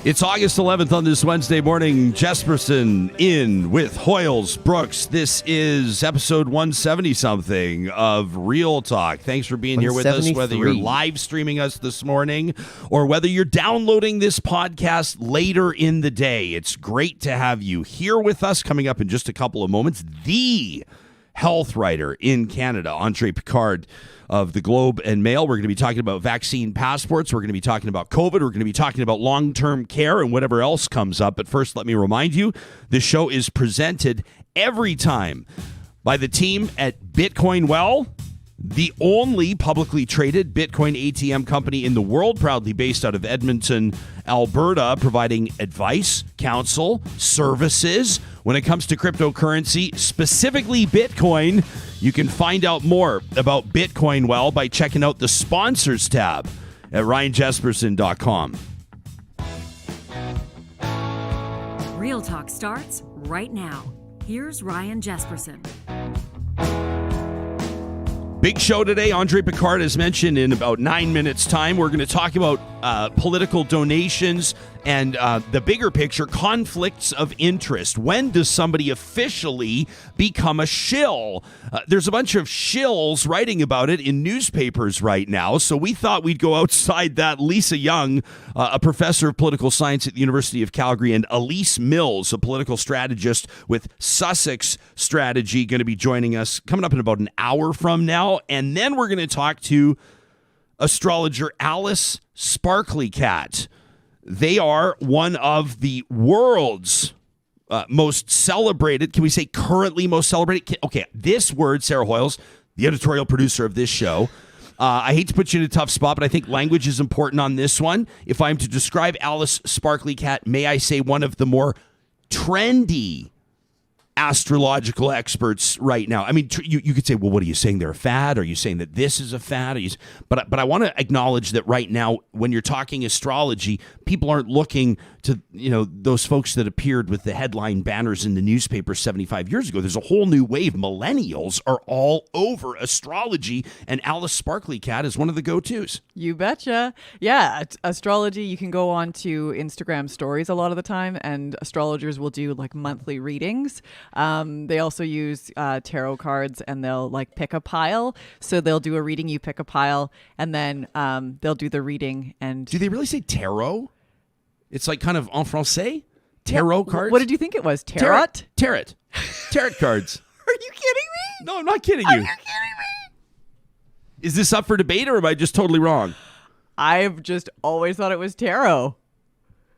It's August 11th on this Wednesday morning. Jesperson in with Hoyles Brooks. This is episode 170-something of Real Talk. Thanks for being here with us, whether you're live streaming us this morning or whether you're downloading this podcast later in the day. It's great to have you here with us. Coming up in just a couple of moments, the health writer in Canada, André Picard of the Globe and Mail. We're going to be talking about vaccine passports. We're going to be talking about COVID. We're going to be talking about long-term care and whatever else comes up. But first, let me remind you, this show is presented every time by the team at Bitcoin Well, the only publicly traded Bitcoin ATM company in the world, proudly based out of Edmonton, Alberta, providing advice, counsel, services when it comes to cryptocurrency, specifically Bitcoin. You can find out more about Bitcoin Well by checking out the sponsors tab at ryanjesperson.com. Real Talk starts right now. Here's Ryan Jesperson. Big show today. André Picard, as mentioned, in about 9 minutes' time. We're going to talk about political donations and the bigger picture, conflicts of interest. When does somebody officially become a shill? There's a bunch of shills writing about it in newspapers right now, so we thought we'd go outside that. Lisa Young, a professor of political science at the University of Calgary, and Elise Mills, a political strategist with Sussex Strategy, going to be joining us coming up in about an hour from now. And then we're going to talk to astrologer Alice Sparkly Kat. They are one of the world's most celebrated, can we say currently most celebrated? Okay, this word, Sarah Hoyles, the editorial producer of this show. I hate to put you in a tough spot, but I think language is important on this one. If I'm to describe Alice Sparkly Kat, may I say one of the more trendy astrological experts right now. I mean, you could say, well, what are you saying? They're a fad? Are you saying that this is a fad? But I want to acknowledge that right now, when you're talking astrology, people aren't looking to, those folks that appeared with the headline banners in the newspaper 75 years ago. There's a whole new wave. Millennials are all over astrology, and Alice Sparkly Kat is one of the go-tos. You betcha. Yeah, astrology, you can go on to Instagram stories a lot of the time, and astrologers will do like monthly readings. They also use tarot cards, and they'll like pick a pile. So they'll do a reading, you pick a pile, and then they'll do the reading. And do they really say tarot? It's like kind of en français? Tarot cards? What did you think it was? Tarot? Tarot cards. Are you kidding me? No, I'm not kidding you. Are you kidding me? Is this up for debate, or am I just totally wrong? I've just always thought it was tarot.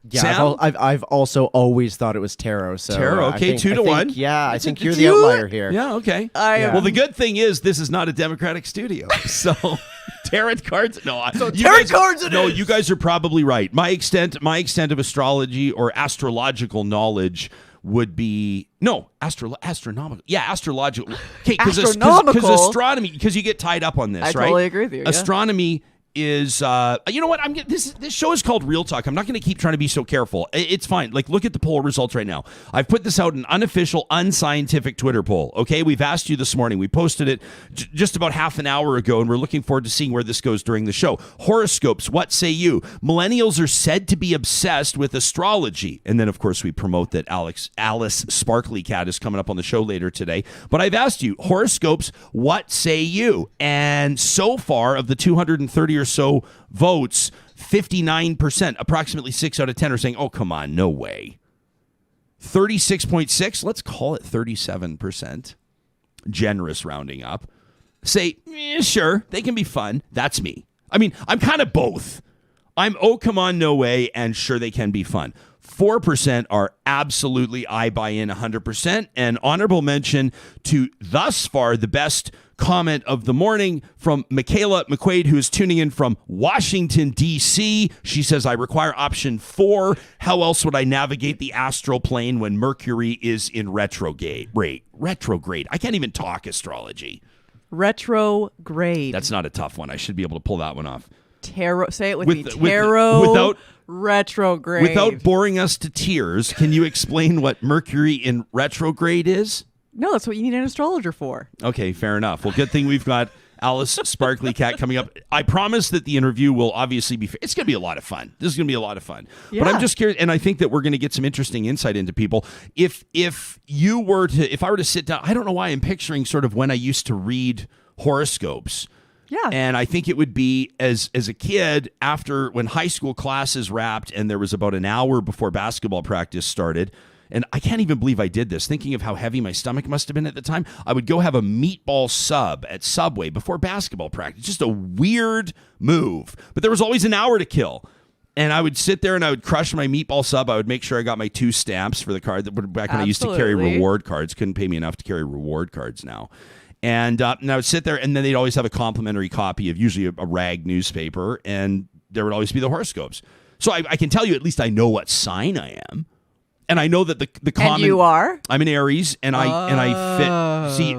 Yeah, I've also always thought it was tarot. So tarot, okay, 2-1. Yeah, I think you're the outlier here. Yeah, okay. Well, the good thing is this is not a Democratic studio, so tarot cards. No, tarot cards. No, you guys are probably right. My extent of astrology or astrological knowledge would be astronomical. Yeah, astrological. Okay, because astronomy. Because you get tied up on this, right? I right? totally agree with you. Yeah. Astronomy is you know what, this show is called Real Talk. I'm not going to keep trying to be so careful. It's fine. Like, look at the poll results right now. I've put this out, an unofficial, unscientific Twitter poll. Okay, we've asked you this morning. We posted it just about half an hour ago, and we're looking forward to seeing where this goes during the show. Horoscopes, what say you? Millennials are said to be obsessed with astrology. And then, of course, we promote that Alice Sparkly Kat is coming up on the show later today. But I've asked you, horoscopes, what say you? And so far, of the 230 or so votes, 59%, approximately 6 out of 10 are saying, oh, come on, no way. 36.6, let's call it 37%, generous rounding up, say, sure, they can be fun. That's me. I mean, I'm kind of both. I'm, oh, come on, no way, and sure, they can be fun. 4% are absolutely, I buy in 100%. And honorable mention to thus far the best comment of the morning from Michaela McQuaid, who is tuning in from Washington, D.C. She says, I require option 4. How else would I navigate the astral plane when Mercury is in retrograde? Retrograde. I can't even talk astrology. Retrograde. That's not a tough one. I should be able to pull that one off. Tarot. Say it with me. Tarot. Without retrograde. Without boring us to tears, can you explain what Mercury in retrograde is? No, that's what you need an astrologer for. Okay, fair enough. Well, good thing we've got Alice Sparkly Kat coming up. I promise that the interview will obviously be. It's going to be a lot of fun. This is going to be a lot of fun. Yeah. But I'm just curious, and I think that we're going to get some interesting insight into people. If I were to sit down, I don't know why I'm picturing sort of when I used to read horoscopes. Yeah. And I think it would be as a kid after when high school classes wrapped and there was about an hour before basketball practice started. And I can't even believe I did this, thinking of how heavy my stomach must have been at the time. I would go have a meatball sub at Subway before basketball practice. Just a weird move. But there was always an hour to kill. And I would sit there and I would crush my meatball sub. I would make sure I got my 2 stamps for the card. Back when I used to carry reward cards. Couldn't pay me enough to carry reward cards now. And I would sit there, and then they'd always have a complimentary copy of usually a rag newspaper, and there would always be the horoscopes. So I can tell you, at least I know what sign I am. And I know that the common... And you are? I'm an Aries, and I fit... See,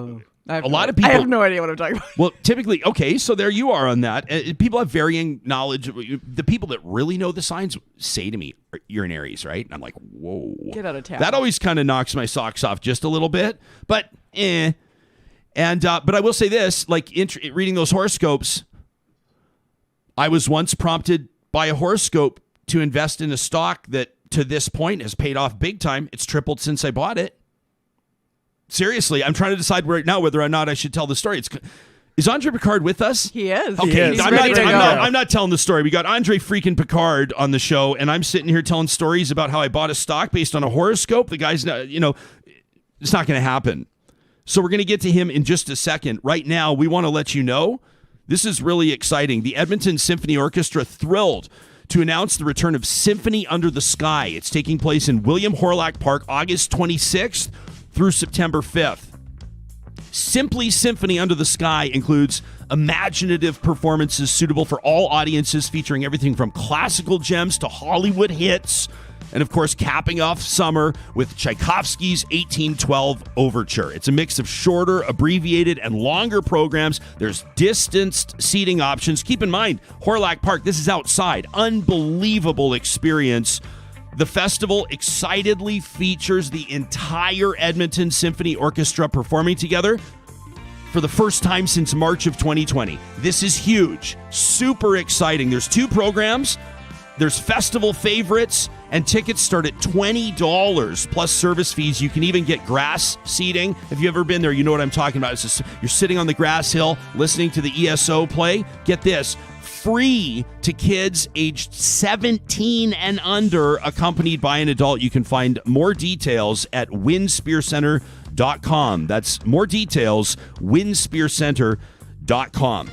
a lot of people... I have no idea what I'm talking about. Well, typically, okay, so there you are on that. People have varying knowledge. The people that really know the signs say to me, you're an Aries, right? And I'm like, whoa. Get out of town. That always kind of knocks my socks off just a little bit, but And but I will say this, like reading those horoscopes, I was once prompted by a horoscope to invest in a stock that to this point has paid off big time. It's tripled since I bought it. Seriously, I'm trying to decide right now whether or not I should tell the story. Is André Picard with us? He is. Okay, He's I'm ready to go. I'm not telling the story. We got André freaking Picard on the show, and I'm sitting here telling stories about how I bought a stock based on a horoscope. The guy's not, it's not going to happen. So we're going to get to him in just a second. Right now, we want to let you know, this is really exciting. The Edmonton Symphony Orchestra thrilled to announce the return of Symphony Under the Sky. It's taking place in William Horlock Park, August 26th through September 5th. Simply Symphony Under the Sky includes imaginative performances suitable for all audiences, featuring everything from classical gems to Hollywood hits, and of course, capping off summer with Tchaikovsky's 1812 Overture. It's a mix of shorter, abbreviated, and longer programs. There's distanced seating options. Keep in mind, Horlock Park, this is outside. Unbelievable experience. The festival excitedly features the entire Edmonton Symphony Orchestra performing together for the first time since March of 2020. This is huge. Super exciting. There's 2 programs. There's festival favorites, and tickets start at $20 plus service fees. You can even get grass seating. If you've ever been there, you know what I'm talking about. It's just, you're sitting on the grass hill listening to the ESO play. Get this, free to kids aged 17 and under, accompanied by an adult. You can find more details at winspearcenter.com. That's more details, winspearcenter.com.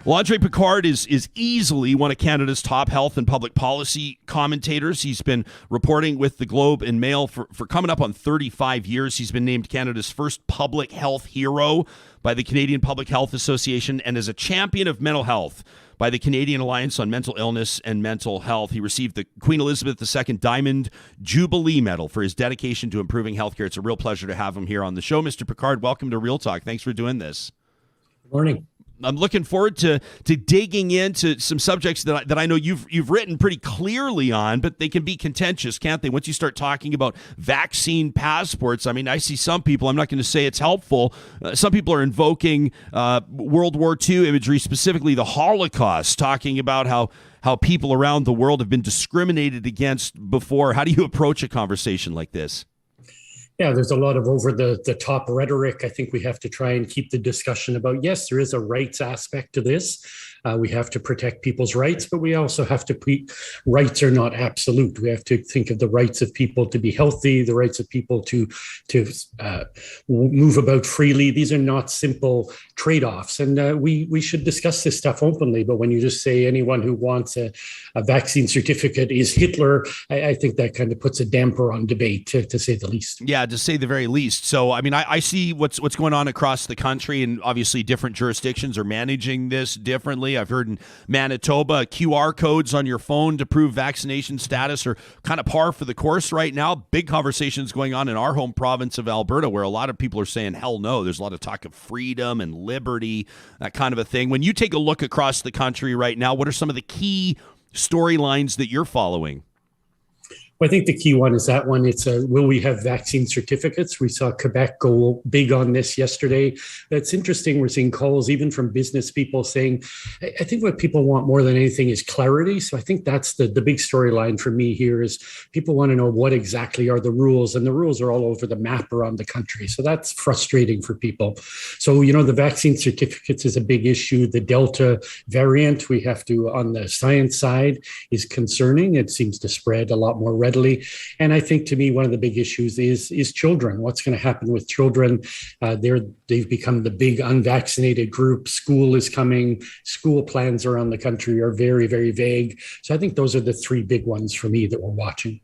Well, André Picard is easily one of Canada's top health and public policy commentators. He's been reporting with the Globe and Mail for coming up on 35 years. He's been named Canada's first public health hero by the Canadian Public Health Association and as a champion of mental health by the Canadian Alliance on Mental Illness and Mental Health. He received the Queen Elizabeth II Diamond Jubilee Medal for his dedication to improving healthcare. It's a real pleasure to have him here on the show. Mr. Picard, welcome to Real Talk. Thanks for doing this. Good morning. I'm looking forward to digging into some subjects that I know you've written pretty clearly on, but they can be contentious, can't they? Once you start talking about vaccine passports, I mean, I see some people, I'm not going to say it's helpful, some people are invoking World War II imagery, specifically the Holocaust, talking about how people around the world have been discriminated against before. How do you approach a conversation like this? Yeah, there's a lot of over the top rhetoric. I think we have to try and keep the discussion about, yes, there is a rights aspect to this. We have to protect people's rights, but we also have to rights are not absolute. We have to think of the rights of people to be healthy, the rights of people to move about freely. These are not simple trade-offs, and we should discuss this stuff openly. But when you just say anyone who wants a vaccine certificate is Hitler, I think that kind of puts a damper on debate, to say the least. Yeah, to say the very least. So, I mean, I see what's going on across the country, and obviously different jurisdictions are managing this differently. I've heard in Manitoba, QR codes on your phone to prove vaccination status are kind of par for the course right now. Big conversations going on in our home province of Alberta, where a lot of people are saying, hell no. There's a lot of talk of freedom and liberty, that kind of a thing. When you take a look across the country right now, what are some of the key storylines that you're following? Well, I think the key one is that one. It's will we have vaccine certificates? We saw Quebec go big on this yesterday. It's interesting. We're seeing calls even from business people saying, I think what people want more than anything is clarity. So I think that's the big storyline for me here is people want to know what exactly are the rules, and the rules are all over the map around the country. So that's frustrating for people. So, the vaccine certificates is a big issue. The Delta variant, we have to, on the science side, is concerning. It seems to spread a lot more readily. And I think, to me, one of the big issues is children. What's going to happen with children? They've become the big unvaccinated group. School is coming. School plans around the country are very, very vague. So I think those are the three big ones for me that we're watching.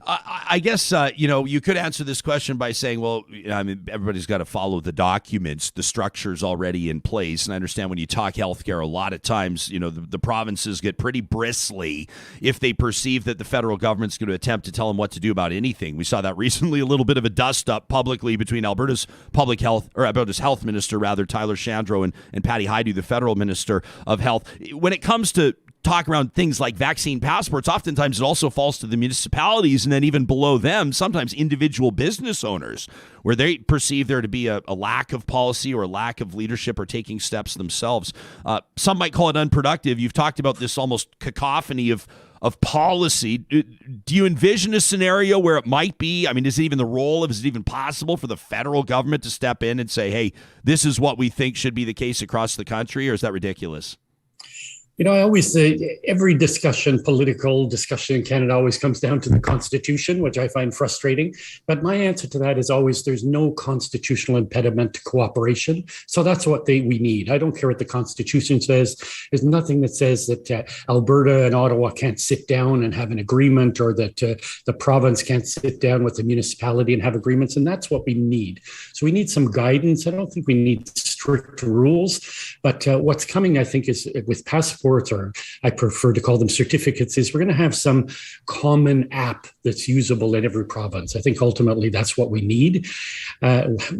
I guess, you could answer this question by saying, well, everybody's got to follow the documents. The structure's already in place. And I understand when you talk healthcare, a lot of times, the provinces get pretty bristly if they perceive that the federal government's going to attempt to tell them what to do about anything. We saw that recently, a little bit of a dust-up publicly between Alberta's Alberta's health minister, Tyler Shandro, and Patty Hajdu, the federal minister of health. When it comes to talk around things like vaccine passports, oftentimes it also falls to the municipalities, and then even below them, sometimes individual business owners, where they perceive there to be a lack of policy or a lack of leadership or taking steps themselves. Some might call it unproductive. You've talked about this almost cacophony of policy. Do you envision a scenario where it might be, is it even the role of, is it even possible for the federal government to step in and say, hey, this is what we think should be the case across the country, or is that ridiculous? I always say every political discussion in Canada always comes down to the Constitution, which I find frustrating. But my answer to that is always there's no constitutional impediment to cooperation. So that's what we need. I don't care what the Constitution says. There's nothing that says that Alberta and Ottawa can't sit down and have an agreement, or that the province can't sit down with the municipality and have agreements. And that's what we need. So we need some guidance. I don't think we need strict rules. But what's coming, I think, is with passports, or I prefer to call them certificates, is we're going to have some common app that's usable in every province. I think ultimately that's what we need.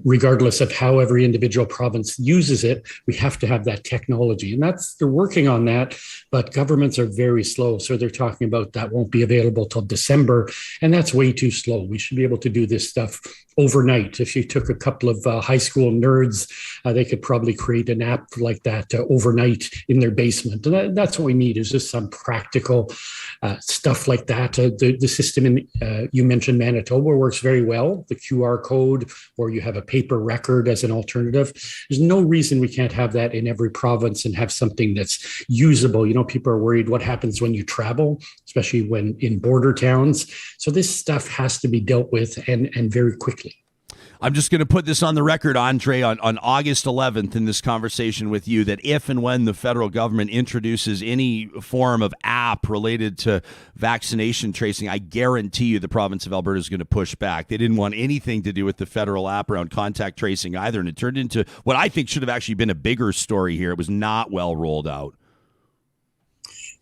Regardless of how every individual province uses it, we have to have that technology. And they're working on that, but governments are very slow. So they're talking about that won't be available till December. And that's way too slow. We should be able to do this stuff overnight. If you took a couple of high school nerds, they could probably create an app like that overnight in their basement. And that's what we need, is just some practical stuff like that. The system you mentioned Manitoba works very well. The QR code, or you have a paper record as an alternative. There's no reason we can't have that in every province and have something that's usable. People are worried what happens when you travel, especially when in border towns. So this stuff has to be dealt with and very quickly. I'm just going to put this on the record, Andre, on August 11th in this conversation with you, that if and when the federal government introduces any form of app related to vaccination tracing, I guarantee you the province of Alberta is going to push back. They didn't want anything to do with the federal app around contact tracing either, and it turned into what I think should have actually been a bigger story here. It was not well rolled out.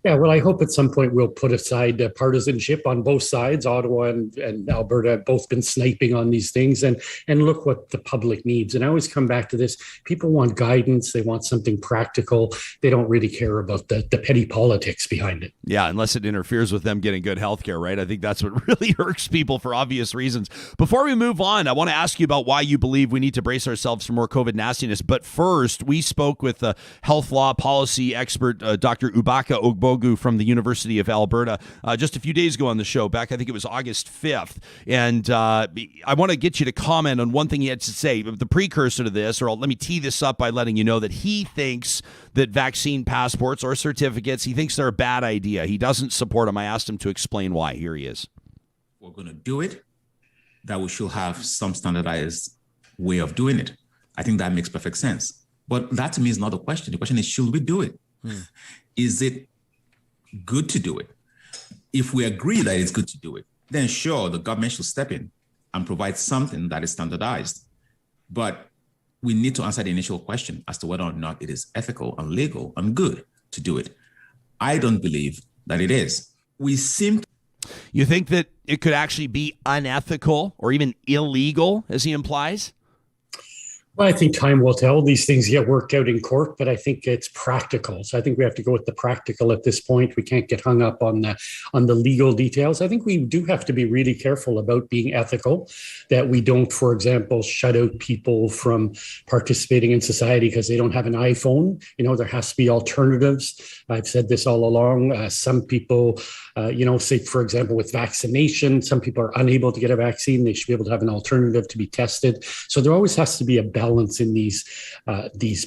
Yeah, well, I hope at some point we'll put aside partisanship on both sides. Ottawa and Alberta have both been sniping on these things, and look what the public needs. And I always come back to this. People want guidance. They want something practical. They don't really care about the petty politics behind it. Yeah, unless it interferes with them getting good health care, right? I think that's what really irks people for obvious reasons. Before we move on, I want to ask you about why you believe we need to brace ourselves for more COVID nastiness. But first, we spoke with health law policy expert Dr. Ubaka Ogbogu from the University of Alberta just a few days ago on the show, back I think it was August 5th. And I want to get you to comment on one thing he had to say, the precursor to this, or let me tee this up by letting you know that he thinks that vaccine passports or certificates, he thinks they're a bad idea. He doesn't support them. I asked him to explain why. Here he is. We're going to do it, that we should have some standardized way of doing it. I think that makes perfect sense. But that to me is not the question. The question is, should we do it? Is it good to do it? If we agree that it's good to do it, then sure, the government should step in and provide something that is standardized. But we need to answer the initial question as to whether or not it is ethical and legal and good to do it. I don't believe that it is. You think that it could actually be unethical or even illegal, as he implies? Well, I think time will tell. These things get worked out in court, but I think it's practical. So I think we have to go with the practical at this point. We can't get hung up on the legal details. I think we do have to be really careful about being ethical, that we don't, for example, shut out people from participating in society because they don't have an iPhone. There has to be alternatives. I've said this all along. Some people, say, for example, with vaccination, some people are unable to get a vaccine. They should be able to have an alternative to be tested. So there always has to be a balance in these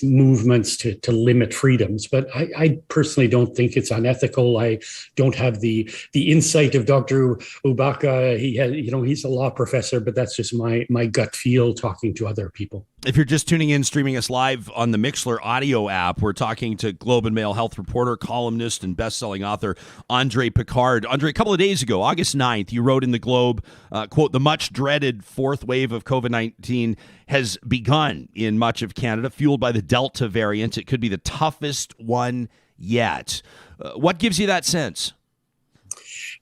movements to limit freedoms. But I personally don't think it's unethical. I don't have the insight of Dr. Ubaka. He's a law professor, but that's just my gut feel talking to other people. If you're just tuning in, streaming us live on the Mixlr audio app, we're talking to Globe and Mail health reporter, columnist, and best-selling author André Picard. André, a couple of days ago, August 9th, you wrote in the Globe, quote, "The much-dreaded fourth wave of COVID-19 has begun in much of Canada, fueled by the Delta variant. It could be the toughest one yet." What gives you that sense?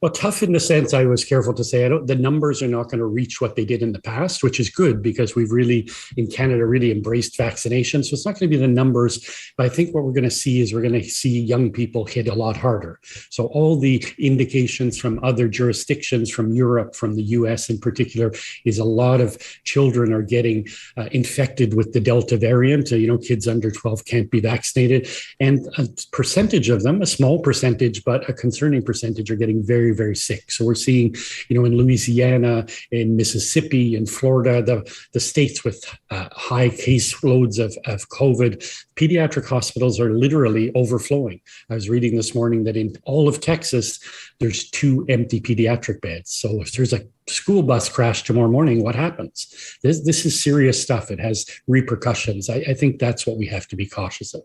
Well, tough in the sense, I was careful to say, the numbers are not going to reach what they did in the past, which is good because we've really, in Canada, really embraced vaccination. So it's not going to be the numbers, but I think what we're going to see is we're going to see young people hit a lot harder. So all the indications from other jurisdictions, from Europe, from the US in particular, is a lot of children are getting infected with the Delta variant. Kids under 12 can't be vaccinated. And a percentage of them, a small percentage, but a concerning percentage, are getting very, very sick. So we're seeing, in Louisiana, in Mississippi, in Florida, the states with high caseloads of COVID, pediatric hospitals are literally overflowing. I was reading this morning that in all of Texas, there's 2 empty pediatric beds. So if there's a school bus crash tomorrow morning, what happens? This is serious stuff. It has repercussions. I think that's what we have to be cautious of.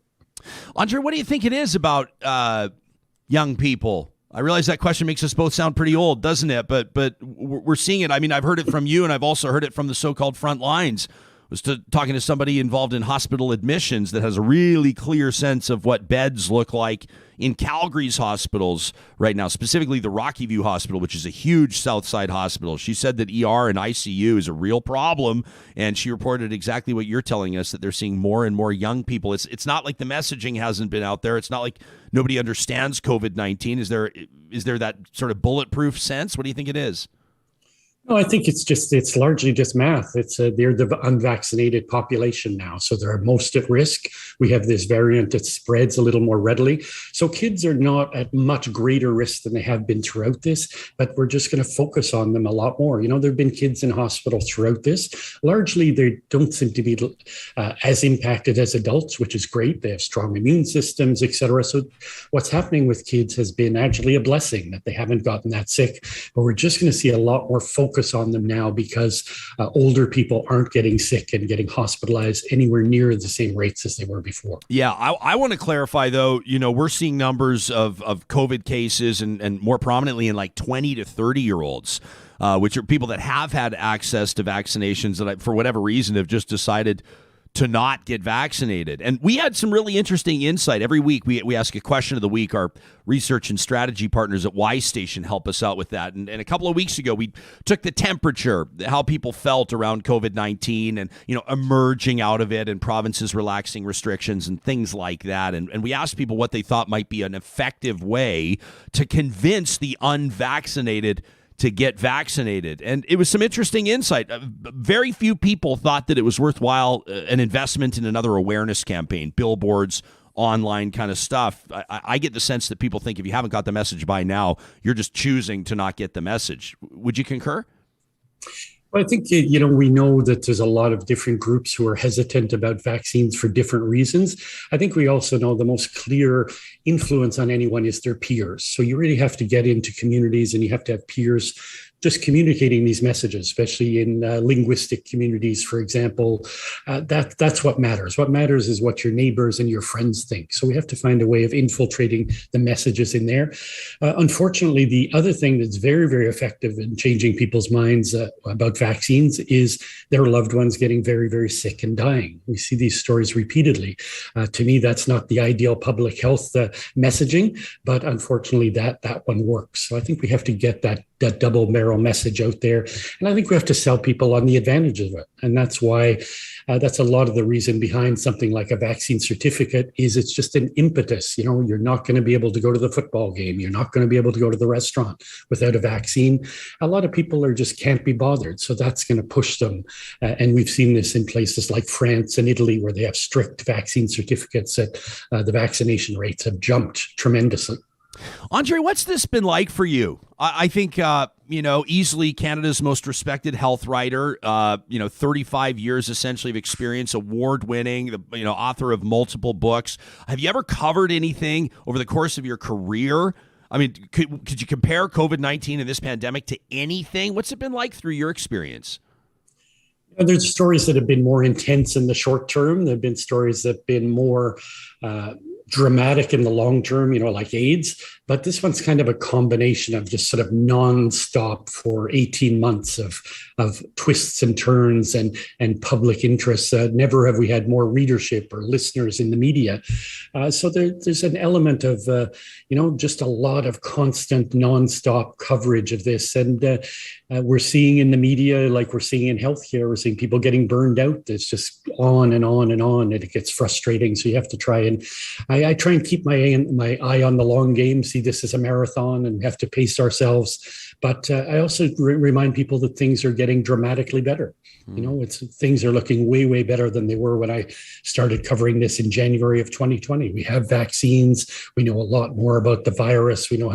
Andre, what do you think it is about young people? I realize that question makes us both sound pretty old, doesn't it? But we're seeing it. I mean, I've heard it from you, and I've also heard it from the so-called front lines. I was talking to somebody involved in hospital admissions that has a really clear sense of what beds look like in Calgary's hospitals right now, specifically the Rocky View Hospital, which is a huge Southside hospital. She said that ER and ICU is a real problem, and she reported exactly what you're telling us, that they're seeing more and more young people. It's not like the messaging hasn't been out there. It's not like nobody understands COVID-19. Is there that sort of bulletproof sense? What do you think it is? No, I think it's largely just math. They're the unvaccinated population now, so they're most at risk. We have this variant that spreads a little more readily. So kids are not at much greater risk than they have been throughout this, but we're just going to focus on them a lot more. There have been kids in hospital throughout this. Largely, they don't seem to be as impacted as adults, which is great. They have strong immune systems, et cetera. So what's happening with kids has been actually a blessing that they haven't gotten that sick, but we're just going to see a lot more focus on them now because older people aren't getting sick and getting hospitalized anywhere near the same rates as they were before. Yeah, I want to clarify, though, we're seeing numbers of COVID cases and more prominently in like 20 to 30-year-olds, which are people that have had access to vaccinations that for whatever reason have just decided to not get vaccinated. And we had some really interesting insight. Every week we ask a question of the week. Our research and strategy partners at Y Station help us out with that. And a couple of weeks ago, we took the temperature, how people felt around COVID-19 and, emerging out of it and provinces relaxing restrictions and things like that. And we asked people what they thought might be an effective way to convince the unvaccinated to get vaccinated. And it was some interesting insight. Very few people thought that it was worthwhile, an investment in another awareness campaign, billboards, online kind of stuff. I get the sense that people think if you haven't got the message by now, you're just choosing to not get the message. Would you concur? Well, I think, we know that there's a lot of different groups who are hesitant about vaccines for different reasons. I think we also know the most clear influence on anyone is their peers. So you really have to get into communities and you have to have peers just communicating these messages, especially in linguistic communities, for example. That's what matters. What matters is what your neighbors and your friends think. So we have to find a way of infiltrating the messages in there. Unfortunately, the other thing that's very, very effective in changing people's minds about vaccines is their loved ones getting very, very sick and dying. We see these stories repeatedly. To me, that's not the ideal public health messaging, but unfortunately, that one works. So I think we have to get that that double barrel message out there. And I think we have to sell people on the advantages of it. And that's why that's a lot of the reason behind something like a vaccine certificate is it's just an impetus. You know, you're not going to be able to go to the football game. You're not going to be able to go to the restaurant without a vaccine. A lot of people are just can't be bothered. So that's going to push them. And we've seen this in places like France and Italy where they have strict vaccine certificates that the vaccination rates have jumped tremendously. Andre, what's this been like for you? I think, easily Canada's most respected health writer, 35 years essentially of experience, award-winning, author of multiple books. Have you ever covered anything over the course of your career? I mean, could you compare COVID-19 and this pandemic to anything? What's it been like through your experience? There's stories that have been more intense in the short term. There have been stories that have been more dramatic in the long term, like AIDS. But this one's kind of a combination of just sort of nonstop for 18 months of twists and turns and public interest. Never have we had more readership or listeners in the media. So there's an element of, just a lot of constant nonstop coverage of this. And we're seeing in the media, like we're seeing in healthcare, we're seeing people getting burned out. It's just on and on and on, and it gets frustrating. So you have to try and I try and keep my eye on the long game, see this as a marathon and have to pace ourselves. But I also remind people that things are getting dramatically better. Things are looking way, way better than they were when I started covering this in January of 2020. We have vaccines. We know a lot more about the virus. We know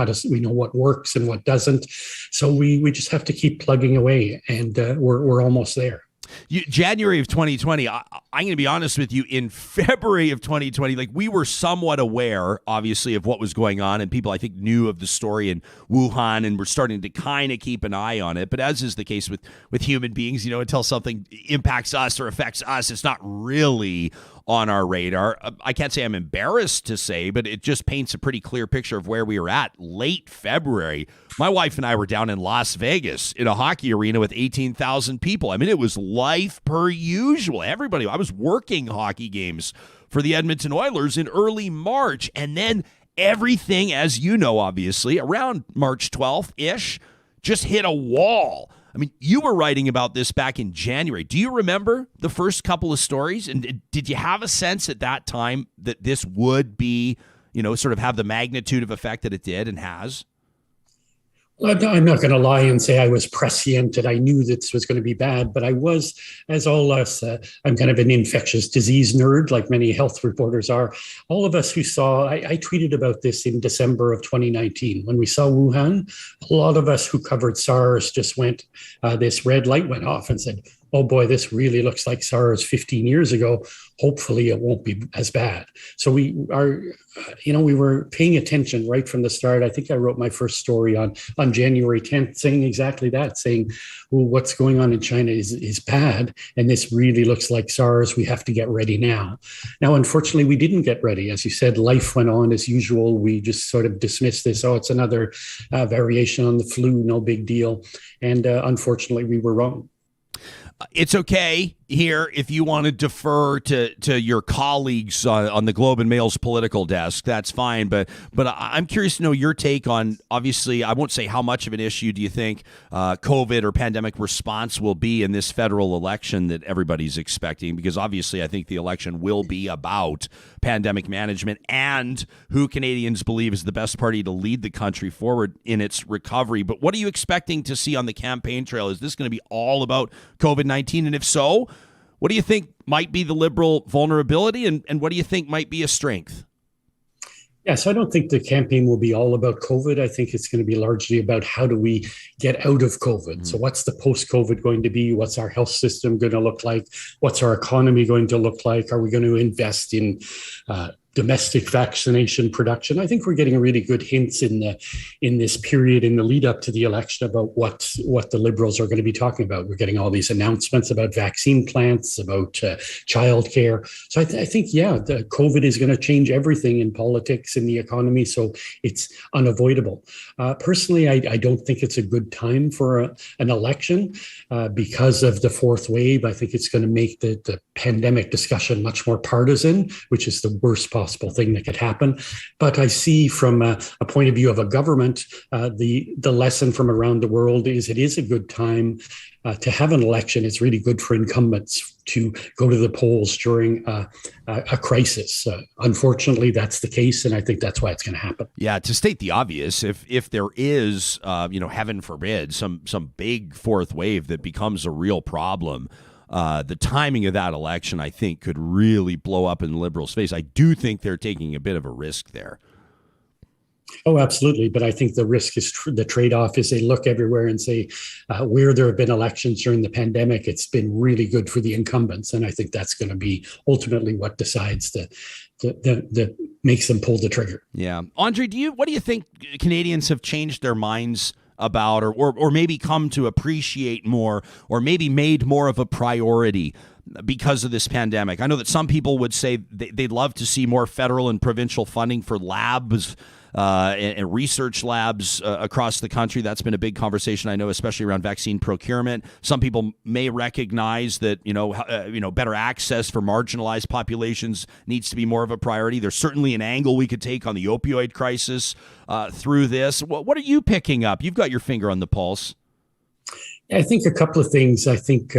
what works and what doesn't. So we just have to keep plugging away, and we're almost there. January of 2020, I'm going to be honest with you, in February of 2020, like we were somewhat aware, obviously, of what was going on, and people, I think, knew of the story in Wuhan and were starting to kind of keep an eye on it. But as is the case with human beings, until something impacts us or affects us, it's not really on our radar. I can't say I'm embarrassed to say, but it just paints a pretty clear picture of where we were at late February. My wife and I were down in Las Vegas in a hockey arena with 18,000 people. I mean, it was life per usual. Everybody, I was working hockey games for the Edmonton Oilers in early March. And then everything, as you know, obviously, around March 12th-ish, just hit a wall. I mean, you were writing about this back in January. Do you remember the first couple of stories? And did you have a sense at that time that this would be, sort of have the magnitude of effect that it did and has? I'm not going to lie and say I was prescient and I knew this was going to be bad, but I was, as all us, I'm kind of an infectious disease nerd, like many health reporters are. All of us who saw, I tweeted about this in December of 2019. When we saw Wuhan, a lot of us who covered SARS just went, this red light went off and said, oh boy, this really looks like SARS 15 years ago. Hopefully it won't be as bad. So we were paying attention right from the start. I think I wrote my first story on January 10th saying exactly that, saying, well, what's going on in China is bad. And this really looks like SARS. We have to get ready now. Now, unfortunately, we didn't get ready. As you said, life went on as usual. We just sort of dismissed this. Oh, it's another variation on the flu. No big deal. And unfortunately, we were wrong. It's okay here if you want to defer to your colleagues on the Globe and Mail's political desk. That's fine. But I'm curious to know your take on, obviously, I won't say how much of an issue do you think COVID or pandemic response will be in this federal election that everybody's expecting? Because obviously I think the election will be about pandemic management and who Canadians believe is the best party to lead the country forward in its recovery. But what are you expecting to see on the campaign trail? Is this going to be all about COVID-19? And if so, what do you think might be the Liberal vulnerability, and what do you think might be a strength? Yeah, so I don't think the campaign will be all about COVID. I think it's going to be largely about how do we get out of COVID. Mm-hmm. So what's the post-COVID going to be? What's our health system going to look like? What's our economy going to look like? Are we going to invest in domestic vaccination production? I think we're getting really good hints in this period in the lead up to the election about what the Liberals are going to be talking about. We're getting all these announcements about vaccine plants, about childcare. So I think, the COVID is going to change everything in politics and the economy. So it's unavoidable. Personally, I don't think it's a good time for an election because of the fourth wave. I think it's going to make the pandemic discussion much more partisan, which is the worst possible possible thing that could happen. But I see from a point of view of a government, the lesson from around the world is it is a good time to have an election. It's really good for incumbents to go to the polls during a crisis. Unfortunately, that's the case, and I think that's why it's going to happen. Yeah, to state the obvious, if there is, heaven forbid, some big fourth wave that becomes a real problem, the timing of that election, I think, could really blow up in the Liberals' face. I do think they're taking a bit of a risk there. Oh, absolutely. But I think the risk is the trade-off is they look everywhere and say where there have been elections during the pandemic, it's been really good for the incumbents. And I think that's going to be ultimately what decides the makes them pull the trigger. Yeah. Andre, what do you think Canadians have changed their minds about or maybe come to appreciate more or maybe made more of a priority because of this pandemic? I know that some people would say they'd love to see more federal and provincial funding for labs and research labs across the country. That's been a big conversation, I know, especially around vaccine procurement. Some people may recognize that, better access for marginalized populations needs to be more of a priority. There's certainly an angle we could take on the opioid crisis through this. What are you picking up? You've got your finger on the pulse. I think a couple of things. I think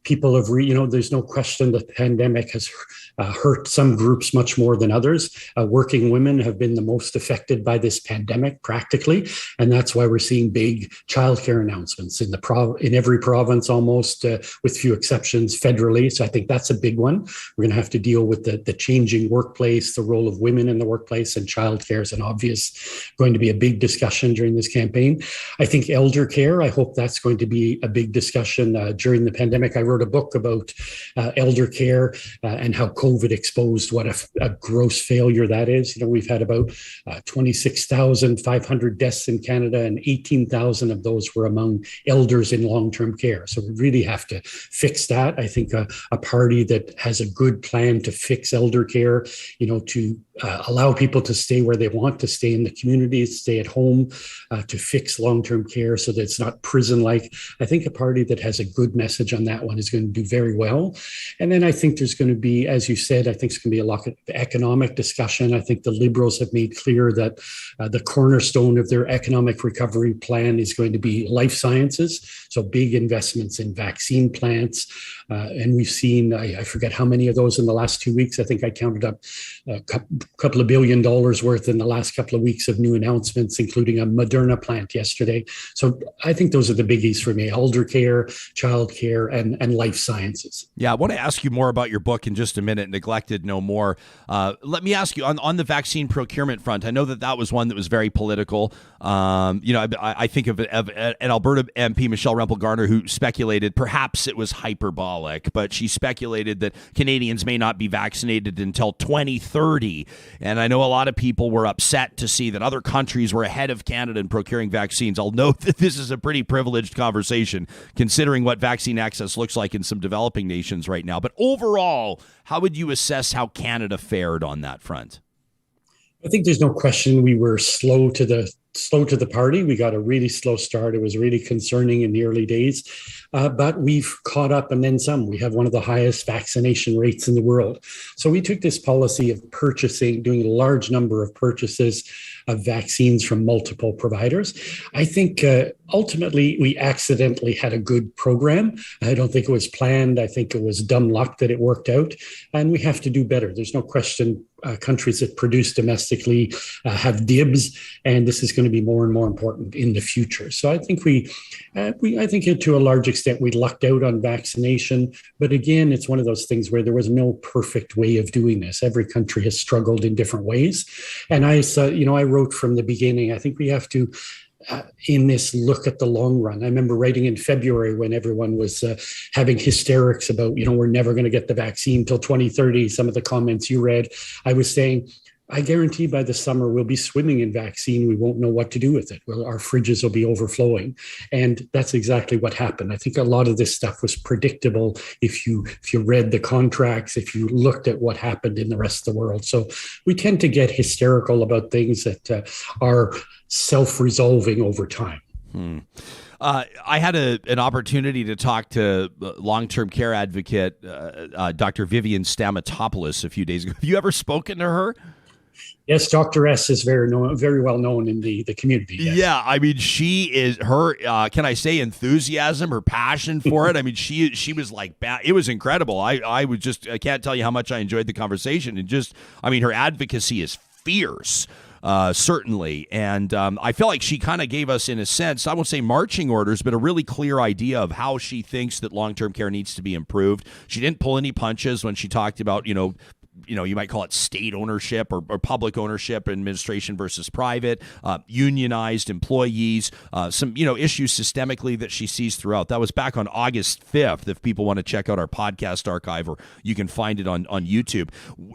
people have, there's no question that the pandemic has hurt some groups much more than others. Working women have been the most affected by this pandemic, practically, and that's why we're seeing big childcare announcements in every province, almost, with few exceptions, federally. So I think that's a big one. We're going to have to deal with the changing workplace, the role of women in the workplace, and childcare is going to be a big discussion during this campaign. I think elder care. I hope that's going to be a big discussion during the pandemic. I wrote a book about elder care and how COVID exposed what a gross failure that is. We've had about 26,500 deaths in Canada, and 18,000 of those were among elders in long-term care. So we really have to fix that. I think a party that has a good plan to fix elder care, to allow people to stay where they want to stay in the community, stay at home, to fix long-term care so that it's not prison-like. I think a party that has a good message on that one is going to do very well. And then I think there's going to be, as you said, I think it's going to be a lot of economic discussion. I think the Liberals have made clear that the cornerstone of their economic recovery plan is going to be life sciences. So big investments in vaccine plants. And we've seen, I forget how many of those in the last 2 weeks. I think I counted up a couple of $1 billion worth in the last couple of weeks of new announcements, including a Moderna plant yesterday. So I think those are the biggies for me: elder care, child care, and life sciences. Yeah, I want to ask you more about your book in just a minute, Neglected No More. Let me ask you, on the vaccine procurement front, I know that was one that was very political. I think of an Alberta MP, Michelle Rempel-Garner, who speculated perhaps it was hyperbolic, but she speculated that Canadians may not be vaccinated until 2030. And I know a lot of people were upset to see that other countries were ahead of Canada in procuring vaccines. I'll note that this is a pretty privileged conversation, considering what vaccine access looks like in some developing nations right now. But overall, how would you assess how Canada fared on that front? I think there's no question we were slow to the party. We got a really slow start. It was really concerning in the early days, but we've caught up and then some. We have one of the highest vaccination rates in the world. So we took this policy of doing a large number of purchases of vaccines from multiple providers. I think ultimately we accidentally had a good program. I don't think it was planned. I think it was dumb luck that it worked out, and we have to do better. There's no question countries that produce domestically have dibs, and this is going to be more and more important in the future. So I think I think to a large extent we lucked out on vaccination, but again, it's one of those things where there was no perfect way of doing this. Every country has struggled in different ways, and I wrote from the beginning, I think we have to in this look at the long run. I remember writing in February when everyone was having hysterics about, we're never going to get the vaccine till 2030. Some of the comments you read, I was saying, I guarantee by the summer we'll be swimming in vaccine. We won't know what to do with it. Well, our fridges will be overflowing. And that's exactly what happened. I think a lot of this stuff was predictable if you read the contracts, if you looked at what happened in the rest of the world. So we tend to get hysterical about things that are self-resolving over time. I had an opportunity to talk to long-term care advocate Dr. Vivian Stamatopoulos a few days ago. Have you ever spoken to her? Yes, Dr. S is very well known in the community. Yes. Yeah, I mean, she is her. Can I say enthusiasm, her passion for it? I mean, she was like, it was incredible. I can't tell you how much I enjoyed the conversation, and her advocacy is fierce. Certainly. And I feel like she kind of gave us, in a sense, I won't say marching orders, but a really clear idea of how she thinks that long-term care needs to be improved. She didn't pull any punches when she talked about, you might call it state ownership or public ownership, administration versus private, unionized employees, some, issues systemically that she sees throughout. That was back on August 5th. If people want to check out our podcast archive, or you can find it on YouTube.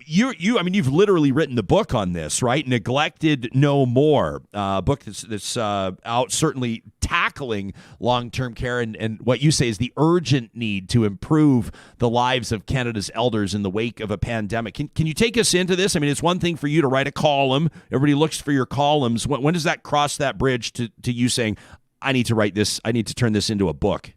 You've literally written the book on this, right? Neglected No More, book that's out, certainly tackling long-term care and what you say is the urgent need to improve the lives of Canada's elders in the wake of a pandemic. Can you take us into this? I mean, it's one thing for you to write a column. Everybody looks for your columns. When does that cross that bridge to you saying, I need to write this, I need to turn this into a book?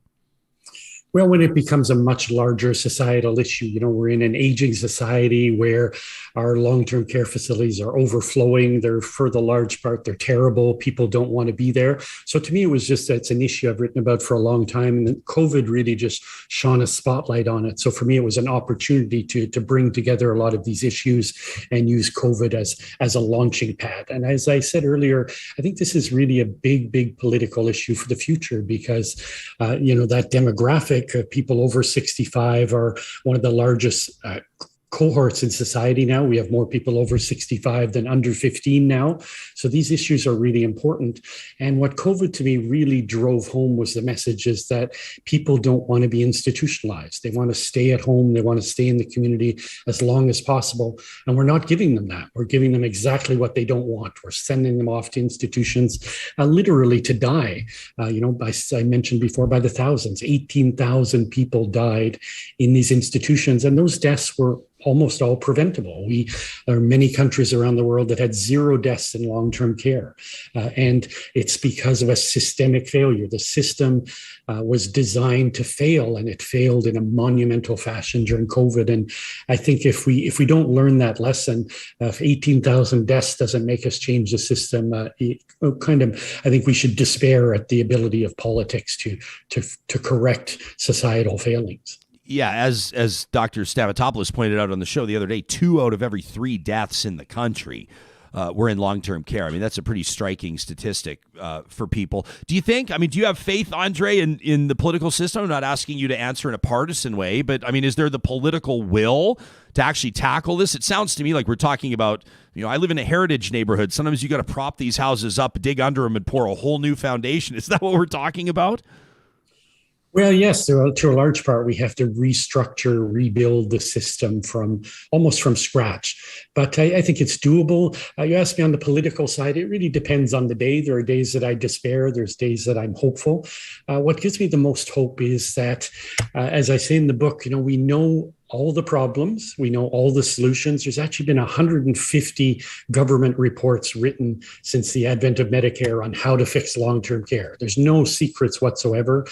Well, when it becomes a much larger societal issue, we're in an aging society where our long-term care facilities are overflowing. They're, for the large part, they're terrible. People don't want to be there. So to me, it's an issue I've written about for a long time. And then COVID really just shone a spotlight on it. So for me, it was an opportunity to bring together a lot of these issues and use COVID as a launching pad. And as I said earlier, I think this is really a big political issue for the future because, that demographic of people over 65 are one of the largest cohorts in society now. We have more people over 65 than under 15 now. So these issues are really important. And what COVID to me really drove home was the message is that people don't want to be institutionalized. They want to stay at home. They want to stay in the community as long as possible. And we're not giving them that. We're giving them exactly what they don't want. We're sending them off to institutions literally to die. I mentioned before, by the thousands, 18,000 people died in these institutions. And those deaths were almost all preventable. There are many countries around the world that had 0 deaths in long-term care. And it's because of a systemic failure. The system was designed to fail, and it failed in a monumental fashion during COVID. And I think if we don't learn that lesson, if 18,000 deaths doesn't make us change the system, I think we should despair at the ability of politics to correct societal failings. Yeah, as Dr. Stamatopoulos pointed out on the show the other day, 2 out of every 3 deaths in the country were in long-term care. I mean, that's a pretty striking statistic for people. Do you have faith, Andre, in the political system? I'm not asking you to answer in a partisan way, but I mean, is there the political will to actually tackle this? It sounds to me like we're talking about, I live in a heritage neighborhood. Sometimes you got to prop these houses up, dig under them, and pour a whole new foundation. Is that what we're talking about? Well, yes, to a large part, we have to restructure, rebuild the system from scratch. But I think it's doable. You asked me on the political side, it really depends on the day. There are days that I despair. There's days that I'm hopeful. What gives me the most hope is that, as I say in the book, we know all the problems. We know all the solutions. There's actually been 150 government reports written since the advent of Medicare on how to fix long-term care. There's no secrets whatsoever.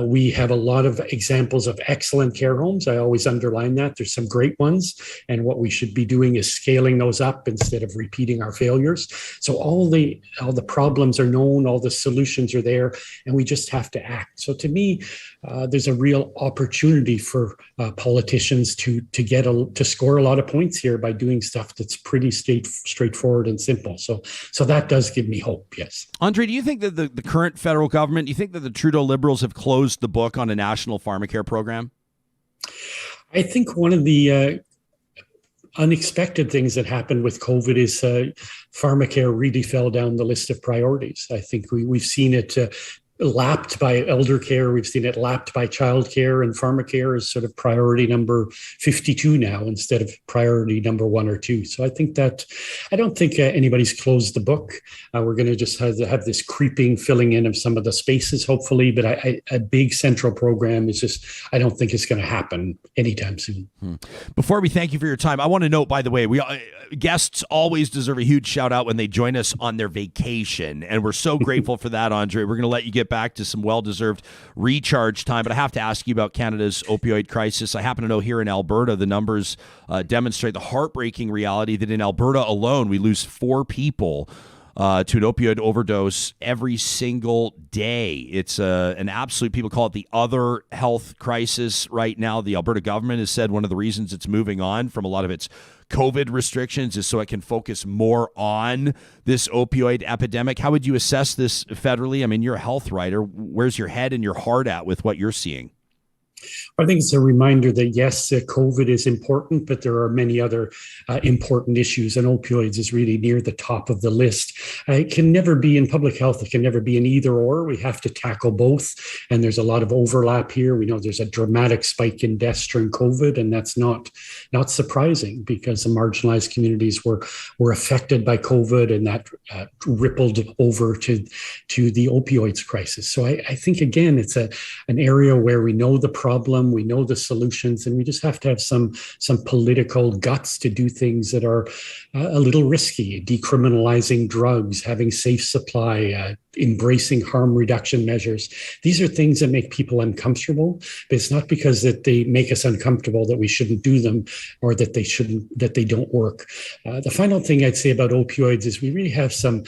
We have a lot of examples of excellent care homes. I always underline that. There's some great ones. And what we should be doing is scaling those up instead of repeating our failures. So all the problems are known, all the solutions are there, and we just have to act. So to me, there's a real opportunity for politicians to score a lot of points here by doing stuff that's pretty straightforward and simple. So that does give me hope. Yes. Andre, do you think that the current federal government, do you think that the Trudeau Liberals have closed the book on a national pharmacare program? I think one of the unexpected things that happened with COVID is pharmacare really fell down the list of priorities. I think we've seen it lapped by elder care. We've seen it lapped by child care, and pharmacare is sort of priority number 52 now instead of priority number 1 or 2. So I don't think anybody's closed the book. We're going to just have this creeping filling in of some of the spaces, hopefully, but a big central program is just, I don't think it's going to happen anytime soon. Before we thank you for your time, I want to note, by the way, guests always deserve a huge shout out when they join us on their vacation, and we're so grateful for that, Andre. We're going to let you get back to some well-deserved recharge time, but I have to ask you about Canada's opioid crisis. I happen to know here in Alberta, the numbers demonstrate the heartbreaking reality that in Alberta alone, we lose 4 people to an opioid overdose every single day. It's an absolute, people call it the other health crisis right now. The Alberta government has said one of the reasons it's moving on from a lot of its COVID restrictions is so it can focus more on this opioid epidemic. How would you assess this federally? I mean, you're a health writer. Where's your head and your heart at with what you're seeing? I think it's a reminder that, yes, COVID is important, but there are many other important issues, and opioids is really near the top of the list. It can never be in public health. It can never be an either or. We have to tackle both, and there's a lot of overlap here. We know there's a dramatic spike in deaths during COVID, and that's not surprising because the marginalized communities were affected by COVID, and that rippled over to the opioids crisis. So I think, again, it's an area where we know the problem, we know the solutions, and we just have to have some political guts to do things that are a little risky. Decriminalizing drugs, having safe supply, embracing harm reduction measures. These are things that make people uncomfortable, but it's not because that they make us uncomfortable that we shouldn't do them or that they don't work. The final thing I'd say about opioids is we really have some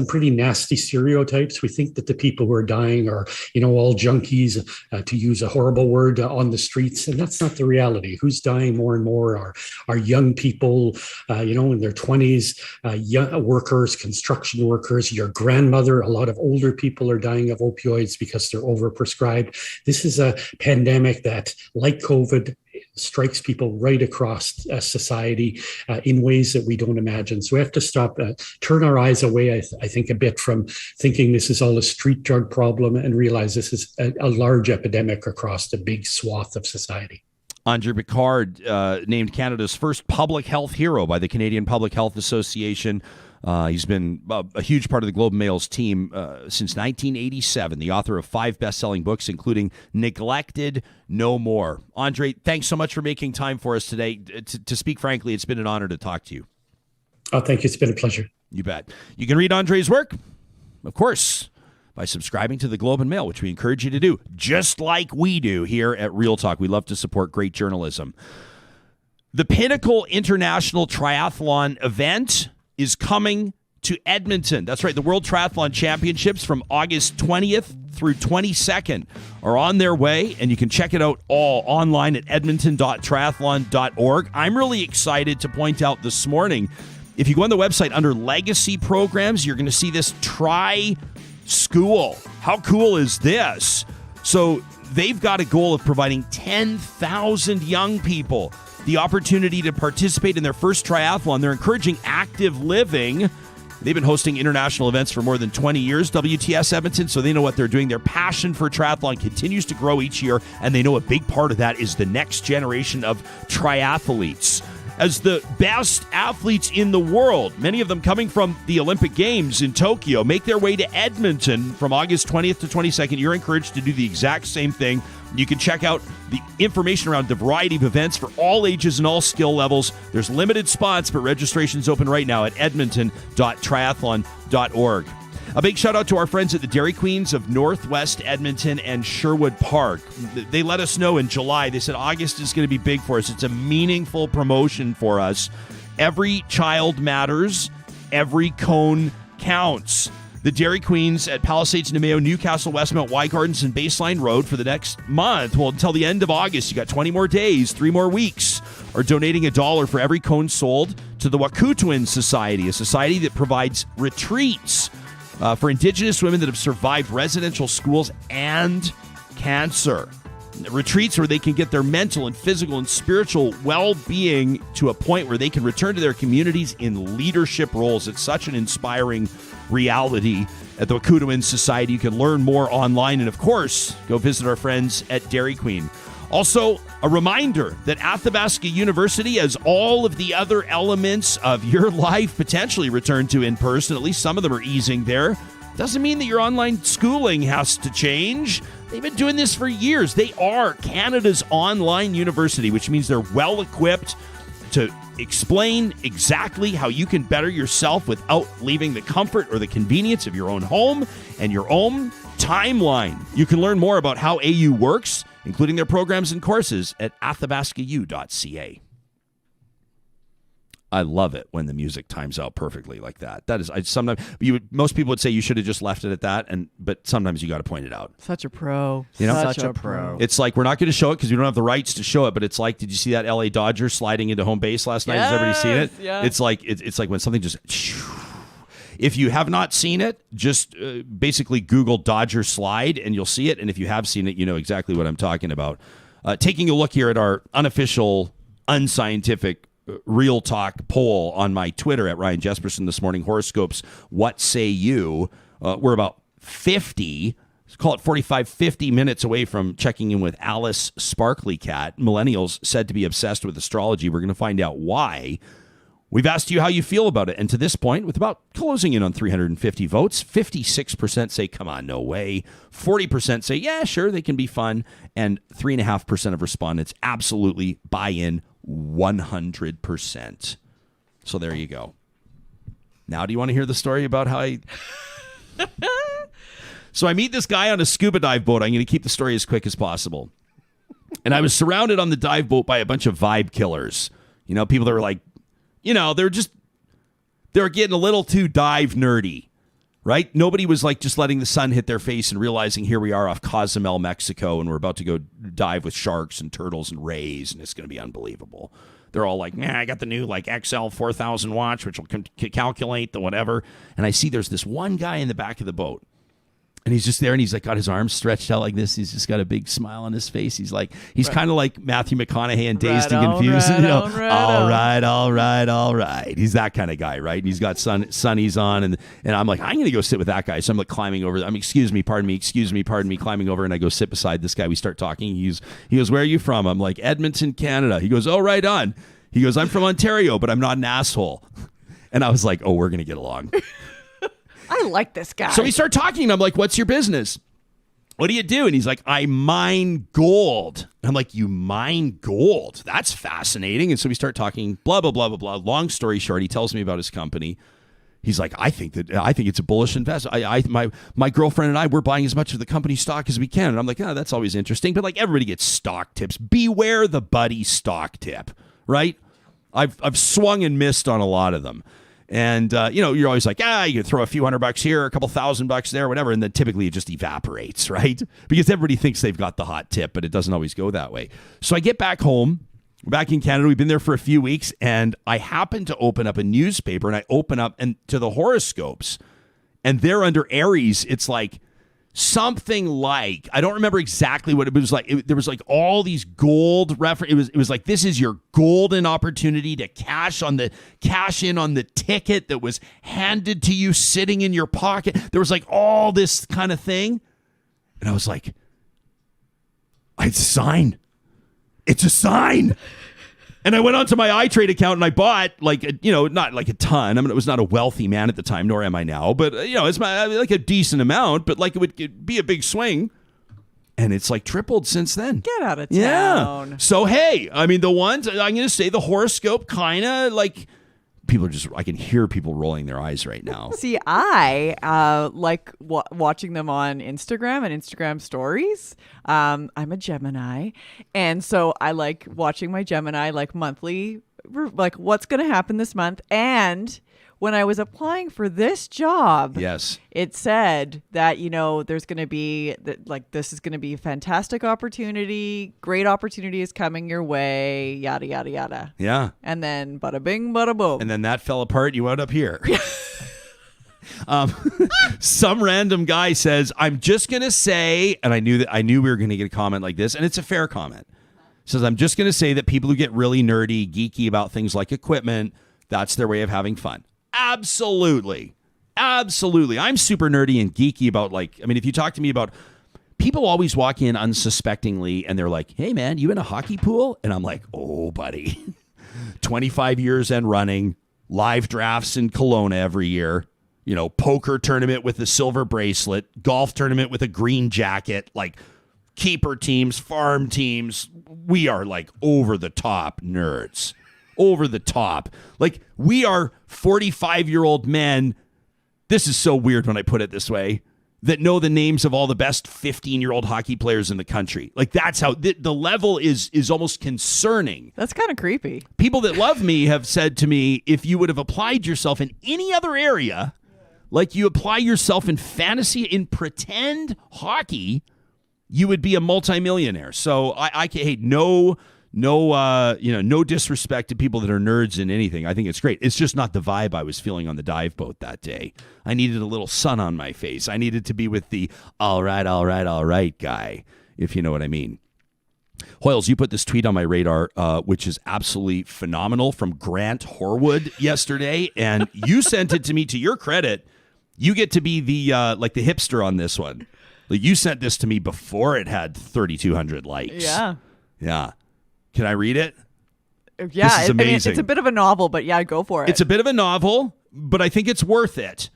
pretty nasty stereotypes. We think that the people who are dying are, all junkies, to use a horrible word, on the streets, and that's not the reality. Who's dying more and more are young people, in their 20s, young workers, construction workers, your grandmother. A lot of older people are dying of opioids because they're overprescribed. This is a pandemic that, like COVID, strikes people right across society in ways that we don't imagine. So we have to stop, turn our eyes away, I think, a bit from thinking this is all a street drug problem and realize this is a large epidemic across the big swath of society. André Picard, named Canada's first public health hero by the Canadian Public Health Association. He's been a huge part of the Globe and Mail's team since 1987, the author of 5 best-selling books, including Neglected No More. Andre, thanks so much for making time for us today. To speak frankly, it's been an honor to talk to you. Oh, thank you. It's been a pleasure. You bet. You can read Andre's work, of course, by subscribing to the Globe and Mail, which we encourage you to do, just like we do here at Real Talk. We love to support great journalism. The Pinnacle International Triathlon event is coming to Edmonton. That's right. The World Triathlon Championships from August 20th through 22nd are on their way, and you can check it out all online at edmonton.triathlon.org. I'm really excited to point out this morning, if you go on the website under legacy programs, you're going to see this Tri-School. How cool is this? So they've got a goal of providing 10,000 young people the opportunity to participate in their first triathlon. They're encouraging active living. They've been hosting international events for more than 20 years, WTS Edmonton, so they know what they're doing. Their passion for triathlon continues to grow each year, and they know a big part of that is the next generation of triathletes. As the best athletes in the world, many of them coming from the Olympic Games in Tokyo, make their way to Edmonton from August 20th to 22nd. You're encouraged to do the exact same thing. You can check out the information around the variety of events for all ages and all skill levels. There's limited spots, but registration's open right now at edmonton.triathlon.org. A big shout out to our friends at the Dairy Queens of Northwest Edmonton and Sherwood Park. They let us know in July. They said August is going to be big for us. It's a meaningful promotion for us. Every child matters. Every cone counts. The Dairy Queens at Palisades, Nemeo, Newcastle, Westmount, Y Gardens, and Baseline Road for the next month. Well, until the end of August, you got 20 more days, 3 more weeks, are donating $1 for every cone sold to the Wahkutwin Society, a society that provides retreats for Indigenous women that have survived residential schools and cancer. Retreats where they can get their mental and physical and spiritual well-being to a point where they can return to their communities in leadership roles. It's such an inspiring reality at the Wakudoan Society. You can learn more online. And, of course, go visit our friends at Dairy Queen. Also, a reminder that Athabasca University has all of the other elements of your life potentially returned to in person. At least some of them are easing there. Doesn't mean that your online schooling has to change. They've been doing this for years. They are Canada's online university, which means they're well equipped to explain exactly how you can better yourself without leaving the comfort or the convenience of your own home and your own timeline. You can learn more about how AU works, including their programs and courses, at athabascau.ca. I love it when the music times out perfectly like that. That is, most people would say you should have just left it at that, but sometimes you got to point it out. Such a pro. You know? Such a pro. It's like, we're not going to show it because we don't have the rights to show it, but it's like, did you see that LA Dodgers sliding into home base last night? Has everybody seen it? Yeah. It's like when something just... If you have not seen it, just basically Google Dodger slide and you'll see it. And if you have seen it, you know exactly what I'm talking about. Taking a look here at our unofficial, unscientific Real Talk poll on my Twitter at Ryan Jesperson this morning. Horoscopes, what say you? We're about 50, call it 45, 50 minutes away from checking in with Alice Sparkly Kat. Millennials said to be obsessed with astrology. We're going to find out why. We've asked you how you feel about it. And to this point, with about closing in on 350 votes, 56% say, come on, no way. 40% say, yeah, sure, they can be fun. And 3.5% of respondents absolutely buy in 100%. So there you go. Now, do you want to hear the story about how I... So I meet this guy on a scuba dive boat. I'm going to keep the story as quick as possible. And I was surrounded on the dive boat by a bunch of vibe killers. You know, people that were like, you know, they were getting a little too dive nerdy, right? Nobody was like just letting the sun hit their face and realizing here we are off Cozumel, Mexico, and we're about to go dive with sharks and turtles and rays, and it's going to be unbelievable. They're all like, I got the new like XL 4000 watch, which will calculate the whatever. And I see there's this one guy in the back of the boat. And he's just there, and he's like got his arms stretched out like this. He's just got a big smile on his face. He's kind of like Matthew McConaughey in Dazed and Confused. All right. He's that kind of guy, right? And he's got sunnies on, and I'm like, I'm gonna go sit with that guy. So I'm like climbing over. Excuse me, pardon me, climbing over, and I go sit beside this guy. We start talking. He goes, where are you from? I'm like, Edmonton, Canada. He goes, oh, right on. He goes, I'm from Ontario, but I'm not an asshole. And I was like, oh, we're gonna get along. I like this guy. So we start talking, and I'm like, what's your business? What do you do? And he's like, I mine gold. And I'm like, you mine gold? That's fascinating. And so we start talking, blah, blah, blah, blah, blah. Long story short, he tells me about his company. He's like, I think it's a bullish investment. My girlfriend and I, we're buying as much of the company stock as we can. And I'm like, that's always interesting. But like, everybody gets stock tips. Beware the buddy stock tip, right? I've swung and missed on a lot of them. And, you're always like, you can throw a few $100 here, a couple $1,000 there, whatever. And then typically it just evaporates, right? Because everybody thinks they've got the hot tip, but it doesn't always go that way. So I get back home. We're back in Canada. We've been there for a few weeks. And I happen to open up a newspaper, and I open up to the horoscopes. And there under Aries, it's like something like, I don't remember exactly what it was like. There was like all these gold reference. It was like, this is your golden opportunity to cash in on the ticket that was handed to you sitting in your pocket. There was like all this kind of thing. And I was like, it's a sign. It's a sign. And I went onto my iTrade account and I bought not like a ton. I mean, I was not a wealthy man at the time, nor am I now. But, it's like a decent amount, but like it would be a big swing. And it's like tripled since then. Get out of town. Yeah. So, hey, I mean, the ones, I'm going to say the horoscope kind of like, I can hear people rolling their eyes right now. See, I like watching them on Instagram and Instagram stories. I'm a Gemini. And so I like watching my Gemini like monthly, like what's going to happen this month. And when I was applying for this job, yes, it said that, there's going to be this is going to be a fantastic opportunity. Great opportunity is coming your way, yada, yada, yada. Yeah. And then bada bing, bada boom. And then that fell apart. You wound up here. Some random guy says, I'm just going to say, and I knew we were going to get a comment like this, and it's a fair comment. Says, I'm just going to say that people who get really nerdy, geeky about things like equipment, that's their way of having fun. Absolutely. Absolutely. I'm super nerdy and geeky about if you talk to me about, people always walk in unsuspectingly and they're like, hey man, you in a hockey pool? And I'm like, oh buddy, 25 years and running, live drafts in Kelowna every year, poker tournament with a silver bracelet, golf tournament with a green jacket, like keeper teams, farm teams. We are like over the top nerds. Over the top. Like, we are 45-year-old men. This is so weird when I put it this way, that know the names of all the best 15-year-old hockey players in the country. Like, that's how the level is almost concerning. That's kind of creepy. People that love me have said to me, if you would have applied yourself in any other area, like you apply yourself in fantasy, in pretend hockey, you would be a multimillionaire. So I can hate no disrespect to people that are nerds in anything. I think it's great. It's just not the vibe I was feeling on the dive boat that day. I needed a little sun on my face. I needed to be with the all right guy, if you know what I mean. Hoyles, you put this tweet on my radar, which is absolutely phenomenal, from Grant Horwood yesterday, and you sent it to me. To your credit, you get to be the the hipster on this one. Like, you sent this to me before it had 3,200 likes. Yeah. Can I read it? Yeah, this is amazing. it's a bit of a novel, but yeah, go for it. It's a bit of a novel, but I think it's worth it.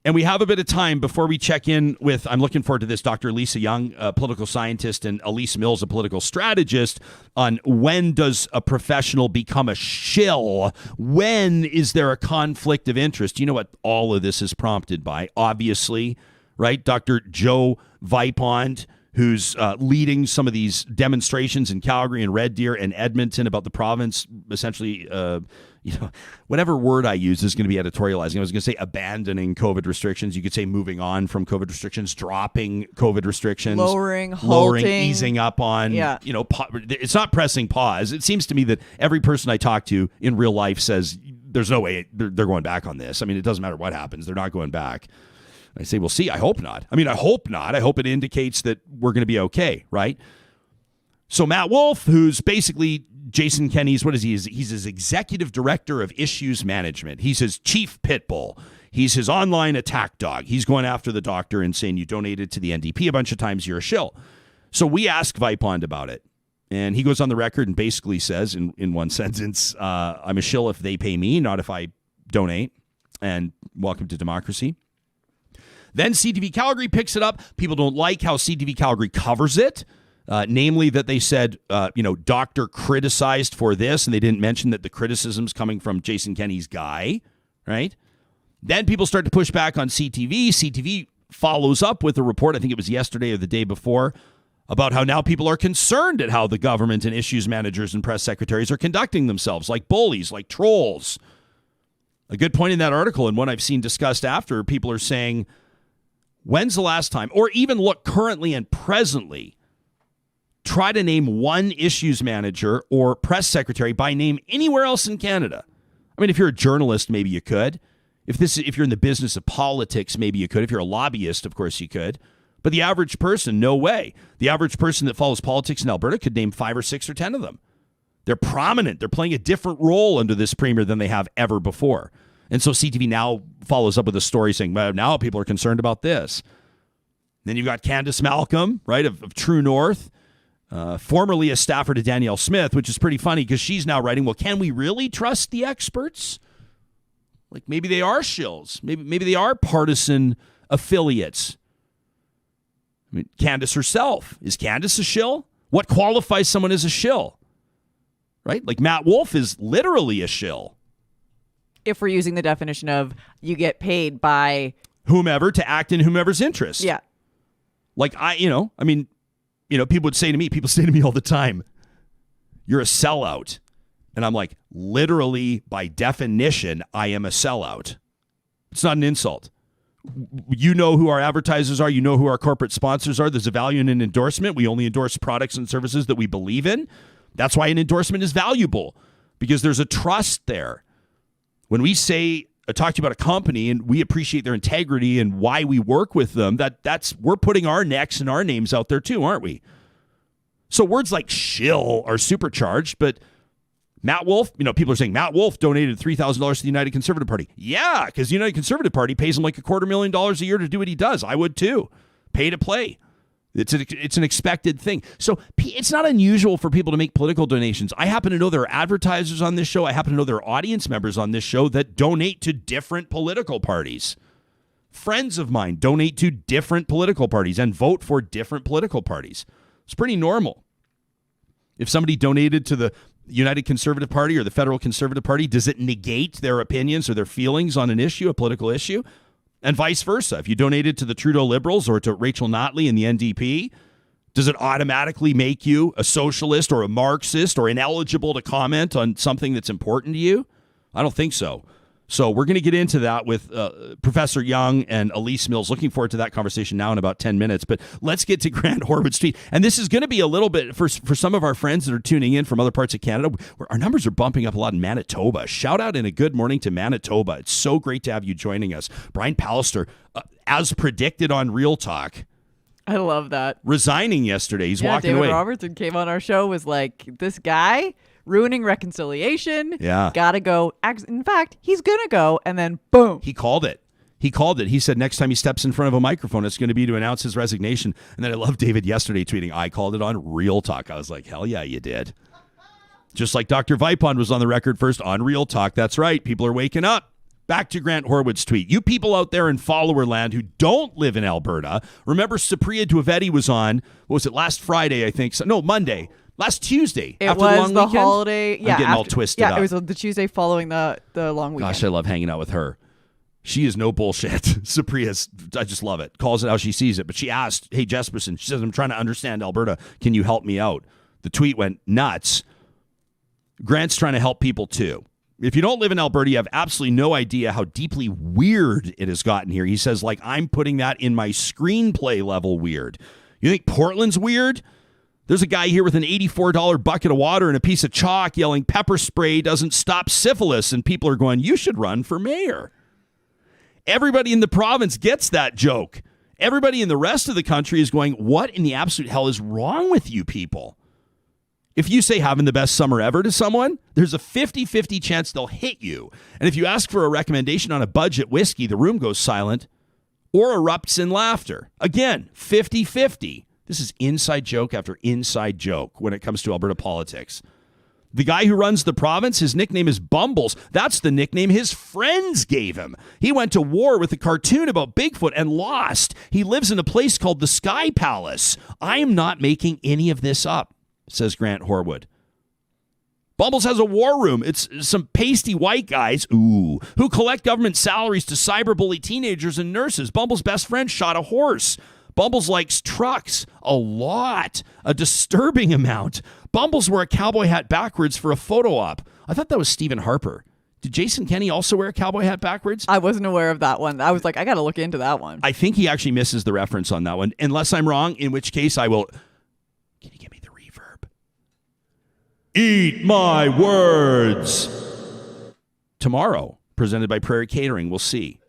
And we have a bit of time before we check in with, I'm looking forward to this, Dr. Lisa Young, a political scientist, and Elise Mills, a political strategist, on when does a professional become a shill? When is there a conflict of interest? You know what all of this is prompted by, obviously, right? Dr. Joe Vipond, who's leading some of these demonstrations in Calgary and Red Deer and Edmonton about the province, essentially, whatever word I use is going to be editorializing. I was going to say abandoning COVID restrictions. You could say moving on from COVID restrictions, dropping COVID restrictions, lowering, halting, easing up on, it's not pressing pause. It seems to me that every person I talk to in real life says there's no way they're going back on this. I mean, it doesn't matter what happens. They're not going back. I say, well, see, I hope not. I hope not. I hope it indicates that we're going to be okay, right? So Matt Wolf, who's basically Jason Kenney's, what is he? He's his executive director of issues management. He's his chief pit bull. He's his online attack dog. He's going after the doctor and saying, you donated to the NDP a bunch of times, you're a shill. So we ask Vipond about it. And he goes on the record and basically says, in one sentence, I'm a shill if they pay me, not if I donate. And welcome to democracy. Then CTV Calgary picks it up. People don't like how CTV Calgary covers it, namely that they said, doctor criticized for this, and they didn't mention that the criticism's coming from Jason Kenney's guy, right? Then people start to push back on CTV. CTV follows up with a report, I think it was yesterday or the day before, about how now people are concerned at how the government and issues managers and press secretaries are conducting themselves, like bullies, like trolls. A good point in that article, and one I've seen discussed after, people are saying, when's the last time, or even look currently and presently, try to name one issues manager or press secretary by name anywhere else in Canada. I mean, if you're a journalist, maybe you could. If you're in the business of politics, maybe you could. If you're a lobbyist, of course you could. But the average person, no way. The average person that follows politics in Alberta could name 5 or 6 or 10 of them. They're prominent. They're playing a different role under this premier than they have ever before. And so CTV now follows up with a story saying, well, now people are concerned about this. Then you've got Candace Malcolm, right, of True North, formerly a staffer to Danielle Smith, which is pretty funny because she's now writing, well, can we really trust the experts? Like, maybe they are shills. Maybe they are partisan affiliates. I mean, Candace herself. Is Candace a shill? What qualifies someone as a shill? Right? Like, Matt Wolf is literally a shill. If we're using the definition of you get paid by whomever to act in whomever's interest. Yeah. Like, people say to me all the time, you're a sellout. And I'm like, literally, by definition, I am a sellout. It's not an insult. You know who our advertisers are. You know who our corporate sponsors are. There's a value in an endorsement. We only endorse products and services that we believe in. That's why an endorsement is valuable, because there's a trust there. When we talk to you about a company and we appreciate their integrity and why we work with them, we're putting our necks and our names out there too, aren't we? So words like shill are supercharged, but Matt Wolf, people are saying Matt Wolf donated $3,000 to the United Conservative Party. Yeah, because the United Conservative Party pays him like $250,000 a year to do what he does. I would too. Pay to play. It's an expected thing. So it's not unusual for people to make political donations. I happen to know there are advertisers on this show. I happen to know there are audience members on this show that donate to different political parties. Friends of mine donate to different political parties and vote for different political parties. It's pretty normal. If somebody donated to the United Conservative Party or the Federal Conservative Party, does it negate their opinions or their feelings on an issue, a political issue? And vice versa. If you donated to the Trudeau Liberals or to Rachel Notley in the NDP, does it automatically make you a socialist or a Marxist or ineligible to comment on something that's important to you? I don't think so. So we're going to get into that with Professor Young and Elise Mills. Looking forward to that conversation now in about 10 minutes. But let's get to Grant Horwood's tweet. And this is going to be a little bit, for some of our friends that are tuning in from other parts of Canada, our numbers are bumping up a lot in Manitoba. Shout out and a good morning to Manitoba. It's so great to have you joining us. Brian Pallister, as predicted on Real Talk. I love that. Resigning yesterday. He's walking David away. Robertson came on our show, was like, this guy ruining reconciliation. Yeah. Gotta go. In fact, he's gonna go, and then boom. He called it. He said next time he steps in front of a microphone, it's going to be to announce his resignation. And then I love David yesterday tweeting, I called it on Real Talk. I was like, hell yeah, you did. Just like Dr. Vipond was on the record first on Real Talk. That's right. People are waking up. Back to Grant Horwood's tweet. You people out there in follower land who don't live in Alberta, remember Supriya Dwivedi was on, what was it, last Friday, I think? No, Monday. Last Tuesday. It after was the long weekend? holiday. Yeah, I'm getting all twisted up. Yeah, it was the Tuesday following the long weekend. Gosh, I love hanging out with her. She is no bullshit. Supriya's, I just love it. Calls it how she sees it. But she asked, hey, Jesperson, she says, I'm trying to understand Alberta. Can you help me out? The tweet went nuts. Grant's trying to help people too. If you don't live in Alberta, you have absolutely no idea how deeply weird it has gotten here. He says, like, I'm putting that in my screenplay level weird. You think Portland's weird? There's a guy here with an $84 bucket of water and a piece of chalk yelling pepper spray doesn't stop syphilis, and people are going, you should run for mayor. Everybody in the province gets that joke. Everybody in the rest of the country is going, what in the absolute hell is wrong with you people? If you say having the best summer ever to someone, there's a 50-50 chance they'll hit you. And if you ask for a recommendation on a budget whiskey, the room goes silent or erupts in laughter. Again, 50-50. This is inside joke after inside joke when it comes to Alberta politics. The guy who runs the province, his nickname is Bumbles. That's the nickname his friends gave him. He went to war with a cartoon about Bigfoot and lost. He lives in a place called the Sky Palace. I am not making any of this up, says Grant Horwood. Bumbles has a war room. It's some pasty white guys, who collect government salaries to cyberbully teenagers and nurses. Bumbles' best friend shot a horse. Bumbles likes trucks a lot, a disturbing amount. Bumbles wore a cowboy hat backwards for a photo op. I thought that was Stephen Harper. Did Jason Kenney also wear a cowboy hat backwards? I wasn't aware of that one. I was like, I got to look into that one. I think he actually misses the reference on that one, unless I'm wrong, in which case I will... Can you give me the reverb? Eat my words. Tomorrow, presented by Prairie Catering. We'll see.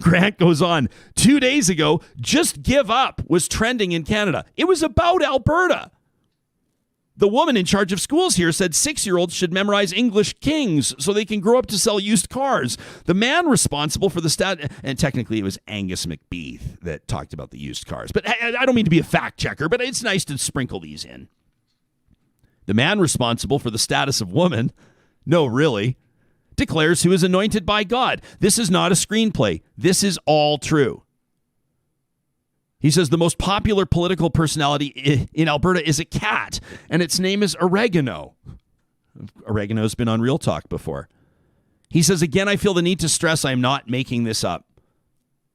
Grant goes on. 2 days ago, Just Give Up was trending in Canada. It was about Alberta. The woman in charge of schools here said 6-year-olds should memorize English kings so they can grow up to sell used cars. The man responsible for the stat, and technically it was Angus McBeath that talked about the used cars. But I don't mean to be a fact checker, but it's nice to sprinkle these in. The man responsible for the status of woman, no, really, declares who is anointed by God. This is not a screenplay. This is all true. He says the most popular political personality in Alberta is a cat, and its name is Oregano. Oregano's been on Real Talk before. He says, again, I feel the need to stress I am not making this up.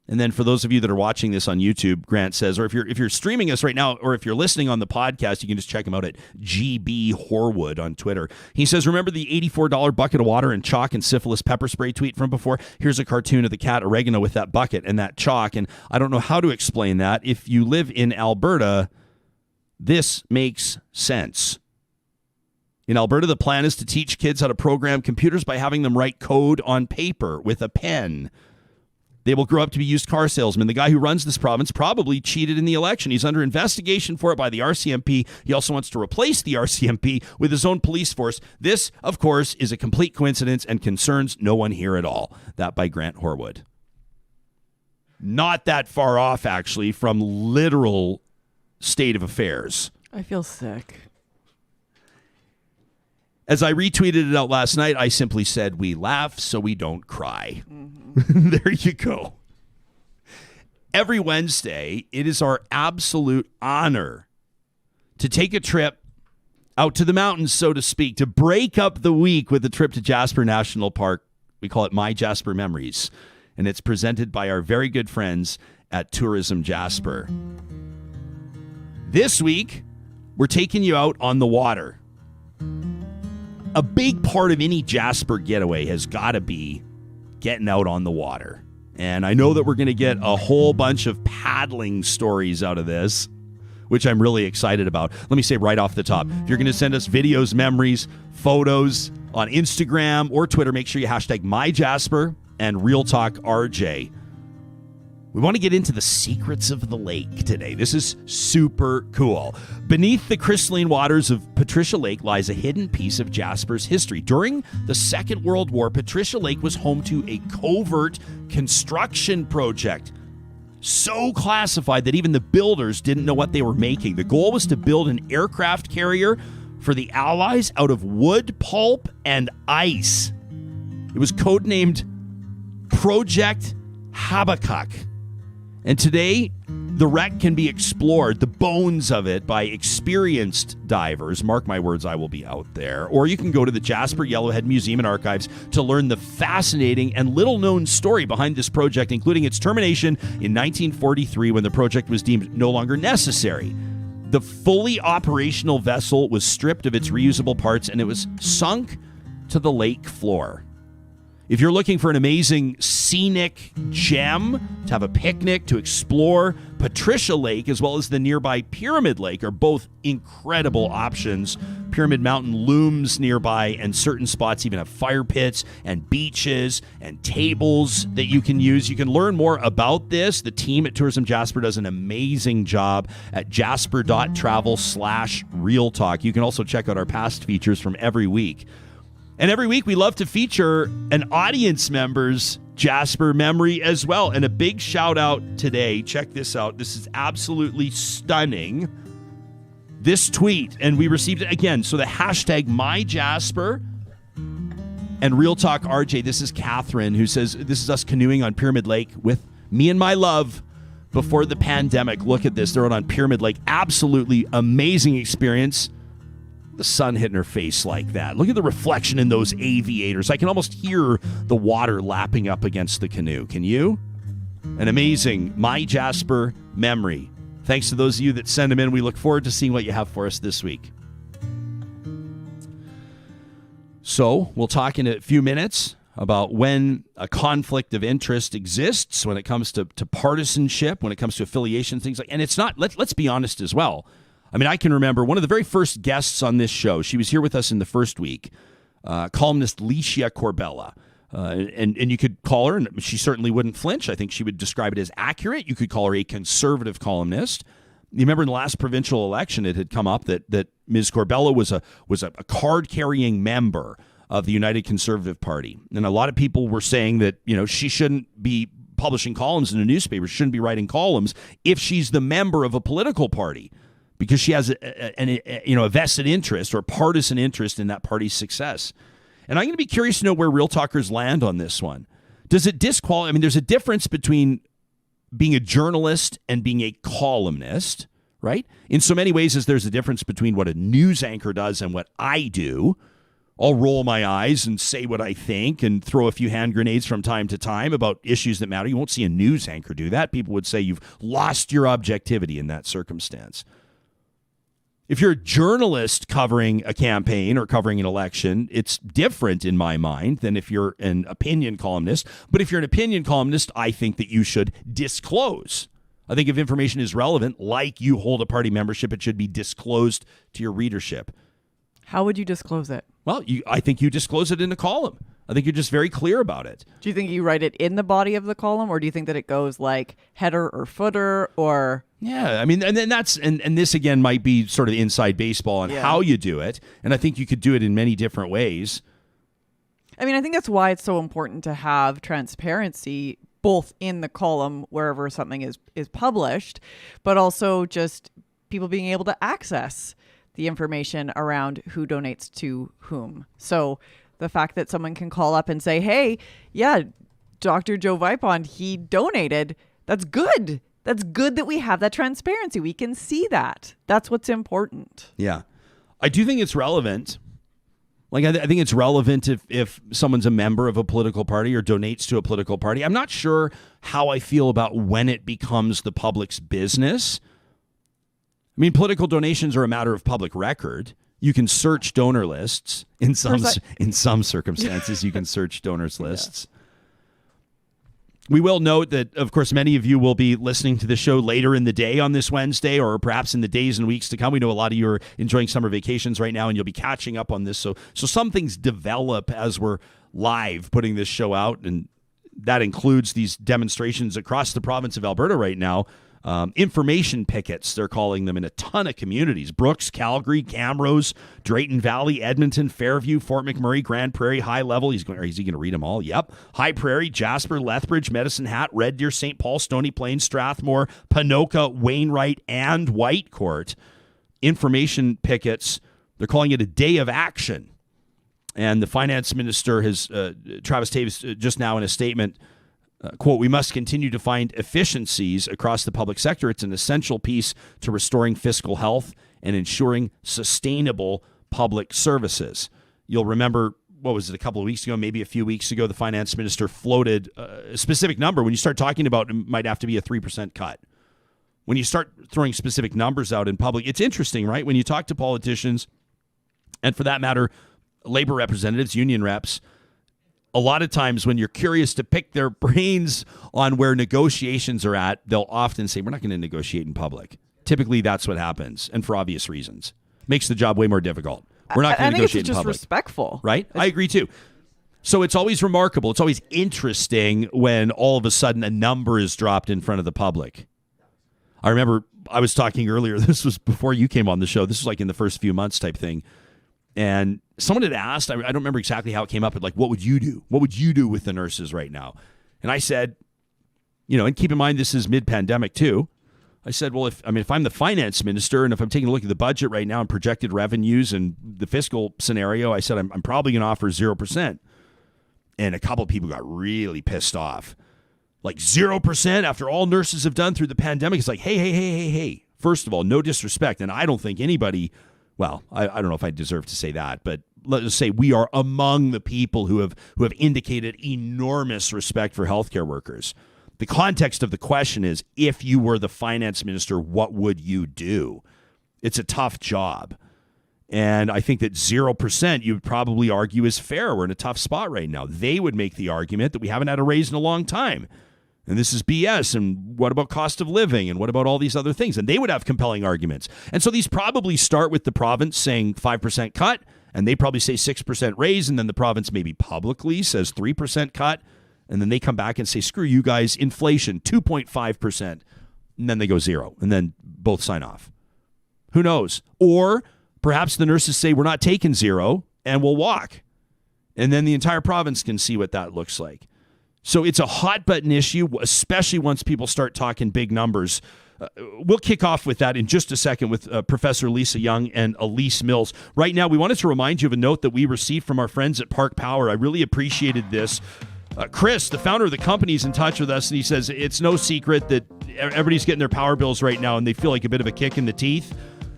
And then for those of you that are watching this on YouTube, Grant says, or if you're streaming us right now, or if you're listening on the podcast, you can just check him out at GB Horwood on Twitter. He says, remember the $84 bucket of water and chalk and syphilis pepper spray tweet from before? Here's a cartoon of the cat Oregano with that bucket and that chalk. And I don't know how to explain that. If you live in Alberta, this makes sense. In Alberta, the plan is to teach kids how to program computers by having them write code on paper with a pen. They will grow up to be used car salesmen. The guy who runs this province probably cheated in the election. He's under investigation for it by the RCMP. He also wants to replace the RCMP with his own police force. This, of course, is a complete coincidence and concerns no one here at all. That by Grant Horwood. Not that far off, actually, from literal state of affairs. I feel sick. As I retweeted it out last night, I simply said, we laugh so we don't cry. Mm-hmm. There you go. Every Wednesday, it is our absolute honor to take a trip out to the mountains, so to speak, to break up the week with a trip to Jasper National Park. We call it MyJasper Memories, and it's presented by our very good friends at Tourism Jasper. This week, we're taking you out on the water. A big part of any Jasper getaway has got to be getting out on the water. And I know that we're going to get a whole bunch of paddling stories out of this, which I'm really excited about. Let me say right off the top, if you're going to send us videos, memories, photos on Instagram or Twitter, make sure you hashtag MyJasper and Real Talk RJ. We want to get into the secrets of the lake today. This is super cool. Beneath the crystalline waters of Patricia Lake lies a hidden piece of Jasper's history. During the Second World War, Patricia Lake was home to a covert construction project. So classified that even the builders didn't know what they were making. The goal was to build an aircraft carrier for the Allies out of wood, pulp, and ice. It was codenamed Project Habakkuk. And today, the wreck can be explored, the bones of it, by experienced divers. Mark my words, I will be out there. Or you can go to the Jasper Yellowhead Museum and Archives to learn the fascinating and little-known story behind this project, including its termination in 1943 when the project was deemed no longer necessary. The fully operational vessel was stripped of its reusable parts, and it was sunk to the lake floor. If you're looking for an amazing scenic gem to have a picnic, to explore, Patricia Lake as well as the nearby Pyramid Lake are both incredible options. Pyramid Mountain looms nearby, and certain spots even have fire pits and beaches and tables that you can use. You can learn more about this. The team at Tourism Jasper does an amazing job at jasper.travel/real talk. You can also check out our past features from every week. And every week we love to feature an audience member's Jasper memory as well. And a big shout out today. Check this out. This is absolutely stunning. This tweet, and we received it again. So the hashtag MyJasper and Real Talk RJ. This is Catherine, who says, this is us canoeing on Pyramid Lake with me and my love before the pandemic. Look at this. They're out on Pyramid Lake. Absolutely amazing experience. The sun hitting her face like that. Look at the reflection in those aviators. I can almost hear the water lapping up against the canoe. Can you? An amazing MyJasper memory. Thanks to those of you that send them in. We look forward to seeing what you have for us this week. So we'll talk in a few minutes about when a conflict of interest exists when it comes to partisanship, when it comes to affiliation, things like. And it's not. Let's be honest as well. I mean, I can remember one of the very first guests on this show. She was here with us in the first week, columnist Licia Corbella. And you could call her, and she certainly wouldn't flinch. I think she would describe it as accurate. You could call her a conservative columnist. You remember in the last provincial election, it had come up that Ms. Corbella was a card-carrying member of the United Conservative Party. And a lot of people were saying that, she shouldn't be publishing columns in a newspaper, shouldn't be writing columns if she's the member of a political party, because she has a vested interest or partisan interest in that party's success. And I'm going to be curious to know where Real Talkers land on this one. Does it disqualify? I mean, there's a difference between being a journalist and being a columnist, right? In so many ways as there's a difference between what a news anchor does and what I do. I'll roll my eyes and say what I think and throw a few hand grenades from time to time about issues that matter. You won't see a news anchor do that. People would say you've lost your objectivity in that circumstance. If you're a journalist covering a campaign or covering an election, it's different in my mind than if you're an opinion columnist. But if you're an opinion columnist, I think that you should disclose. I think if information is relevant, like you hold a party membership, it should be disclosed to your readership. How would you disclose it? Well, I think you disclose it in a column. I think you're just very clear about it. Do you think you write it in the body of the column, or do you think that it goes like header or footer or? Yeah, I mean, and then and this again might be sort of inside baseball on how you do it. And I think you could do it in many different ways. I mean, I think that's why it's so important to have transparency both in the column wherever something is published, but also just people being able to access the information around who donates to whom. So the fact that someone can call up and say, hey, yeah, Dr. Joe Vipond, he donated. That's good. That's good that we have that transparency. We can see that. That's what's important. Yeah. I do think it's relevant. Like, I think it's relevant if someone's a member of a political party or donates to a political party. I'm not sure how I feel about when it becomes the public's business. I mean, political donations are a matter of public record. You can search donor lists. In some circumstances, you can search donors lists. We will note that, of course, many of you will be listening to the show later in the day on this Wednesday, or perhaps in the days and weeks to come. We know a lot of you are enjoying summer vacations right now, and you'll be catching up on this. So some things develop as we're live putting this show out, and that includes these demonstrations across the province of Alberta right now. Information pickets, they're calling them, in a ton of communities. Brooks, Calgary, Camrose, Drayton Valley, Edmonton, Fairview, Fort McMurray, Grand Prairie, High Level. Is he going to read them all? Yep. High Prairie, Jasper, Lethbridge, Medicine Hat, Red Deer, St. Paul, Stony Plain, Strathmore, Ponoka, Wainwright, and Whitecourt. Information pickets, they're calling it a day of action. And the finance minister has, Travis Taves, just now in a statement, quote, we must continue to find efficiencies across the public sector. It's an essential piece to restoring fiscal health and ensuring sustainable public services. You'll remember, what was it, a couple of weeks ago, maybe a few weeks ago, the finance minister floated a specific number. When you start talking about it might have to be a 3% cut. When you start throwing specific numbers out in public, it's interesting, right? When you talk to politicians, and for that matter, labor representatives, union reps, a lot of times when you're curious to pick their brains on where negotiations are at, they'll often say, we're not going to negotiate in public. Typically, that's what happens, and for obvious reasons. Makes the job way more difficult. We're not going to negotiate in public. I think it's just respectful. Right? I agree, too. So it's always remarkable. It's always interesting when all of a sudden a number is dropped in front of the public. I remember I was talking earlier, this was before you came on the show. This was like in the first few months type thing. And someone had asked, I don't remember exactly how it came up, but like, what would you do? What would you do with the nurses right now? And I said, and keep in mind, this is mid-pandemic too. I said, well, if I'm the finance minister and if I'm taking a look at the budget right now and projected revenues and the fiscal scenario, I said, I'm probably going to offer 0%. And a couple of people got really pissed off. Like 0% after all nurses have done through the pandemic. It's like, hey. First of all, no disrespect. And I don't think anybody... Well, I don't know if I deserve to say that, but let's say we are among the people who have indicated enormous respect for healthcare workers. The context of the question is, if you were the finance minister, what would you do? It's a tough job. And I think that 0% you would probably argue is fair. We're in a tough spot right now. They would make the argument that we haven't had a raise in a long time. And this is BS, and what about cost of living, and what about all these other things? And they would have compelling arguments. And so these probably start with the province saying 5% cut, and they probably say 6% raise, and then the province maybe publicly says 3% cut, and then they come back and say, screw you guys, inflation, 2.5%, and then they go 0, and then both sign off. Who knows? Or perhaps the nurses say, we're not taking 0, and we'll walk. And then the entire province can see what that looks like. So it's a hot button issue, especially once people start talking big numbers. We'll kick off with that in just a second with Professor Lisa Young and Elise Mills. Right now, we wanted to remind you of a note that we received from our friends at Park Power. I really appreciated this. Chris, the founder of the company, is in touch with us, and he says it's no secret that everybody's getting their power bills right now, and they feel like a bit of a kick in the teeth.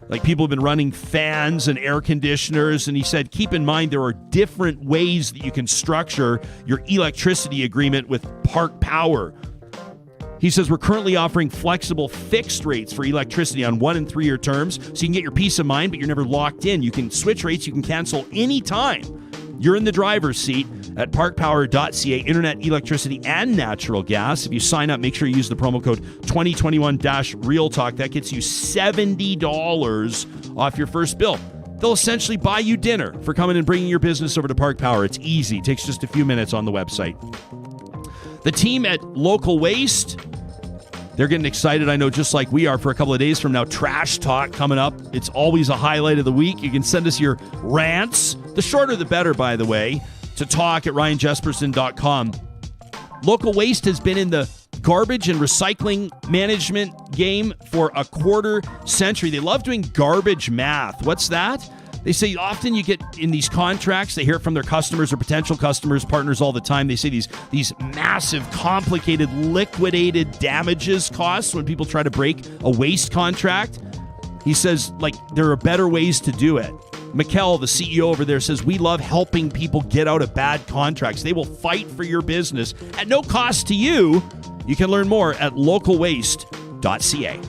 Like, people have been running fans and air conditioners, and he said, keep in mind there are different ways that you can structure your electricity agreement with Park Power. He says, we're currently offering flexible fixed rates for electricity on 1- and 3-year terms, so you can get your peace of mind, but you're never locked in. You can switch rates, you can cancel anytime. You're in the driver's seat at parkpower.ca, internet, electricity, and natural gas. If you sign up, make sure you use the promo code 2021-REALTALK. That gets you $70 off your first bill. they'll essentially buy you dinner for coming and bringing your business over to Park Power. It's easy. It takes just a few minutes on the website. The team at Local Waste, they're getting excited, I know, just like we are, for a couple of days from now. Trash Talk coming up. It's always a highlight of the week. You can send us your rants. The shorter the better, by the way, to talk@ryanjesperson.com. Local Waste has been in the garbage and recycling management game for a quarter century. They love doing garbage math. What's that? They say often you get in these contracts, they hear it from their customers or potential customers, partners all the time. They say these massive, complicated, liquidated damages costs when people try to break a waste contract. He says, like, there are better ways to do it. Mikkel, the CEO over there, says, we love helping people get out of bad contracts. They will fight for your business at no cost to you. You can learn more at localwaste.ca.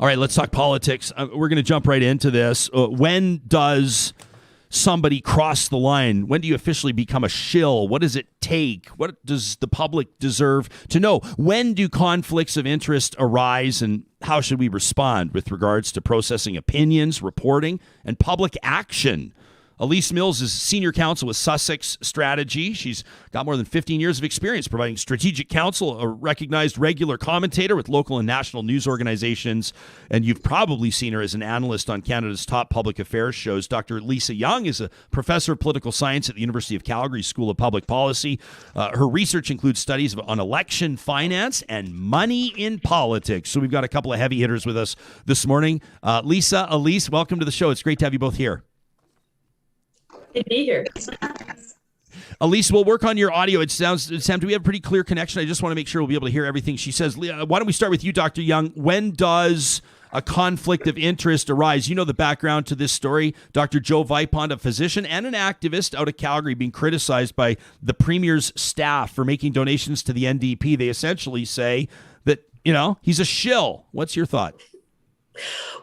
All right, let's talk politics. We're going to jump right into this. When does somebody cross the line? When do you officially become a shill? What does it take? What does the public deserve to know? When do conflicts of interest arise, and how should we respond with regards to processing opinions, reporting, and public action? Elise Mills is senior counsel with Sussex Strategy. She's got more than 15 years of experience providing strategic counsel, a recognized regular commentator with local and national news organizations. And you've probably seen her as an analyst on Canada's top public affairs shows. Dr. Lisa Young is a professor of political science at the University of Calgary School of Public Policy. Her research includes studies on election finance and money in politics. So we've got a couple of heavy hitters with us this morning. Lisa, Elise, welcome to the show. It's great to have you both here. To be here. Elise, we'll work on your audio. Sam, do we have a pretty clear connection? I just want to make sure we'll be able to hear everything she says. Why don't we start with you, Dr. Young? When does a conflict of interest arise? You know the background to this story. Dr. Joe Vipond, a physician and an activist out of Calgary, being criticized by the Premier's staff for making donations to the NDP. They essentially say that, he's a shill. What's your thought?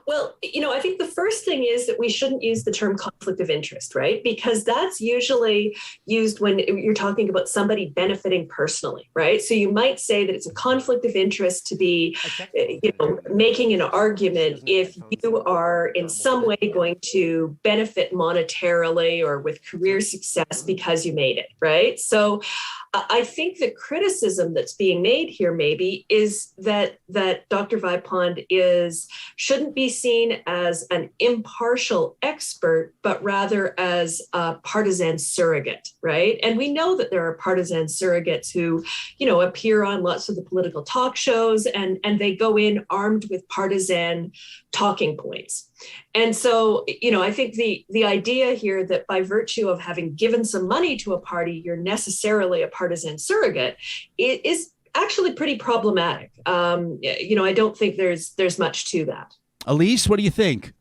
Well, I think the first thing is that we shouldn't use the term conflict of interest, right? Because that's usually used when you're talking about somebody benefiting personally, right? So you might say that it's a conflict of interest to be, making an argument if you are in some way going to benefit monetarily or with career success because you made it, right? So I think the criticism that's being made here maybe is that Dr. Vipond shouldn't be seen as an impartial expert, but rather as a partisan surrogate, right? And we know that there are partisan surrogates who, appear on lots of the political talk shows and they go in armed with partisan talking points. And so, I think the idea here that by virtue of having given some money to a party, you're necessarily a partisan surrogate is actually pretty problematic. I don't think there's much to that. Elise, what do you think?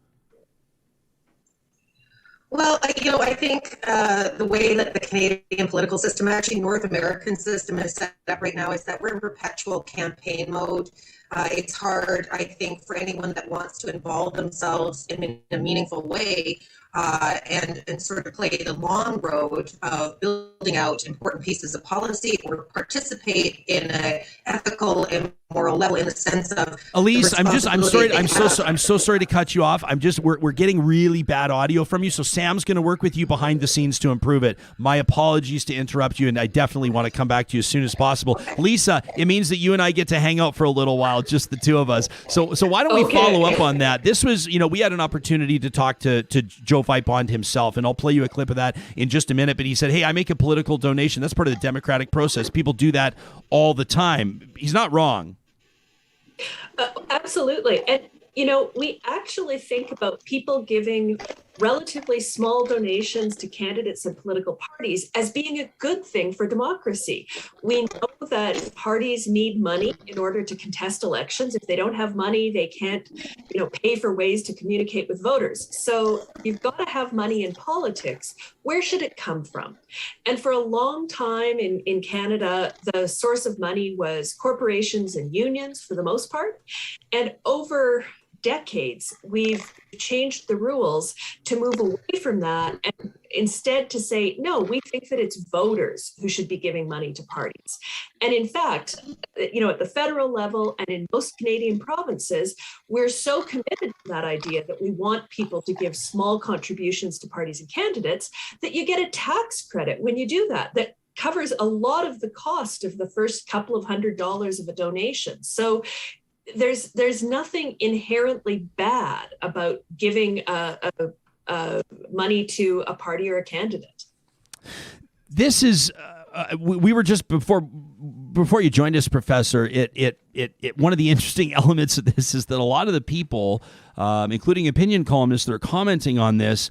Well, I think the way that the Canadian political system, actually North American system, is set up right now is that we're in perpetual campaign mode. It's hard, I think, for anyone that wants to involve themselves in a meaningful way and sort of play the long road of building out important pieces of policy or participate in an ethical and moral level in the sense of Elise, I'm so sorry to cut you off. We're getting really bad audio from you, so Sam's going to work with you behind the scenes to improve it. My apologies to interrupt you, and I definitely want to come back to you as soon as possible. Lisa, it means that you and I get to hang out for a little while, just the two of us. So why don't we follow up on that? This was, we had an opportunity to talk to Joe Vipond himself, and I'll play you a clip of that in just a minute. But he said, hey, I make a political donation. That's part of the democratic process. People do that all the time. He's not wrong. Absolutely. And, we actually think about people giving relatively small donations to candidates and political parties as being a good thing for democracy. We know that parties need money in order to contest elections. If they don't have money, they can't, pay for ways to communicate with voters. So you've got to have money in politics. Where should it come from? And for a long time in Canada, the source of money was corporations and unions for the most part. And over decades, we've changed the rules to move away from that and instead to say, no, we think that it's voters who should be giving money to parties. And in fact, at the federal level and in most Canadian provinces, we're so committed to that idea that we want people to give small contributions to parties and candidates that you get a tax credit when you do that covers a lot of the cost of the first couple of $100s of a donation. So there's nothing inherently bad about giving money to a party or a candidate. This is we were just before you joined us, Professor. It one of the interesting elements of this is that a lot of the people, including opinion columnists that are commenting on this,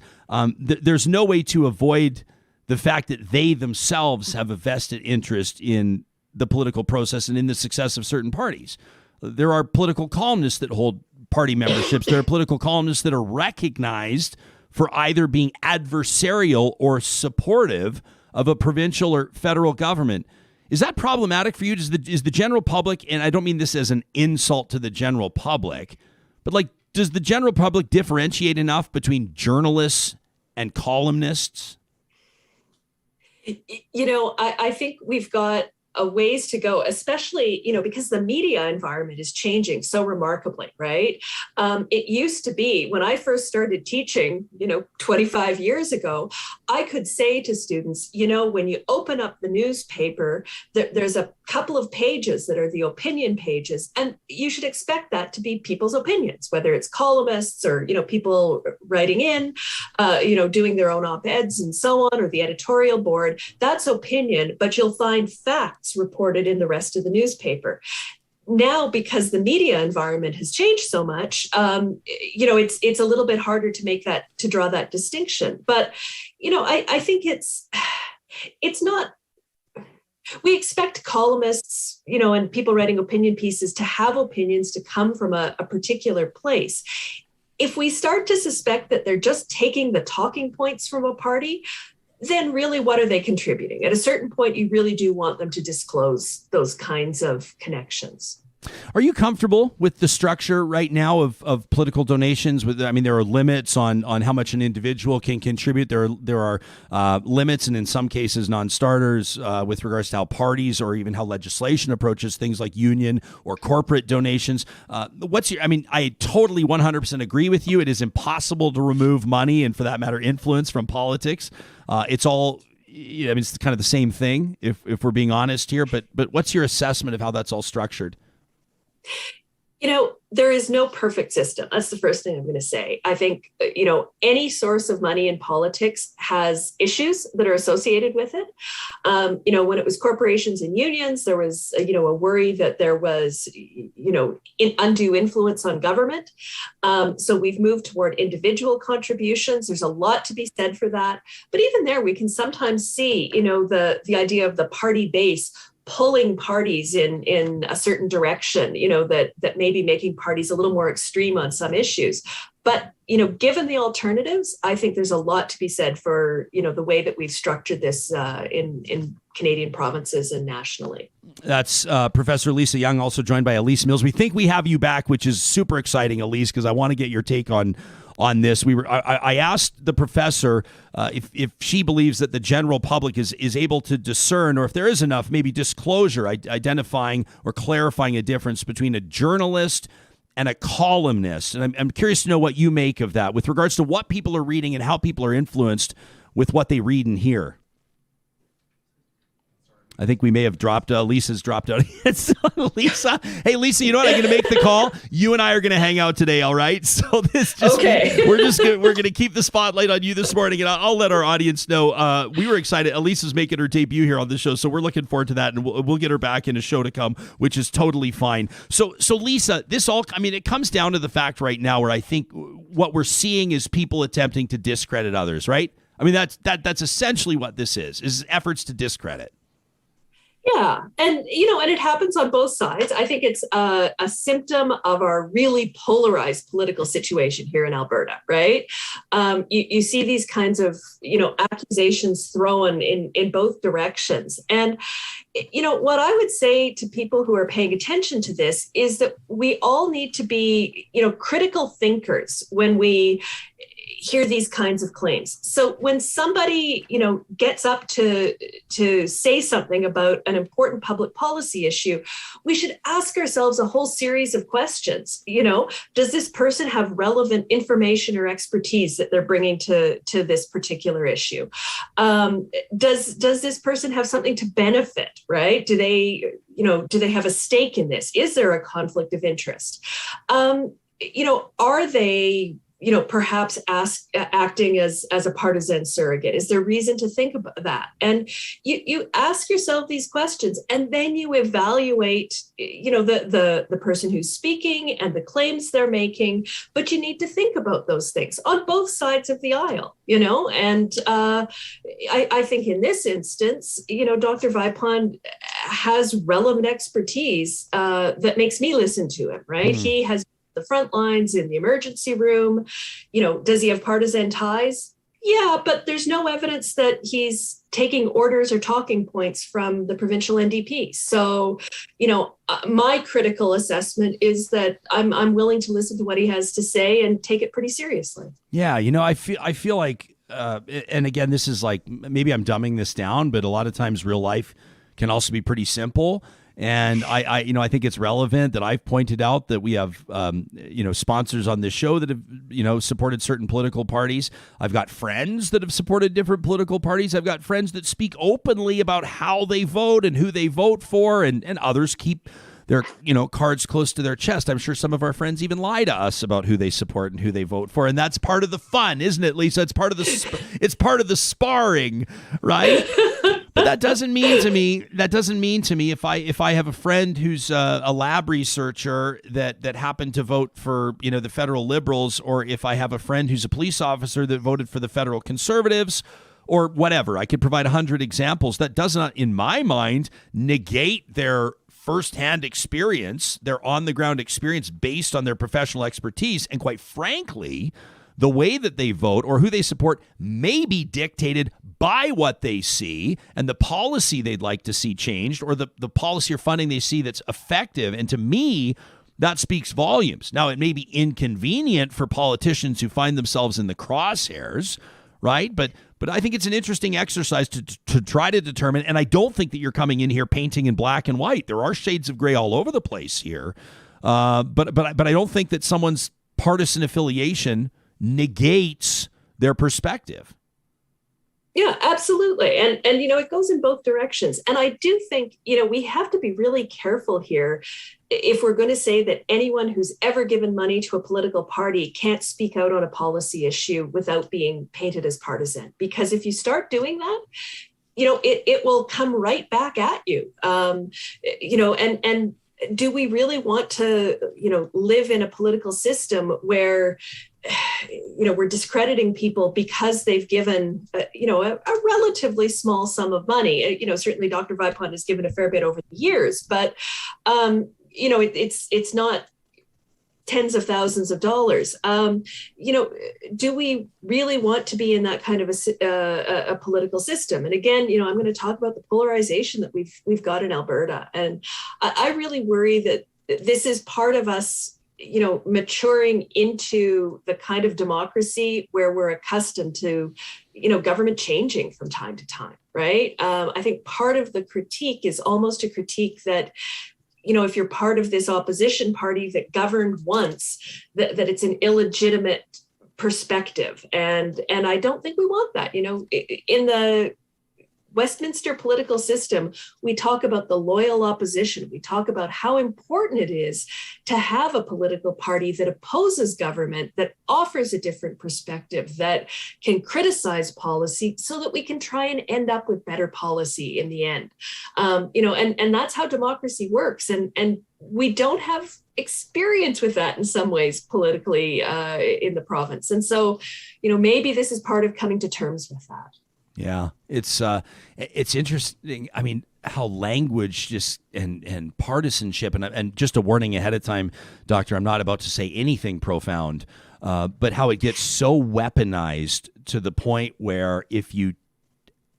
there's no way to avoid the fact that they themselves have a vested interest in the political process and in the success of certain parties. There are political columnists that hold party memberships. There are political columnists that are recognized for either being adversarial or supportive of a provincial or federal government. Is that problematic for you? Is the general public, and I don't mean this as an insult to the general public, but does the general public differentiate enough between journalists and columnists? I think we've got a ways to go, especially, because the media environment is changing so remarkably, right? It used to be when I first started teaching, 25 years ago, I could say to students, when you open up the newspaper, there's a couple of pages that are the opinion pages, and you should expect that to be people's opinions, whether it's columnists or, people writing in, doing their own op-eds and so on, or the editorial board. That's opinion, but you'll find facts reported in the rest of the newspaper. Now, because the media environment has changed so much, it's a little bit harder to draw that distinction. But, I think it's not. We expect columnists, and people writing opinion pieces to have opinions to come from a particular place. If we start to suspect that they're just taking the talking points from a party, then really what are they contributing? At a certain point, you really do want them to disclose those kinds of connections. Are you comfortable with the structure right now of political donations? There are limits on how much an individual can contribute. There are limits, and in some cases, non-starters with regards to how parties or even how legislation approaches things like union or corporate donations. I totally 100% agree with you. It is impossible to remove money and, for that matter, influence from politics. It's all. It's kind of the same thing if we're being honest here. But what's your assessment of how that's all structured? There is no perfect system. That's the first thing I'm going to say. I think, any source of money in politics has issues that are associated with it. When it was corporations and unions, there was, a worry that there was, undue influence on government. So we've moved toward individual contributions. There's a lot to be said for that. But even there, we can sometimes see, the idea of the party base pulling parties in a certain direction, that may be making parties a little more extreme on some issues. But, given the alternatives, I think there's a lot to be said for, the way that we've structured this in Canadian provinces and nationally. That's Professor Lisa Young, also joined by Elise Mills. We think we have you back, which is super exciting, Elise, because I want to get your take on this. I asked the professor if she believes that the general public is able to discern, or if there is enough maybe disclosure identifying or clarifying a difference between a journalist and a columnist. And I'm curious to know what you make of that with regards to what people are reading and how people are influenced with what they read and hear. I think we may have dropped. Lisa's dropped out. Lisa. Hey, Lisa, you know what? I'm going to make the call. You and I are going to hang out today, all right? So okay. We're going to keep the spotlight on you this morning, and I'll let our audience know. We were excited. Elisa's making her debut here on the show, so we're looking forward to that, and we'll get her back in a show to come, which is totally fine. So Lisa, it comes down to the fact right now where I think what we're seeing is people attempting to discredit others, right? That's essentially what this is efforts to discredit. Yeah. And, and it happens on both sides. I think it's a symptom of our really polarized political situation here in Alberta, right? You see these kinds of, accusations thrown in both directions. And, what I would say to people who are paying attention to this is that we all need to be, critical thinkers when we hear these kinds of claims. So when somebody, gets up to say something about an important public policy issue, we should ask ourselves a whole series of questions. Does this person have relevant information or expertise that they're bringing to this particular issue? Does this person have something to benefit, right? Do they have a stake in this? Is there a conflict of interest? Are they perhaps acting as a partisan surrogate? Is there reason to think about that? And you ask yourself these questions, and then you evaluate, the person who's speaking and the claims they're making. But you need to think about those things on both sides of the aisle, And I think in this instance, Dr. Vipon has relevant expertise that makes me listen to him, right? He has the front lines in the emergency room. Does he have partisan ties? Yeah, but there's no evidence that he's taking orders or talking points from the provincial NDP. So, my critical assessment is that I'm willing to listen to what he has to say and take it pretty seriously. Yeah, I feel like, and again, this is like, maybe I'm dumbing this down, but a lot of times real life can also be pretty simple. And I think it's relevant that I've pointed out that we have, sponsors on this show that have, supported certain political parties. I've got friends that have supported different political parties. I've got friends that speak openly about how they vote and who they vote for, and others keep their, cards close to their chest. I'm sure some of our friends even lie to us about who they support and who they vote for. And that's part of the fun, isn't it, Lisa? It's part of the sparring, right? But that doesn't mean to me if I have a friend who's a lab researcher that happened to vote for, the federal Liberals, or if I have a friend who's a police officer that voted for the federal Conservatives, or whatever. I could provide 100 examples. That does not, in my mind, negate their firsthand experience, their on-the-ground experience based on their professional expertise. And quite frankly, the way that they vote or who they support may be dictated by what they see and the policy they'd like to see changed, or the policy or funding they see that's effective. And to me, that speaks volumes. Now, it may be inconvenient for politicians who find themselves in the crosshairs, right? But I think it's an interesting exercise to try to determine, and I don't think that you're coming in here painting in black and white. There are shades of gray all over the place here. But I don't think that someone's partisan affiliation negates their perspective. Yeah, absolutely. And it goes in both directions. And I do think, we have to be really careful here if we're going to say that anyone who's ever given money to a political party can't speak out on a policy issue without being painted as partisan. Because if you start doing that, it will come right back at you. And do we really want to, live in a political system where we're discrediting people because they've given, a relatively small sum of money? Certainly Dr. Vipon has given a fair bit over the years, but, it's not tens of thousands of dollars. Do we really want to be in that kind of a political system? And again, I'm going to talk about the polarization that we've got in Alberta. And I really worry that this is part of us, maturing into the kind of democracy where we're accustomed to, government changing from time to time, right? I think part of the critique is almost a critique that, if you're part of this opposition party that governed once, that it's an illegitimate perspective. And I don't think we want that. In the Westminster political system, we talk about the loyal opposition. We talk about how important it is to have a political party that opposes government, that offers a different perspective, that can criticize policy so that we can try and end up with better policy in the end. And that's how democracy works. And we don't have experience with that in some ways politically in the province. And so, maybe this is part of coming to terms with that. Yeah, it's interesting. I mean, how language just and partisanship and just a warning ahead of time, Doctor. I'm not about to say anything profound, but how it gets so weaponized to the point where if you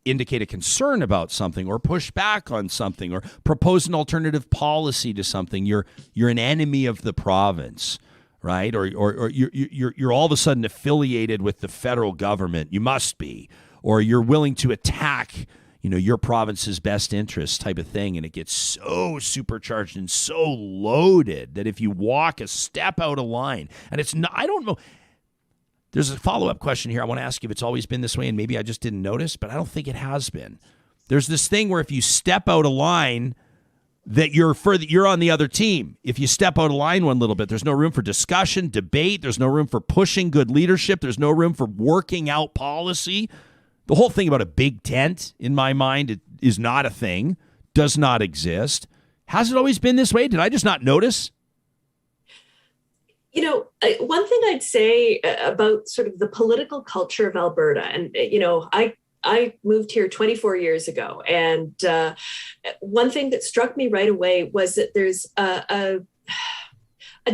indicate a concern about something or push back on something or propose an alternative policy to something, you're an enemy of the province. Right, or you're all of a sudden affiliated with the federal government. You must be, or you're willing to attack, your province's best interests, type of thing, and it gets so supercharged and so loaded that if you walk a step out of line, and it's not, I don't know. There's a follow-up question here. I want to ask you if it's always been this way, and maybe I just didn't notice, but I don't think it has been. There's this thing where if you step out of line, that you're on the other team. If you step out of line one little bit, there's no room for discussion, debate. There's no room for pushing good leadership. There's no room for working out policy. The whole thing about a big tent, in my mind, it is not a thing, does not exist. Has it always been this way? Did I just not notice? One thing I'd say about sort of the political culture of Alberta, and, I moved here 24 years ago. And one thing that struck me right away was that there's a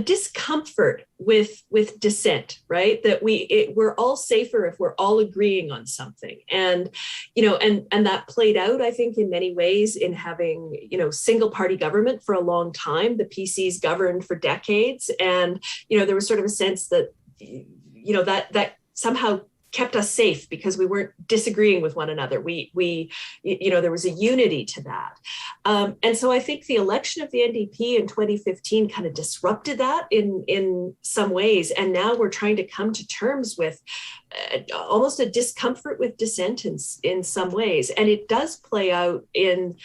discomfort with dissent, right? That we're all safer if we're all agreeing on something. And, and that played out, I think, in many ways in having, single party government for a long time. The PCs governed for decades. And, there was sort of a sense that, that somehow kept us safe because we weren't disagreeing with one another. We there was a unity to that. And so I think the election of the NDP in 2015 kind of disrupted that in some ways. And now we're trying to come to terms with almost a discomfort with dissent in some ways. And it does play out in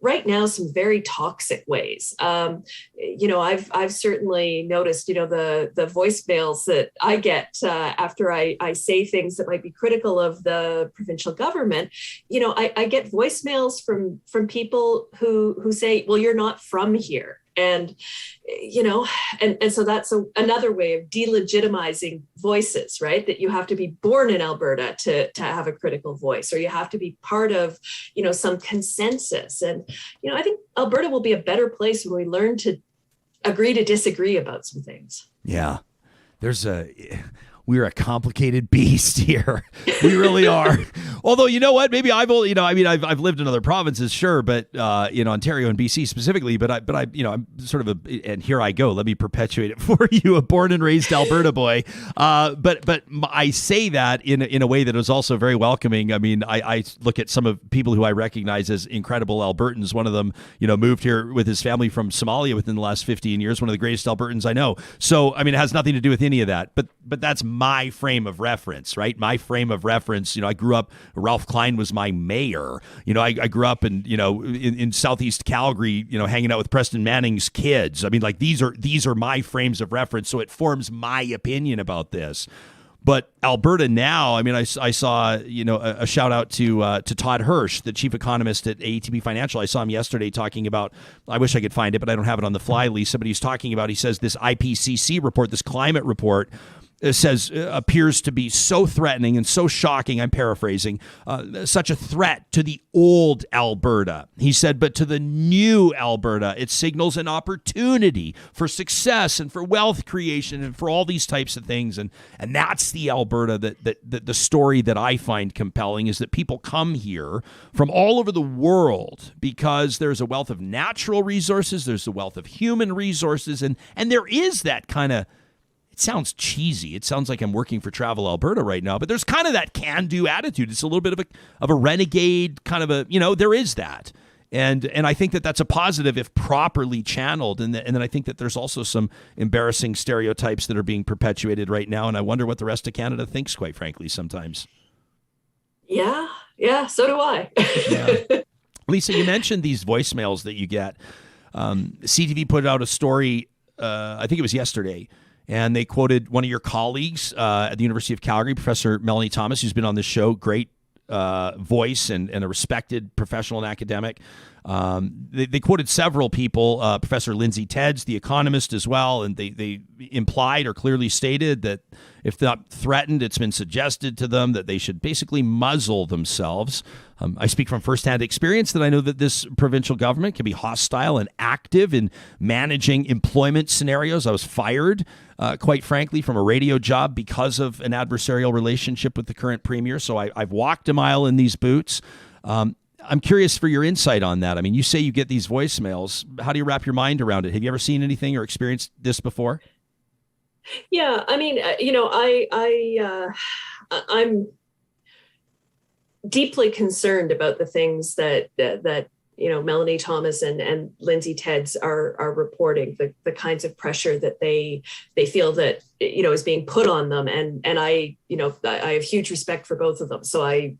right now some very toxic ways. I've certainly noticed, the voicemails that I get after I say things that might be critical of the provincial government. I get voicemails from people who say, well, you're not from here. And, and so that's another way of delegitimizing voices, right? That you have to be born in Alberta to have a critical voice, or you have to be part of, some consensus. And, I think Alberta will be a better place when we learn to agree to disagree about some things. Yeah. We're a complicated beast here. We really are. Although, you know what? Maybe I've lived in other provinces, sure, but Ontario and BC specifically. But I'm sort of and here I go. Let me perpetuate it for you, a born and raised Alberta boy. But I say that in a way that is also very welcoming. I mean, I look at some of people who I recognize as incredible Albertans. One of them, moved here with his family from Somalia within the last 15 years. One of the greatest Albertans I know. So, I mean, it has nothing to do with any of that. But that's my frame of reference, right? My frame of reference, I grew up, Ralph Klein was my mayor. I grew up in Southeast Calgary, hanging out with Preston Manning's kids. I mean, like these are my frames of reference. So it forms my opinion about this. But Alberta now, I mean, I saw, a shout out to Todd Hirsch, the chief economist at ATB Financial. I saw him yesterday talking about, I wish I could find it, but I don't have it on the fly, Lisa, but he's talking about, he says this IPCC report, this climate report, appears to be so threatening and so shocking, I'm paraphrasing, such a threat to the old Alberta. He said, but to the new Alberta, it signals an opportunity for success and for wealth creation and for all these types of things. And that's the Alberta that the story that I find compelling is that people come here from all over the world because there's a wealth of natural resources, there's a wealth of human resources, and there is that kind of, it sounds cheesy. It sounds like I'm working for Travel Alberta right now, but there's kind of that can-do attitude. It's a little bit of a renegade kind of a, there is that. And I think that's a positive if properly channeled. And then I think that there's also some embarrassing stereotypes that are being perpetuated right now. And I wonder what the rest of Canada thinks, quite frankly, sometimes. Yeah, so do I. Yeah. Lisa, you mentioned these voicemails that you get. CTV put out a story, I think it was yesterday, and they quoted one of your colleagues at the University of Calgary, Professor Melanie Thomas, who's been on this show, great voice and a respected professional and academic. They quoted several people, Professor Lindsay Tedds, the economist, as well, and they implied or clearly stated that if not threatened, it's been suggested to them that they should basically muzzle themselves. I speak from firsthand experience that I know that this provincial government can be hostile and active in managing employment scenarios. I was fired, quite frankly, from a radio job because of an adversarial relationship with the current premier. So I've walked a mile in these boots. I'm curious for your insight on that. I mean, you say you get these voicemails. How do you wrap your mind around it? Have you ever seen anything or experienced this before? Yeah, I mean, I'm deeply concerned about the things that Melanie Thomas and Lindsay Tedds are reporting, the kinds of pressure that they feel that is being put on them, and I have huge respect for both of them, so I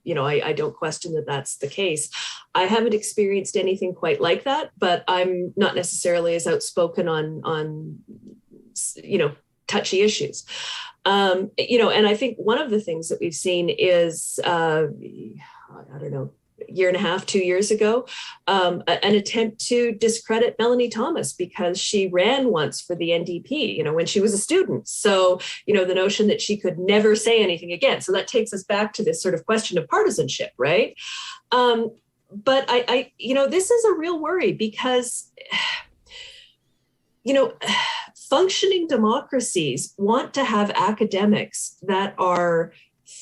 don't question that that's the case. I haven't experienced anything quite like that, but I'm not necessarily as outspoken on touchy issues. And I think one of the things that we've seen is, I don't know, a year and a half, 2 years ago, an attempt to discredit Melanie Thomas because she ran once for the NDP, when she was a student. So, the notion that she could never say anything again. So that takes us back to this sort of question of partisanship, right? But I this is a real worry because, functioning democracies want to have academics that are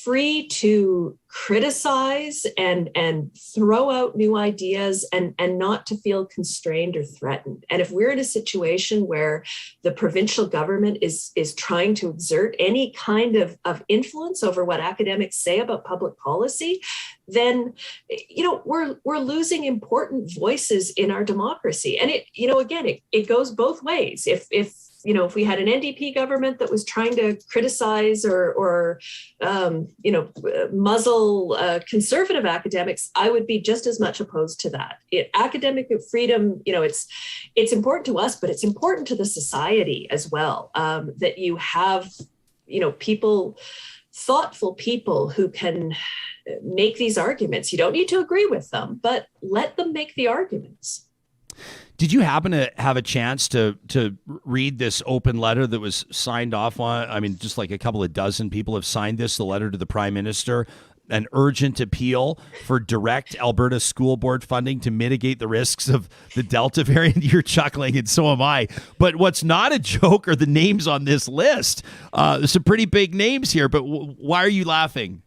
free to criticize and throw out new ideas and not to feel constrained or threatened. And if we're in a situation where the provincial government is trying to exert any kind of influence over what academics say about public policy, then we're losing important voices in our democracy. And it goes both ways. If we had an NDP government that was trying to criticize or muzzle conservative academics, I would be just as much opposed to that. Academic freedom, it's important to us, but it's important to the society as well, that you have, thoughtful people who can make these arguments. You don't need to agree with them, but let them make the arguments. Did you happen to have a chance to read this open letter that was signed off on? I mean, just like a couple of dozen people have signed this, the letter to the Prime Minister, an urgent appeal for direct Alberta school board funding to mitigate the risks of the Delta variant. You're chuckling, and so am I. But what's not a joke are the names on this list. There's some pretty big names here, but why are you laughing?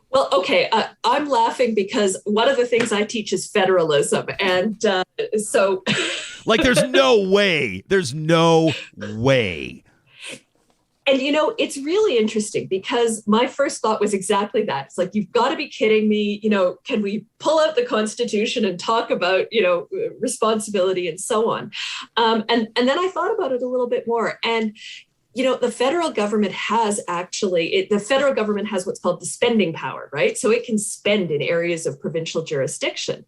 Well, okay, I'm laughing because one of the things I teach is federalism. And so... Like, there's no way. There's no way. And, it's really interesting because my first thought was exactly that. It's like, you've got to be kidding me. Can we pull out the Constitution and talk about, responsibility and so on? And then I thought about it a little bit more. And the federal government has what's called the spending power, right? So it can spend in areas of provincial jurisdiction.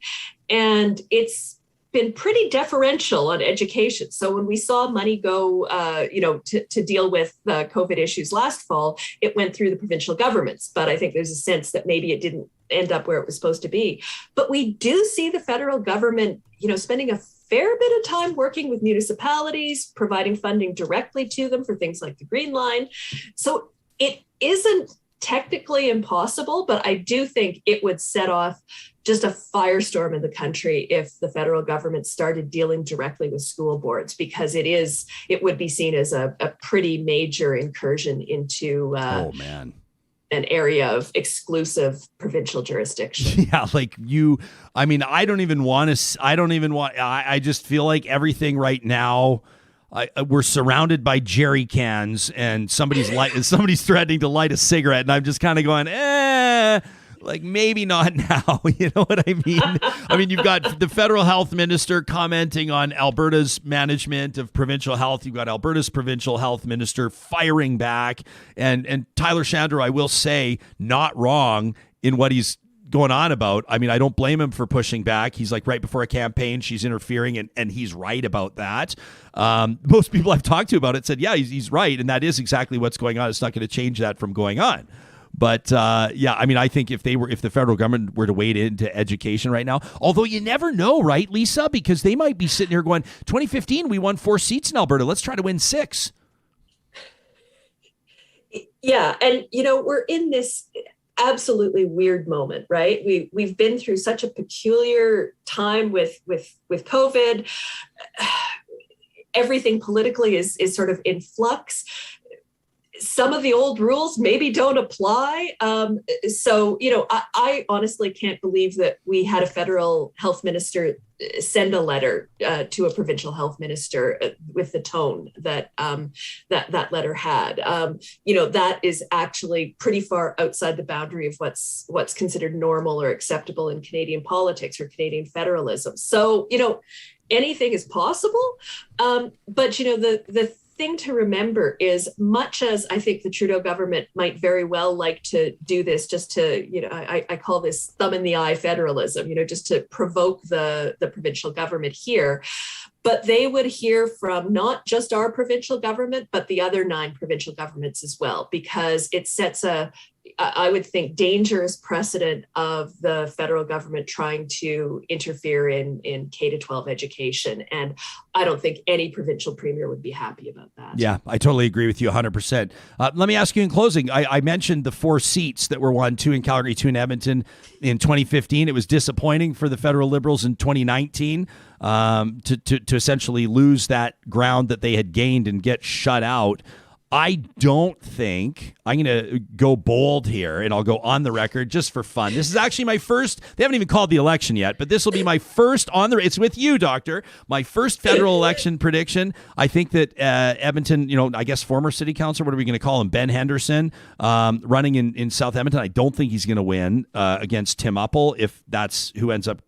And it's been pretty deferential on education. So when we saw money go, to deal with the COVID issues last fall, it went through the provincial governments. But I think there's a sense that maybe it didn't end up where it was supposed to be. But we do see the federal government, spending a fair bit of time working with municipalities, providing funding directly to them for things like the Green Line. So it isn't technically impossible, but I do think it would set off just a firestorm in the country if the federal government started dealing directly with school boards, because it would be seen as a pretty major incursion into an area of exclusive provincial jurisdiction. Yeah, I just feel like everything right now, we're surrounded by jerry cans and somebody's threatening to light a cigarette, and I'm just kind of going, like, maybe not now. You know what I mean? I mean, you've got the federal health minister commenting on Alberta's management of provincial health. You've got Alberta's provincial health minister firing back. And Tyler Shandro, I will say, not wrong in what he's going on about. I mean, I don't blame him for pushing back. He's like, right before a campaign, she's interfering, and he's right about that. Most people I've talked to about it said, yeah, he's right. And that is exactly what's going on. It's not going to change that from going on. But yeah, I mean, I think if the federal government were to wade into education right now, although you never know, right, Lisa, because they might be sitting here going, 2015, we won 4 seats in Alberta. Let's try to win 6. Yeah. And, we're in this absolutely weird moment, right? We've been through such a peculiar time with COVID. Everything politically is sort of in flux. Some of the old rules maybe don't apply. So, I honestly can't believe that we had a federal health minister send a letter to a provincial health minister with the tone that that letter had. That is actually pretty far outside the boundary of what's considered normal or acceptable in Canadian politics or Canadian federalism. So, anything is possible. But, the thing to remember is, much as I think the Trudeau government might very well like to do this just to, I call this thumb in the eye federalism, just to provoke the provincial government here. But they would hear from not just our provincial government, but the other 9 provincial governments as well, because it sets I would think, dangerous precedent of the federal government trying to interfere in K-12 education. And I don't think any provincial premier would be happy about that. Yeah, I totally agree with you 100%. Let me ask you in closing, I mentioned the 4 seats that were won, 2 in Calgary, 2 in Edmonton in 2015. It was disappointing for the federal Liberals in 2019 to essentially lose that ground that they had gained and get shut out. I don't think, I'm going to go bold here, and I'll go on the record just for fun. This is actually my first, they haven't even called the election yet, but this will be my first it's with you, Doctor, my first federal election prediction. I think that Edmonton, I guess former city councilor, what are we going to call him, Ben Henderson, running in South Edmonton, I don't think he's going to win against Tim Uppal if that's who ends up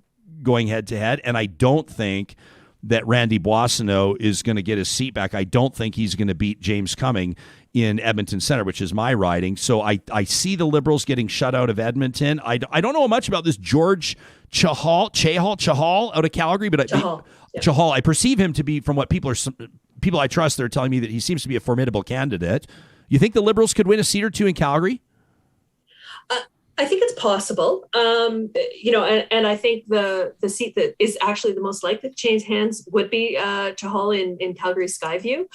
going head-to-head, and I don't think that Randy Boissonneau is going to get his seat back. I don't think he's going to beat James Cumming in Edmonton Centre, which is my riding. So I see the Liberals getting shut out of Edmonton. I don't know much about this George Chahal out of Calgary, but Chahal, I perceive him to be, from what people I trust, they're telling me that he seems to be a formidable candidate. You think the Liberals could win a seat or 2 in Calgary? I think it's possible, and I think the seat that is actually the most likely to change hands would be Chahal in Calgary Skyview.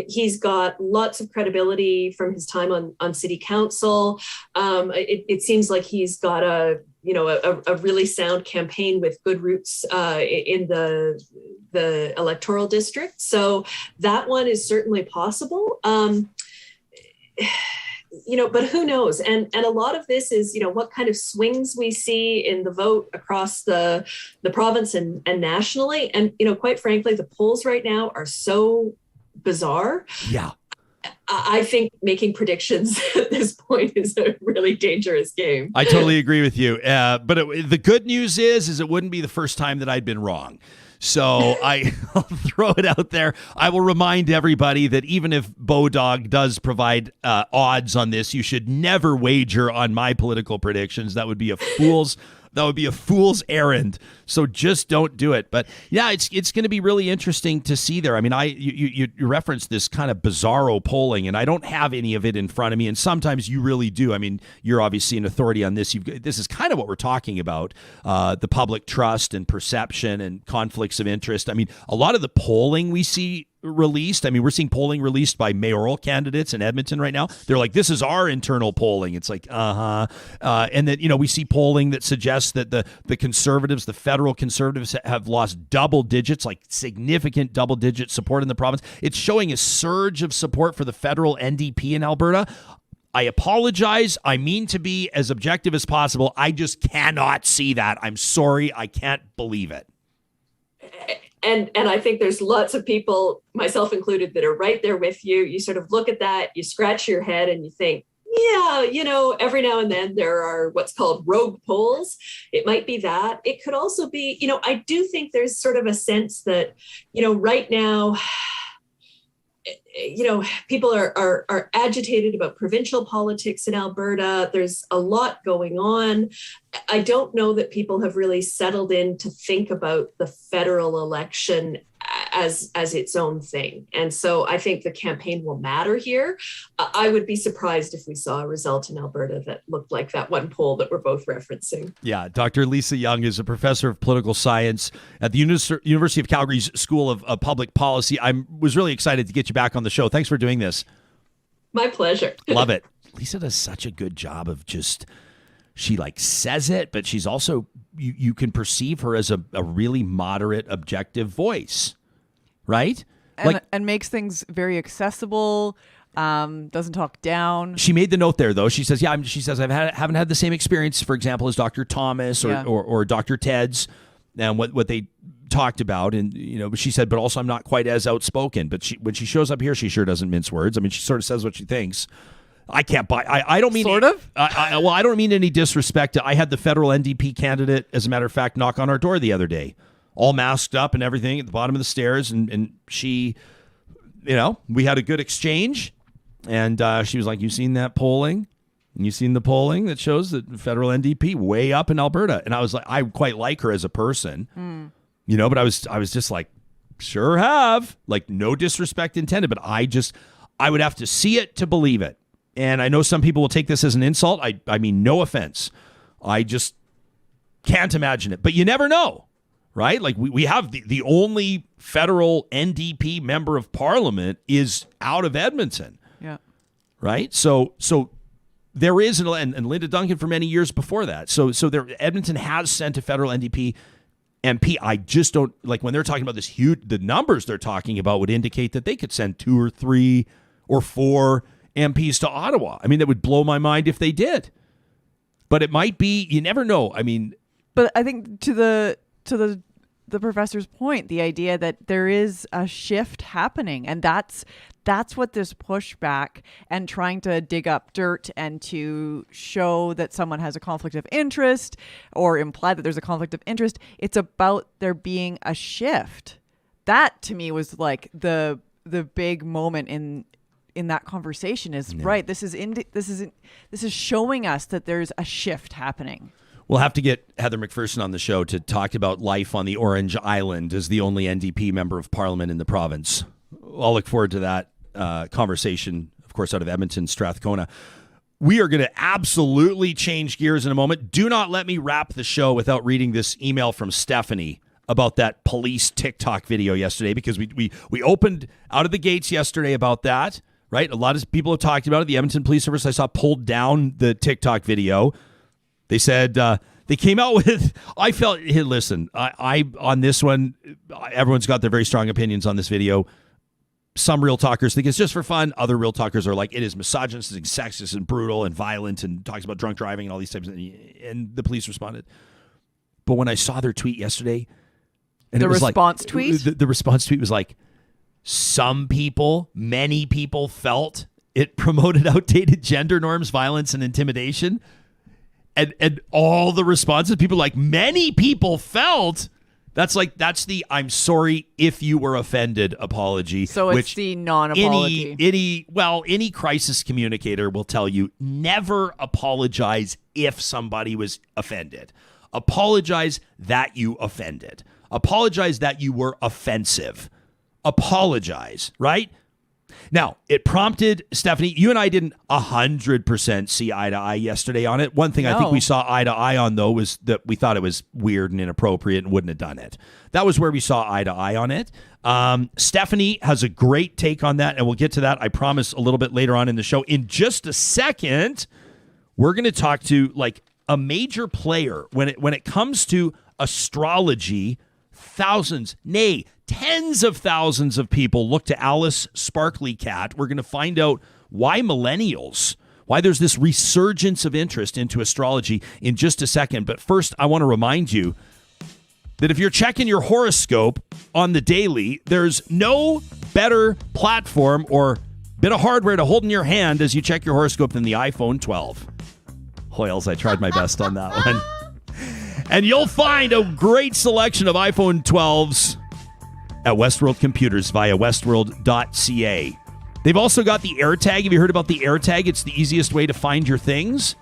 He's got lots of credibility from his time on city council. It seems like he's got a really sound campaign with good roots in the electoral district. So that one is certainly possible. But who knows? And a lot of this is, what kind of swings we see in the vote across the province and nationally. And, quite frankly, the polls right now are so bizarre. Yeah. I think making predictions at this point is a really dangerous game. I totally agree with you. But the good news is it wouldn't be the first time that I'd been wrong. So I'll throw it out there. I will remind everybody that even if Bodog does provide odds on this, you should never wager on my political predictions. That would be a fool's errand. So just don't do it. But yeah, it's going to be really interesting to see there. I mean, you referenced this kind of bizarro polling, and I don't have any of it in front of me. And sometimes you really do. I mean, you're obviously an authority on this. This is kind of what we're talking about: the public trust and perception and conflicts of interest. I mean, a lot of the polling we see released. I mean, we're seeing polling released by mayoral candidates in Edmonton right now. They're like, this is our internal polling. It's like, and then, we see polling that suggests that the conservatives, the federal conservatives, have lost double digits, like significant double digit support in the province. It's showing a surge of support for the federal NDP in Alberta. I apologize. I mean to be as objective as possible. I just cannot see that. I'm sorry. I can't believe it. And I think there's lots of people, myself included, that are right there with you. You sort of look at that, you scratch your head and you think, yeah, every now and then there are what's called rogue polls. It might be that. It could also be, I do think there's sort of a sense that, right now, people are agitated about provincial politics in Alberta. There's a lot going on. I don't know that people have really settled in to think about the federal election as its own thing. And so I think the campaign will matter here. I would be surprised if we saw a result in Alberta that looked like that one poll that we're both referencing. Yeah, Dr. Lisa Young is a professor of political science at the University of Calgary's School of Public Policy. I was really excited to get you back on the show. Thanks for doing this. My pleasure. Love it. Lisa does such a good job of just, she like says it, but she's also, you can perceive her as a really moderate, objective voice, right? And makes things very accessible. Doesn't talk down. She made the note there, though. She says, I haven't had the same experience, for example, as Dr. Thomas or Dr. Ted's and what they talked about. And, but she said, but also I'm not quite as outspoken. But when she shows up here, she sure doesn't mince words. I mean, she sort of says what she thinks. I can't buy. I don't mean sort of. I don't mean any disrespect. I had the federal NDP candidate, as a matter of fact, knock on our door the other day, all masked up and everything at the bottom of the stairs, and she, we had a good exchange, and she was like, "You seen that polling? You seen the polling that shows that federal NDP way up in Alberta?" And I was like, I quite like her as a person, but I was just like, sure have, like, no disrespect intended, but I would have to see it to believe it. And I know some people will take this as an insult. I mean, no offense. I just can't imagine it. But you never know, right? Like we have the only federal NDP member of parliament is out of Edmonton. Yeah. Right? So there is, and Linda Duncan for many years before that. So Edmonton has sent a federal NDP MP. I just don't, like, when they're talking about this huge, the numbers they're talking about would indicate that they could send 2 or 3 or 4 MPs to Ottawa. I mean, that would blow my mind if they did. But it might be, you never know. I mean, but I think to the professor's point, the idea that there is a shift happening, and that's what this pushback and trying to dig up dirt and to show that someone has a conflict of interest or imply that there's a conflict of interest. It's about there being a shift. That to me was like the big moment in that conversation is right. This is showing us that there's a shift happening. We'll have to get Heather McPherson on the show to talk about life on the Orange Island as the only NDP member of parliament in the province. I'll look forward to that conversation, of course, out of Edmonton, Strathcona. We are going to absolutely change gears in a moment. Do not let me wrap the show without reading this email from Stephanie about that police TikTok video yesterday, because we opened out of the gates yesterday about that. Right? A lot of people have talked about it. The Edmonton Police Service, I saw, pulled down the TikTok video. They said they came out with, I felt, hey, listen, I on this one, everyone's got their very strong opinions on this video. Some real talkers think it's just for fun. Other real talkers are like, it is misogynistic, sexist, and brutal, and violent, and talks about drunk driving and all these types of things. And the police responded. But when I saw their tweet yesterday, and the it was response like, tweet? The response tweet was like, many people felt it promoted outdated gender norms, violence, and intimidation. And all the responses, people like, many people felt, that's the I'm sorry if you were offended apology. So it's the non-apology. Any crisis communicator will tell you, never apologize if somebody was offended. Apologize that you offended. Apologize that you were offensive. Apologize, right? Now, it prompted, Stephanie, you and I didn't 100% see eye to eye yesterday on it. One thing I think we saw eye to eye on, though, was that we thought it was weird and inappropriate and wouldn't have done it. That was where we saw eye to eye on it. Stephanie has a great take on that, and we'll get to that, I promise, a little bit later on in the show. In just a second, we're going to talk to, like, a major player when it comes to astrology. Thousands, nay, tens of thousands of people look to Alice Sparkly Kat. We're going to find out why there's this resurgence of interest into astrology in just a second. But first, I want to remind you that if you're checking your horoscope on the daily, there's no better platform or bit of hardware to hold in your hand as you check your horoscope than the iPhone 12. Hoyles, I tried my best on that one. And you'll find a great selection of iPhone 12s at Westworld Computers via westworld.ca. They've also got the AirTag. Have you heard about the AirTag? It's the easiest way to find your things.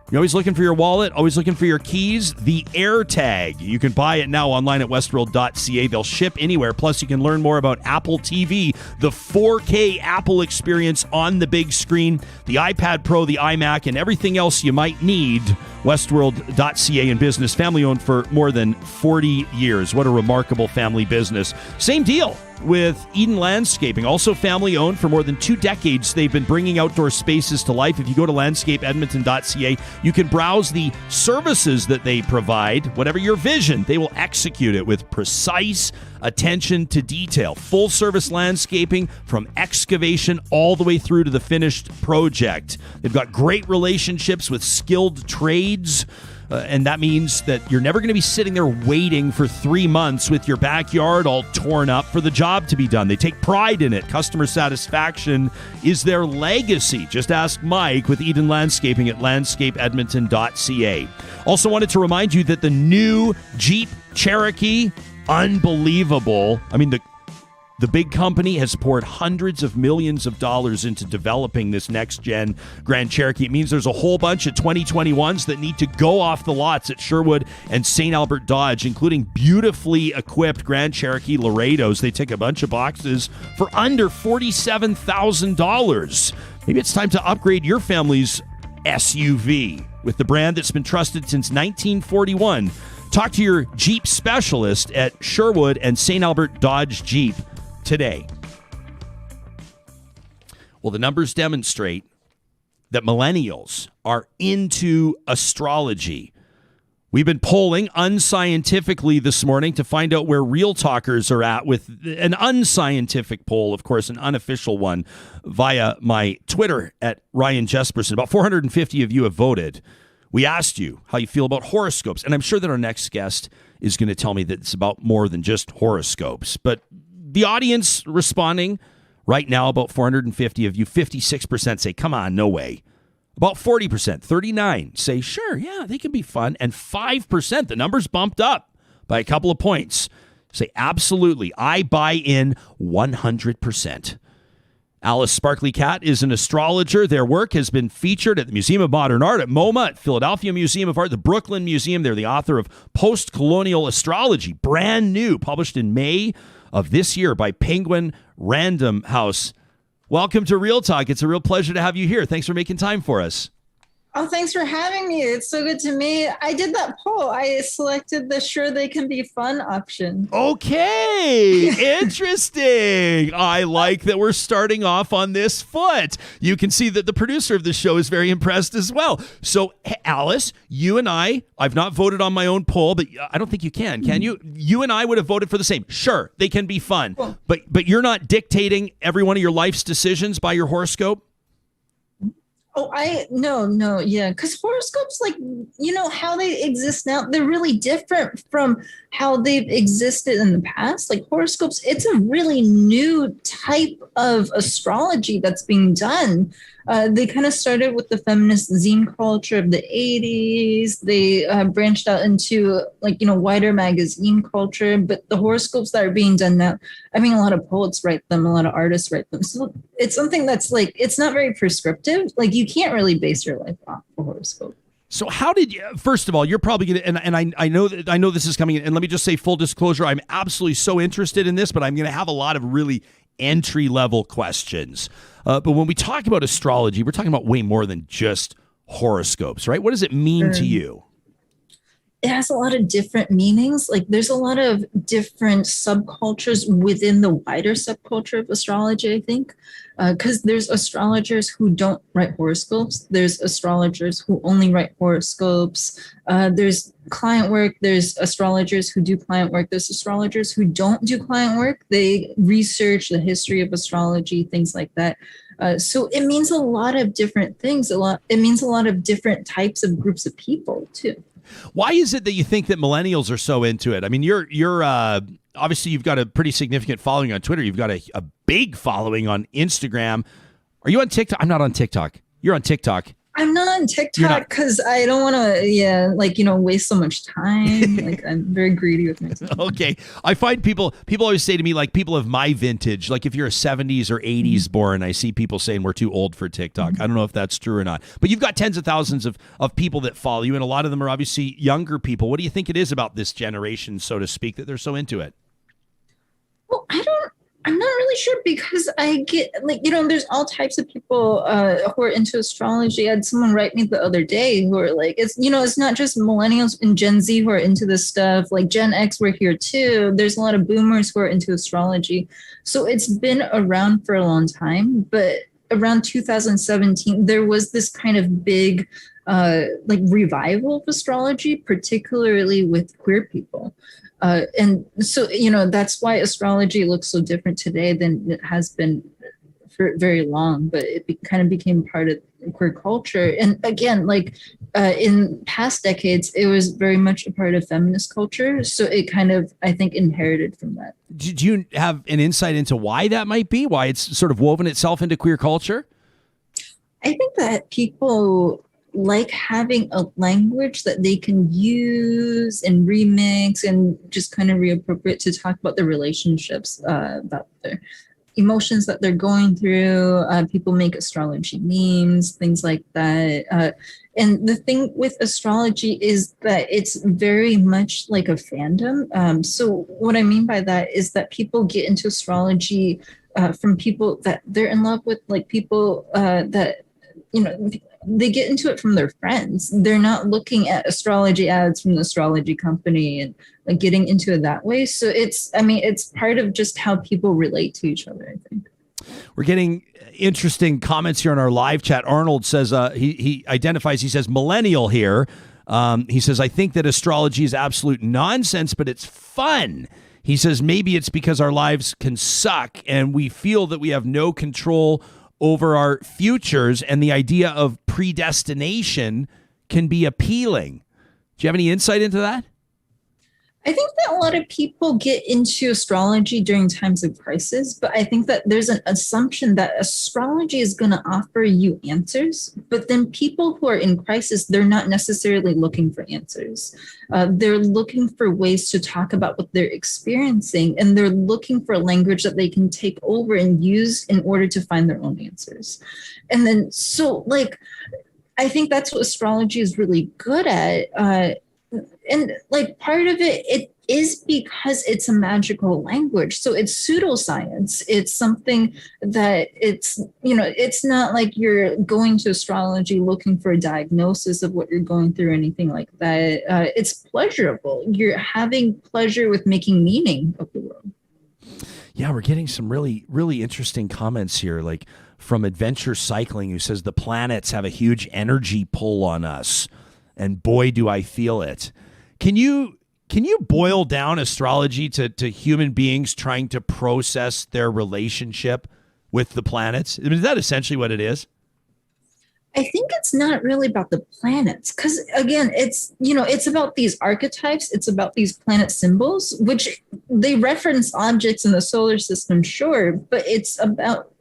You're always looking for your wallet, always looking for your keys. The AirTag. You can buy it now online at westworld.ca. They'll ship anywhere. Plus, you can learn more about Apple TV, the 4K Apple experience on the big screen, the iPad Pro, the iMac, and everything else you might need. Westworld.ca in business. Family owned for more than 40 years. What a remarkable family business. Same deal with Eden Landscaping, also family owned for more than 2 decades. They've been bringing outdoor spaces to life. If you go to landscapeedmonton.ca, you can browse the services that they provide. Whatever your vision, they will execute it with precise attention to detail. Full service landscaping from excavation all the way through to the finished project. They've got great relationships with skilled trades. And that means that you're never going to be sitting there waiting for 3 months with your backyard all torn up for the job to be done. They take pride in it. Customer satisfaction is their legacy. Just ask Mike with Eden Landscaping at landscapeedmonton.ca. Also wanted to remind you that the new Jeep Cherokee, unbelievable. I mean, the big company has poured hundreds of millions of dollars into developing this next-gen Grand Cherokee. It means there's a whole bunch of 2021s that need to go off the lots at Sherwood and St. Albert Dodge, including beautifully equipped Grand Cherokee Laredos. They tick a bunch of boxes for under $47,000. Maybe it's time to upgrade your family's SUV with the brand that's been trusted since 1941. Talk to your Jeep specialist at Sherwood and St. Albert Dodge Jeep today. Well, the numbers demonstrate that millennials are into astrology. We've been polling unscientifically this morning to find out where real talkers are at with an unscientific poll, of course, an unofficial one, via my Twitter at Ryan Jesperson. About 450 of you have voted. We asked you how you feel about horoscopes, and I'm sure that our next guest is going to tell me that it's about more than just horoscopes. But the audience responding right now, about 450 of you, 56% say, come on, no way. About 40%, 39 say, sure, yeah, they can be fun. And 5%, the number's bumped up by a couple of points, say, absolutely, I buy in 100%. Alice Sparkly Kat is an astrologer. Their work has been featured at the Museum of Modern Art, at MoMA, at Philadelphia Museum of Art, the Brooklyn Museum. They're the author of Post-Colonial Astrology, brand new, published in May of this year by Penguin Random House. Welcome to Real Talk. It's a real pleasure to have you here. Thanks for making time for us. Oh, thanks for having me. It's so good to meet. I did that poll. I selected the sure they can be fun option. Okay, interesting. I like that we're starting off on this foot. You can see that the producer of the show is very impressed as well. So, Alice, you and I've not voted on my own poll, but I don't think you can you? You and I would have voted for the same. Sure, they can be fun. Cool. But you're not dictating every one of your life's decisions by your horoscope? Oh, no, yeah. Because horoscopes, like, you know, how they exist now, they're really different from how they've existed in the past. Like horoscopes, it's a really new type of astrology that's being done. They kind of started with the feminist zine culture of the 80s. They branched out into, like, you know, wider magazine culture. But the horoscopes that are being done now, I mean, a lot of poets write them, a lot of artists write them. So it's something that's like, it's not very prescriptive. Like, you can't really base your life off a horoscope. So how did you, first of all, you're probably going to, and I know this is coming in, and let me just say full disclosure, I'm absolutely so interested in this, but I'm going to have a lot of really entry-level questions. But when we talk about astrology, we're talking about way more than just horoscopes, right? What does it mean to you? It has a lot of different meanings. Like, there's a lot of different subcultures within the wider subculture of astrology, I think, because there's astrologers who don't write horoscopes. There's astrologers who only write horoscopes. There's client work. There's astrologers who do client work. There's astrologers who don't do client work. They research the history of astrology, things like that. So it means a lot of different things. It means a lot of different types of groups of people, too. Why is it that you think that millennials are so into it? I mean, you're obviously you've got a pretty significant following on Twitter. You've got a big following on Instagram. Are you on TikTok? I'm not on TikTok. You're on TikTok. I'm not on TikTok because I don't want to, waste so much time. Like, I'm very greedy with my time. Okay. I find people always say to me, like, people of my vintage, like if you're a 70s or 80s born, I see people saying we're too old for TikTok. I don't know if that's true or not. But you've got tens of thousands of people that follow you, and a lot of them are obviously younger people. What do you think it is about this generation, so to speak, that they're so into it? Well, I'm not really sure because I get there's all types of people who are into astrology. I had someone write me the other day who are like, it's not just millennials and Gen Z who are into this stuff. Like Gen X were here too. There's a lot of boomers who are into astrology. So it's been around for a long time. But around 2017, there was this kind of big revival of astrology, particularly with queer people. And so, that's why astrology looks so different today than it has been for very long, but it kind of became part of queer culture. And again, in past decades, it was very much a part of feminist culture. So it kind of, I think, inherited from that. Did you have an insight into why that might be? Why it's sort of woven itself into queer culture? I think that people like having a language that they can use and remix and just kind of reappropriate to talk about their relationships, about their emotions that they're going through. People make astrology memes, things like that. And the thing with astrology is that it's very much like a fandom. So what I mean by that is that people get into astrology from people that they're in love with, like people that, they get into it from their friends. They're not looking at astrology ads from the astrology company and like getting into it that way. So it's part of just how people relate to each other, I think. We're getting interesting comments here on our live chat. Arnold says, he identifies, he says, millennial here. He says, I think that astrology is absolute nonsense, but it's fun. He says, maybe it's because our lives can suck and we feel that we have no control over our futures, and the idea of predestination can be appealing. Do you have any insight into that? I think that a lot of people get into astrology during times of crisis, but I think that there's an assumption that astrology is going to offer you answers, but then people who are in crisis, they're not necessarily looking for answers. They're looking for ways to talk about what they're experiencing, and they're looking for a language that they can take over and use in order to find their own answers. And then, I think that's what astrology is really good at. And part of it is because it's a magical language. So it's pseudoscience. It's something that it's not like you're going to astrology looking for a diagnosis of what you're going through or anything like that. It's pleasurable. You're having pleasure with making meaning of the world. Yeah, we're getting some really, really interesting comments here, like from Adventure Cycling, who says the planets have a huge energy pull on us. And boy, do I feel it. Can you boil down astrology to human beings trying to process their relationship with the planets? I mean, is that essentially what it is? I think it's not really about the planets, because again, it's about these archetypes. It's about these planet symbols, which they reference objects in the solar system, sure, but it's about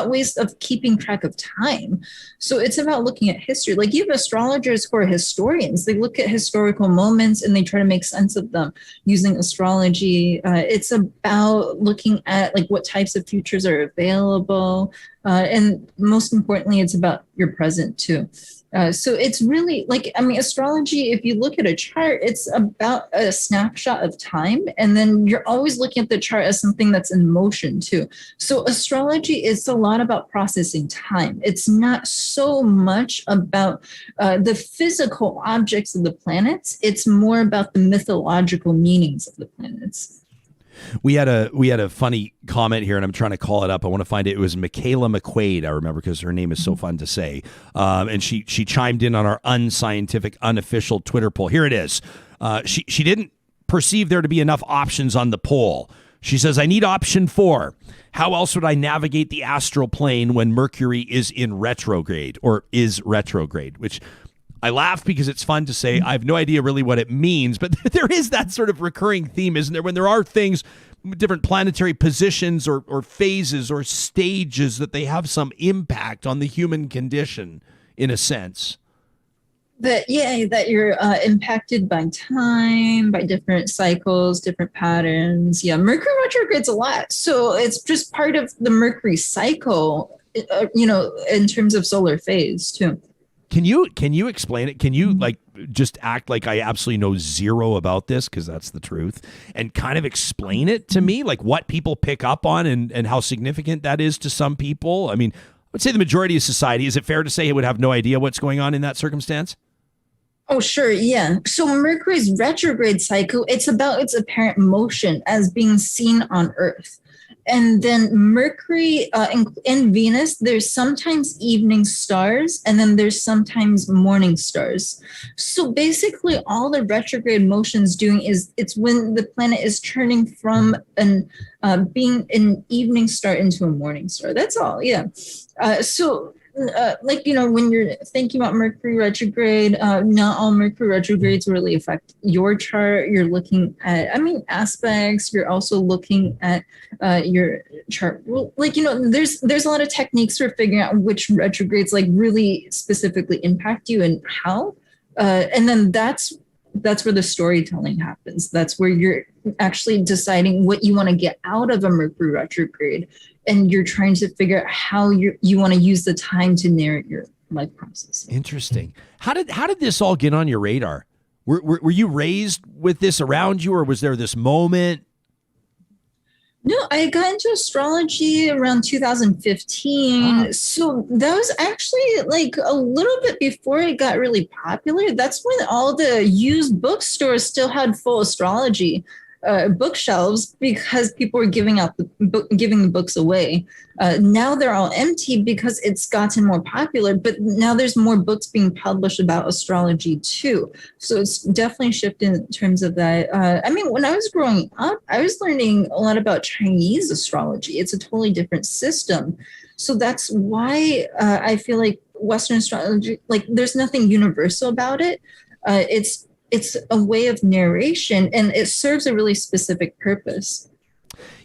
ways of keeping track of time. So it's about looking at history. Like you have astrologers who are historians. They look at historical moments and they try to make sense of them using astrology. It's about looking at what types of futures are available. And most importantly, it's about your present too. So it's really astrology, if you look at a chart, it's about a snapshot of time. And then you're always looking at the chart as something that's in motion too. So astrology is a lot about processing time. It's not so much about the physical objects of the planets. It's more about the mythological meanings of the planets. We had a funny comment here, and I'm trying to call it up. I want to find it. It was Michaela McQuaid, I remember, because her name is so fun to say. And she chimed in on our unscientific, unofficial Twitter poll. Here it is. She didn't perceive there to be enough options on the poll. She says, I need option 4. How else would I navigate the astral plane when Mercury is in retrograde, or is retrograde, which I laugh because it's fun to say. I have no idea really what it means, but there is that sort of recurring theme, isn't there? When there are things different planetary positions or phases or stages, that they have some impact on the human condition in a sense. That you're impacted by time, by different cycles, different patterns. Yeah, Mercury retrogrades a lot. So it's just part of the Mercury cycle, in terms of solar phase too. Can you explain it? Can you just act like I absolutely know zero about this, because that's the truth, and kind of explain it to me, like what people pick up on and how significant that is to some people? I mean, I would say the majority of society, is it fair to say it would have no idea what's going on in that circumstance? Oh, sure. Yeah. So Mercury's retrograde cycle, it's about its apparent motion as being seen on Earth. And then Mercury and Venus, there's sometimes evening stars, and then there's sometimes morning stars. So basically all the retrograde motion's doing is it's when the planet is turning from being an evening star into a morning star. That's all. Yeah. When you're thinking about Mercury retrograde, not all Mercury retrogrades really affect your chart. You're looking at, aspects. You're also looking at your chart. Well, there's a lot of techniques for figuring out which retrogrades really specifically impact you and how. And then that's where the storytelling happens. That's where you're actually deciding what you want to get out of a Mercury retrograde. And you're trying to figure out how you want to use the time to narrate your life process. Interesting. How did this all get on your radar? Were you raised with this around you, or was there this moment? No, I got into astrology around 2015. So that was actually a little bit before it got really popular. That's when all the used bookstores still had full astrology bookshelves, because people were giving the books away. Now they're all empty because it's gotten more popular, but now there's more books being published about astrology too. So it's definitely shifted in terms of that. When I was growing up, I was learning a lot about Chinese astrology. It's a totally different system. So that's why I feel like Western astrology, there's nothing universal about it. It's a way of narration, and it serves a really specific purpose.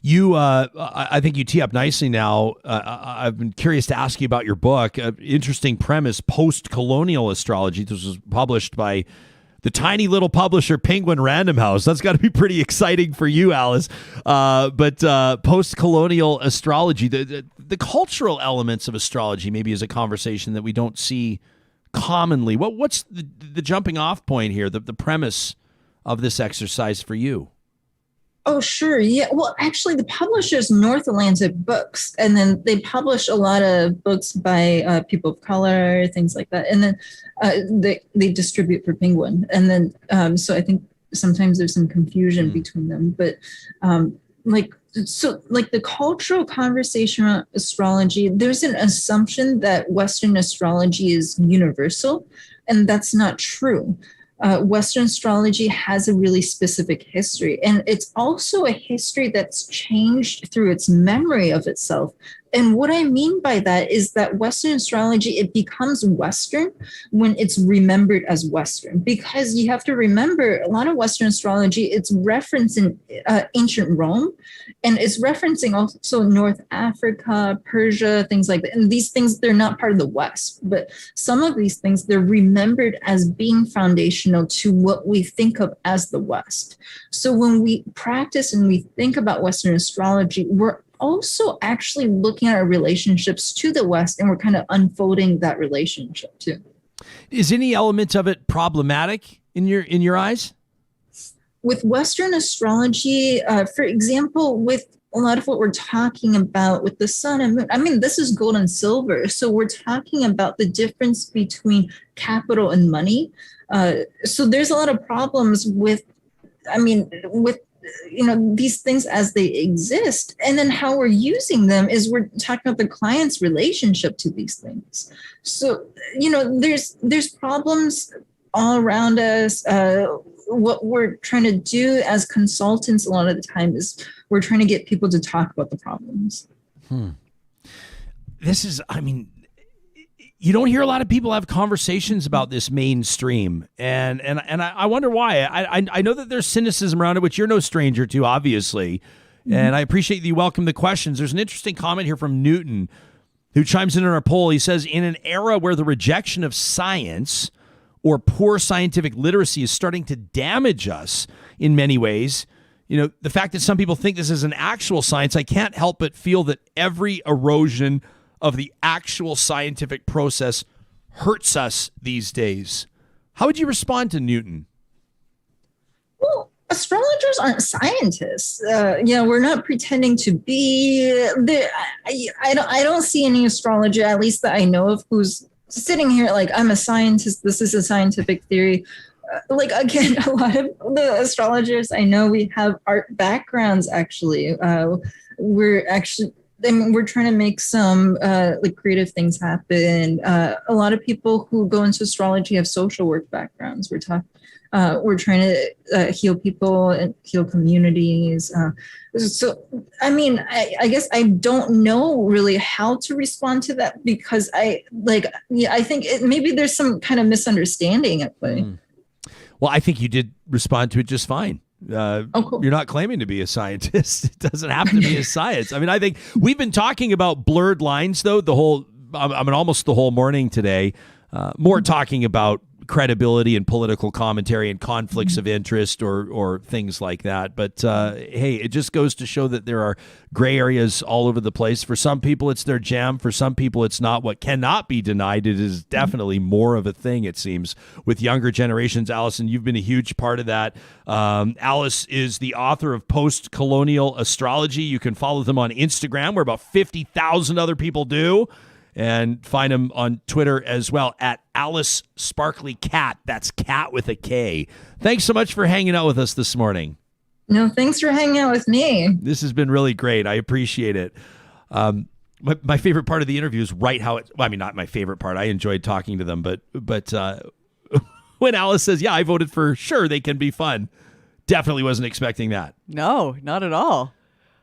I think you tee up nicely now. I've been curious to ask you about your book. Interesting premise, Post-Colonial Astrology. This was published by the tiny little publisher Penguin Random House. That's got to be pretty exciting for you, Alice. But Post-Colonial Astrology, the cultural elements of astrology maybe is a conversation that we don't see commonly. What's the jumping off point here, the premise of this exercise for you? Oh, sure. Yeah. Well, actually, the publisher is North Atlantic Books, and then they publish a lot of books by people of color, things like that. And then they distribute for Penguin. And then so I think sometimes there's some confusion between them. But the cultural conversation around astrology, there's an assumption that Western astrology is universal, and that's not true. Western astrology has a really specific history, and it's also a history that's changed through its memory of itself. And what I mean by that is that Western astrology, it becomes Western when it's remembered as Western, because you have to remember a lot of Western astrology, it's referencing ancient Rome, and it's referencing also North Africa, Persia, things like that. And these things, they're not part of the West, but some of these things, they're remembered as being foundational to what we think of as the West. So when we practice and we think about Western astrology, we're also actually looking at our relationships to the West, and we're kind of unfolding that relationship too. Is any element of it problematic in your eyes? With Western astrology, for example, with a lot of what we're talking about with the sun and moon, this is gold and silver. So we're talking about the difference between capital and money. So there's a lot of problems with these things as they exist. And then how we're using them is we're talking about the client's relationship to these things. So, there's problems all around us. What we're trying to do as consultants a lot of the time is we're trying to get people to talk about the problems. This is, you don't hear a lot of people have conversations about this mainstream, and I wonder why. I know that there's cynicism around it, which you're no stranger to, obviously. And I appreciate that you welcome the questions. There's an interesting comment here from Newton who chimes in on our poll. He says, in an era where the rejection of science or poor scientific literacy is starting to damage us in many ways, the fact that some people think this is an actual science, I can't help but feel that every erosion of the actual scientific process hurts us these days. How would you respond to Newton? Well, astrologers aren't scientists. We're not pretending to be. I don't see any astrologer, at least that I know of, who's sitting here like, I'm a scientist. This is a scientific theory. Again, a lot of the astrologers I know, we have art backgrounds. Actually, we're trying to make some creative things happen. A lot of people who go into astrology have social work backgrounds. We're trying to heal people and heal communities. I guess I don't know really how to respond to that, because I think maybe there's some kind of misunderstanding at play. Well, I think you did respond to it just fine. Cool. You're not claiming to be a scientist. It doesn't have to be a science. I think we've been talking about blurred lines, though, almost the whole morning today, more talking about credibility and political commentary and conflicts of interest or things like that. But hey, it just goes to show that there are gray areas all over the place. For some people, it's their jam. For some people, it's not. What cannot be denied, it is definitely more of a thing, it seems, with younger generations. Allison, you've been a huge part of that. Alice is the author of Post-Colonial Astrology. You can follow them on Instagram, where about 50,000 other people do. And find him on Twitter as well, at Alice Sparkly Kat. That's Kat with a K. Thanks so much for hanging out with us this morning. No, thanks for hanging out with me. This has been really great. I appreciate it. My favorite part of the interview is not my favorite part. I enjoyed talking to them, but when Alice says, yeah, I voted for sure, they can be fun. Definitely wasn't expecting that. No, not at all.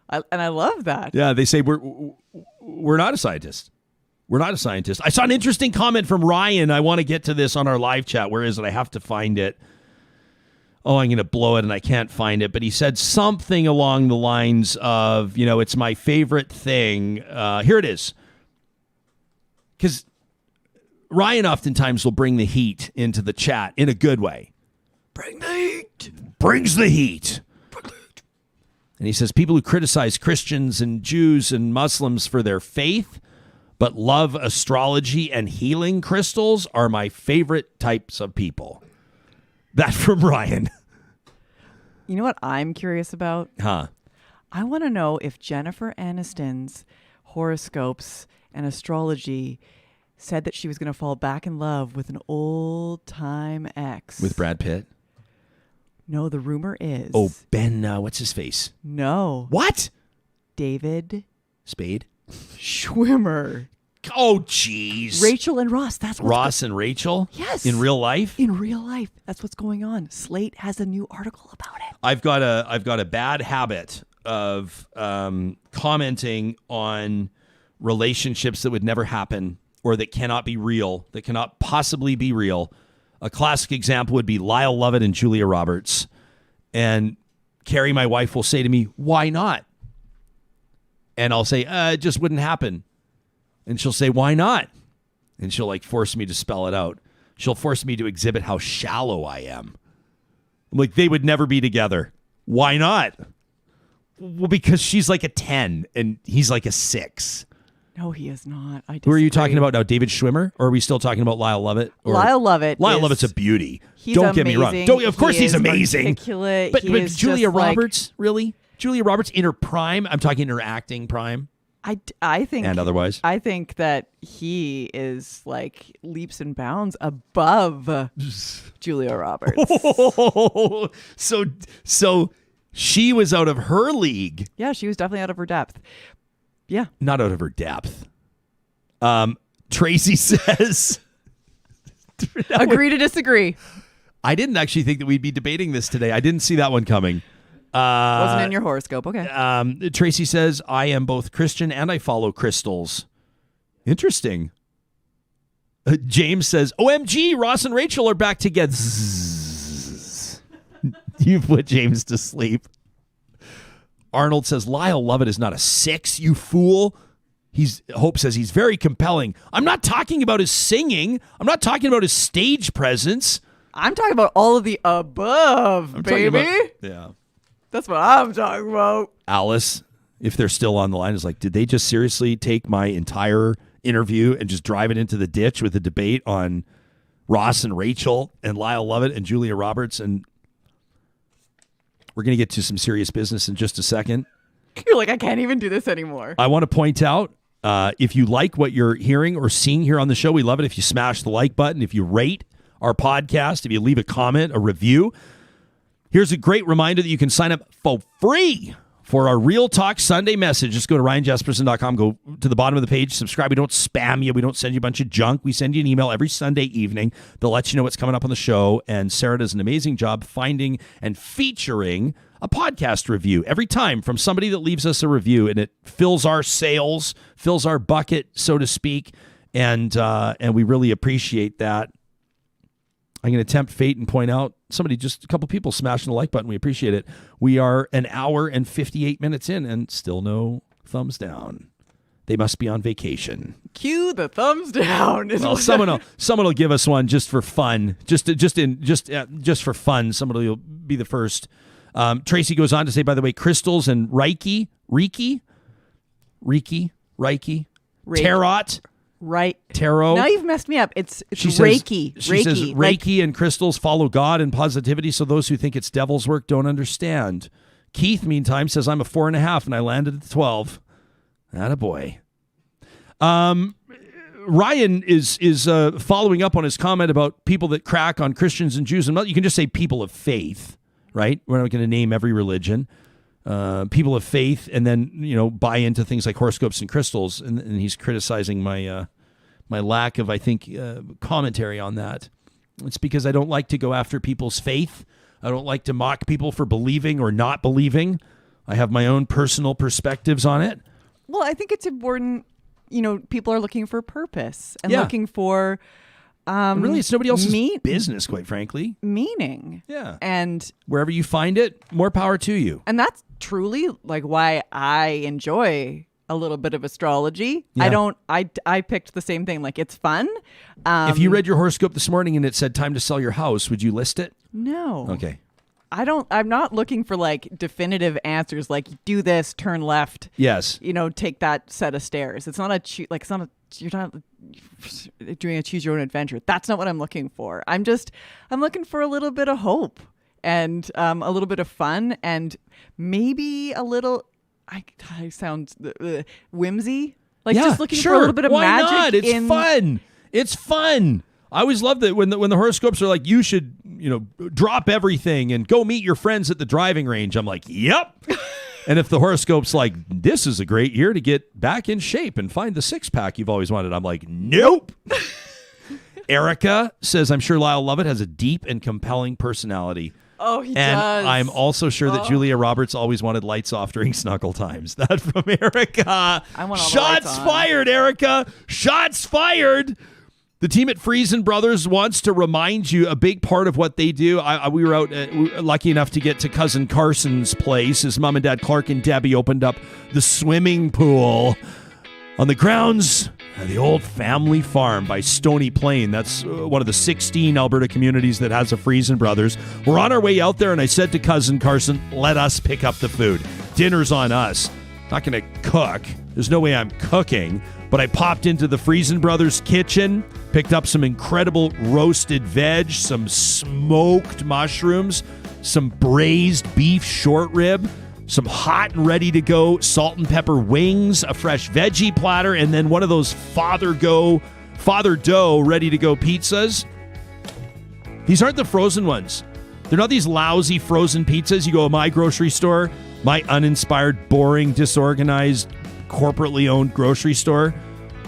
I love that. Yeah, they say we're not a scientist. We're not a scientist. I saw an interesting comment from Ryan. I want to get to this on our live chat. Where is it? I have to find it. Oh, I'm going to blow it and I can't find it. But he said something along the lines of, it's my favorite thing. Here it is. Because Ryan oftentimes will bring the heat into the chat in a good way. Bring the heat. Brings the heat. And he says, people who criticize Christians and Jews and Muslims for their faith but love astrology and healing crystals are my favorite types of people. That from Ryan. You know what I'm curious about? Huh? I want to know if Jennifer Aniston's horoscopes and astrology said that she was going to fall back in love with an old-time ex. With Brad Pitt? No, the rumor is... Oh, Ben, what's his face? No. What? David... Spade? Schwimmer. Oh, jeez. Rachel and Ross. That's what's Ross and Rachel? Yes. In real life? In real life. That's what's going on. Slate has a new article about it. I've got a bad habit of commenting on relationships that would never happen or that cannot be real, that cannot possibly be real. A classic example would be Lyle Lovett and Julia Roberts. And Carrie, my wife, will say to me, why not? And I'll say, it just wouldn't happen. And she'll say, why not? And she'll force me to spell it out. She'll force me to exhibit how shallow I am. I'm like, they would never be together. Why not? Well, because she's like a 10 and he's like a 6. No, he is not. I disagree. Who are you talking about now? David Schwimmer? Or are we still talking about Lyle Lovett? Lyle Lovett. Lyle Lovett's a beauty. Don't get me wrong. Of course he's amazing. Articulate. But Julia Roberts, really? Julia Roberts in her prime? I'm talking in her acting prime. I think, and otherwise, I think that he is leaps and bounds above Julia Roberts. So she was out of her league. Yeah, she was definitely out of her depth. Yeah, not out of her depth. Tracy says, agree to disagree. I didn't actually think that we'd be debating this today. I didn't see that one coming. Wasn't in your horoscope. Okay. Tracy says, I am both Christian and I follow crystals. Interesting. James says, OMG, Ross and Rachel are back together. You put James to sleep. Arnold says, Lyle Lovett is not a 6, you fool. Hope says he's very compelling. I'm not talking about his singing. I'm not talking about his stage presence. I'm talking about all of the above, baby. Yeah. That's what I'm talking about. Alice, if they're still on the line, is like, did they just seriously take my entire interview and just drive it into the ditch with a debate on Ross and Rachel and Lyle Lovett and Julia Roberts? And we're going to get to some serious business in just a second. You're like, I can't even do this anymore. I want to point out, if you like what you're hearing or seeing here on the show, we love it if you smash the like button, if you rate our podcast, if you leave a comment, a review. Here's a great reminder that you can sign up for free for our Real Talk Sunday message. Just go to ryanjesperson.com, go to the bottom of the page, subscribe. We don't spam you. We don't send you a bunch of junk. We send you an email every Sunday evening. They'll let you know what's coming up on the show. And Sarah does an amazing job finding and featuring a podcast review every time from somebody that leaves us a review, and it fills our sails, fills our bucket, so to speak. And we really appreciate that. I'm going to tempt fate and point out just a couple people smashing the like button. We appreciate it. We are an hour and 58 minutes in and still no thumbs down. They must be on vacation. Cue the thumbs down. Well, someone will give us one just for fun. Just for fun. Somebody will be the first. Tracy goes on to say, by the way, crystals and Reiki, Tarot. Right. Tarot. Now you've messed me up. It's she Reiki. She says Reiki and crystals follow God and positivity, so those who think it's devil's work don't understand. Keith, meantime, says, I'm a 4.5 and I landed at 12. Attaboy. Ryan is following up on his comment about people that crack on Christians and Jews. And you can just say people of faith, right? We're not going to name every religion. People of faith, and then buy into things like horoscopes and crystals, and he's criticizing my lack of, I think, commentary on that. It's because I don't like to go after people's faith. I don't like to mock people for believing or not believing. I have my own personal perspectives on it. Well, I think it's important. People are looking for purpose and looking for. And really, it's nobody else's business, quite frankly. Meaning. Yeah. And wherever you find it, more power to you. And that's truly like why I enjoy a little bit of astrology. Yeah. I picked the same thing. Like, it's fun. If you read your horoscope this morning and it said time to sell your house, would you list it? No. Okay. I'm not looking for like definitive answers. Like, do this, turn left. Yes. Take that set of stairs. It's not you're not doing a choose your own adventure. That's not what I'm looking for. I'm looking for a little bit of hope and a little bit of fun and maybe a little, I sound whimsy. Like, just looking for a little bit of magic. Not? It's fun. It's fun. I always love that when the horoscopes are like, you should, drop everything and go meet your friends at the driving range. I'm like, yep. And if the horoscope's like, this is a great year to get back in shape and find the six-pack you've always wanted, I'm like, nope. Erica says, I'm sure Lyle Lovett has a deep and compelling personality. Oh, he and does. I'm also sure that Julia Roberts always wanted lights off during snuggle times. That from Erica. I want all Shots the lights on. fired, Erica. Shots fired. The team at Friesen Brothers wants to remind you a big part of what they do. We were out, lucky enough to get to Cousin Carson's place. His mom and dad, Clark and Debbie, opened up the swimming pool on the grounds of the old family farm by Stony Plain. That's one of the 16 Alberta communities that has a Friesen Brothers. We're on our way out there, and I said to Cousin Carson, let us pick up the food. Dinner's on us. Not going to cook. There's no way I'm cooking. But I popped into the Friesen Brothers kitchen, picked up some incredible roasted veg, some smoked mushrooms, some braised beef short rib, some hot and ready to go salt and pepper wings, a fresh veggie platter, and then one of those Father Dough ready to go pizzas. These aren't the frozen ones. They're not these lousy frozen pizzas. You go to my grocery store, my uninspired, boring, disorganized, corporately owned grocery store.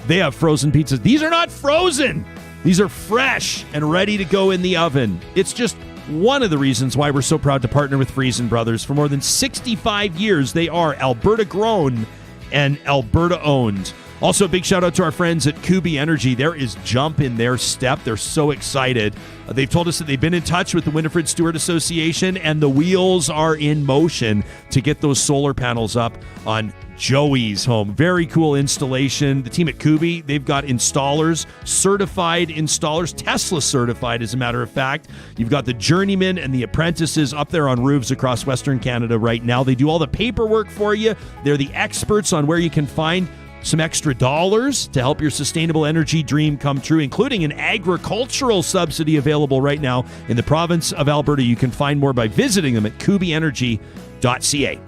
They have frozen pizzas. These are not frozen. These are fresh and ready to go in the oven. It's just one of the reasons why we're so proud to partner with Friesen Brothers. For more than 65 years, they are Alberta grown and Alberta owned. Also, a big shout out to our friends at Kubi Energy. There is jump in their step. They're so excited. They've told us that they've been in touch with the Winifred Stewart Association, and the wheels are in motion to get those solar panels up on Joey's home. Very cool installation. The team at Kubi, they've got installers, certified installers, Tesla certified, as a matter of fact. You've got the journeymen and the apprentices up there on roofs across Western Canada right now. They do all the paperwork for you. They're the experts on where you can find some extra dollars to help your sustainable energy dream come true, including an agricultural subsidy available right now in the province of Alberta. You can find more by visiting them at kubienergy.ca.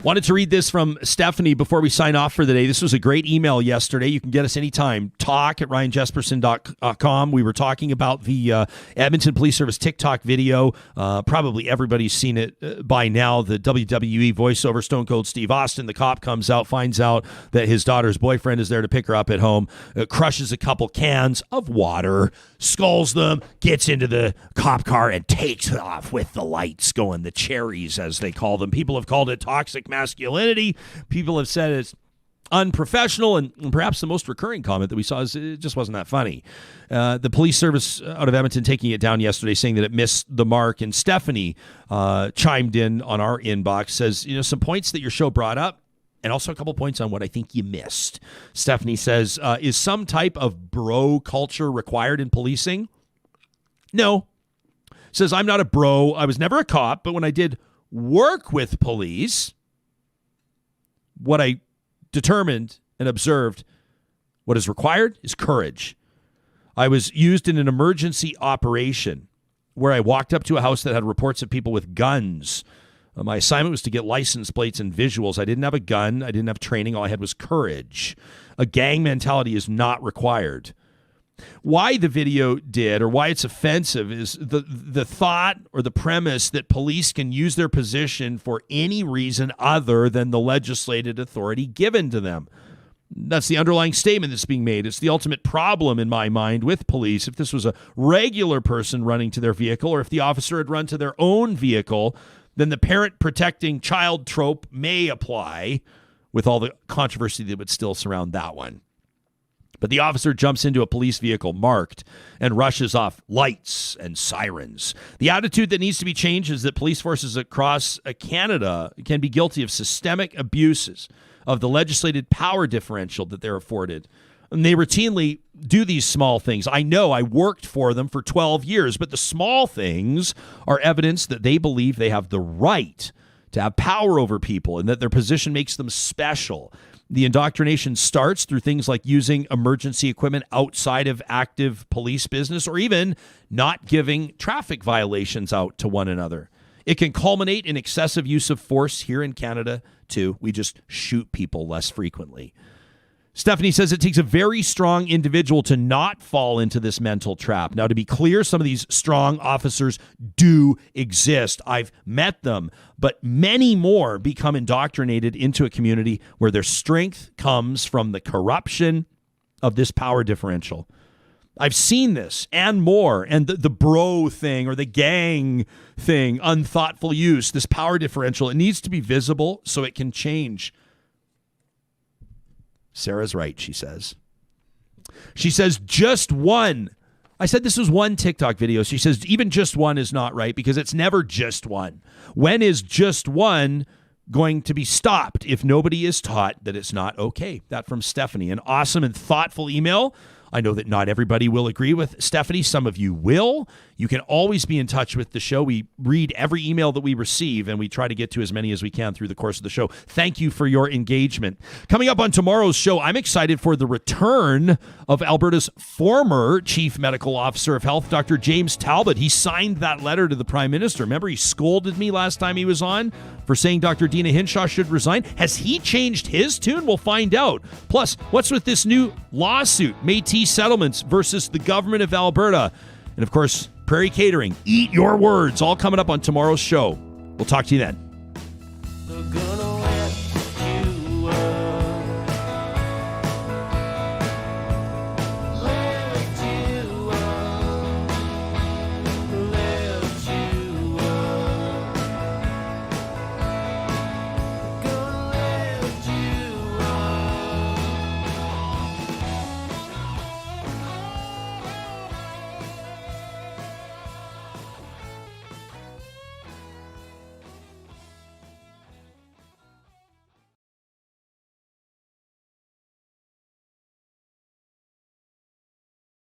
Wanted to read this from Stephanie before we sign off for the day. This was a great email yesterday. You can get us anytime. talk@ryanjesperson.com. We were talking about the Edmonton Police Service TikTok video. Probably everybody's seen it by now. The WWE voiceover, Stone Cold Steve Austin. The cop comes out, finds out that his daughter's boyfriend is there to pick her up at home, crushes a couple cans of water, skulls them, gets into the cop car, and takes off with the lights going, the cherries, as they call them. People have called it toxic masculinity. People have said it's unprofessional, and perhaps the most recurring comment that we saw is it just wasn't that funny. The police service out of Edmonton taking it down yesterday, saying that it missed the mark, and Stephanie chimed in on our inbox, says, some points that your show brought up, and also a couple points on what I think you missed. Stephanie says, is some type of bro culture required in policing? No. Says, I'm not a bro. I was never a cop, but when I did work with police, what I determined and observed, what is required is courage. I was used in an emergency operation where I walked up to a house that had reports of people with guns. My assignment was to get license plates and visuals. I didn't have a gun. I didn't have training. All I had was courage. A gang mentality is not required. Why the video did, or why it's offensive, is the thought or the premise that police can use their position for any reason other than the legislated authority given to them. That's the underlying statement that's being made. It's the ultimate problem in my mind with police. If this was a regular person running to their vehicle, or if the officer had run to their own vehicle, then the parent protecting child trope may apply, with all the controversy that would still surround that one. But the officer jumps into a police vehicle marked and rushes off lights and sirens. The attitude that needs to be changed is that police forces across Canada can be guilty of systemic abuses of the legislated power differential that they're afforded. And they routinely do these small things. I know, I worked for them for 12 years, but the small things are evidence that they believe they have the right to have power over people and that their position makes them special. The indoctrination starts through things like using emergency equipment outside of active police business, or even not giving traffic violations out to one another. It can culminate in excessive use of force here in Canada, too. We just shoot people less frequently. Stephanie says it takes a very strong individual to not fall into this mental trap. Now, to be clear, some of these strong officers do exist. I've met them, but many more become indoctrinated into a community where their strength comes from the corruption of this power differential. I've seen this and more, and the bro thing or the gang thing, unthoughtful use, this power differential, it needs to be visible so it can change. Sarah's right, she says. She says just one. I said this was one TikTok video. She says even just one is not right because it's never just one. When is just one going to be stopped if nobody is taught that it's not okay? That from Stephanie. An awesome and thoughtful email. I know that not everybody will agree with Stephanie. Some of you will. You can always be in touch with the show. We read every email that we receive, and we try to get to as many as we can through the course of the show. Thank you for your engagement. Coming up on tomorrow's show, I'm excited for the return of Alberta's former Chief Medical Officer of Health, Dr. James Talbot. He signed that letter to the Prime Minister. Remember, he scolded me last time he was on for saying Dr. Dina Hinshaw should resign. Has he changed his tune? We'll find out. Plus, what's with this new lawsuit, Métis Settlements versus the government of Alberta? And of course, Prairie Catering, eat your words, all coming up on tomorrow's show. We'll talk to you then.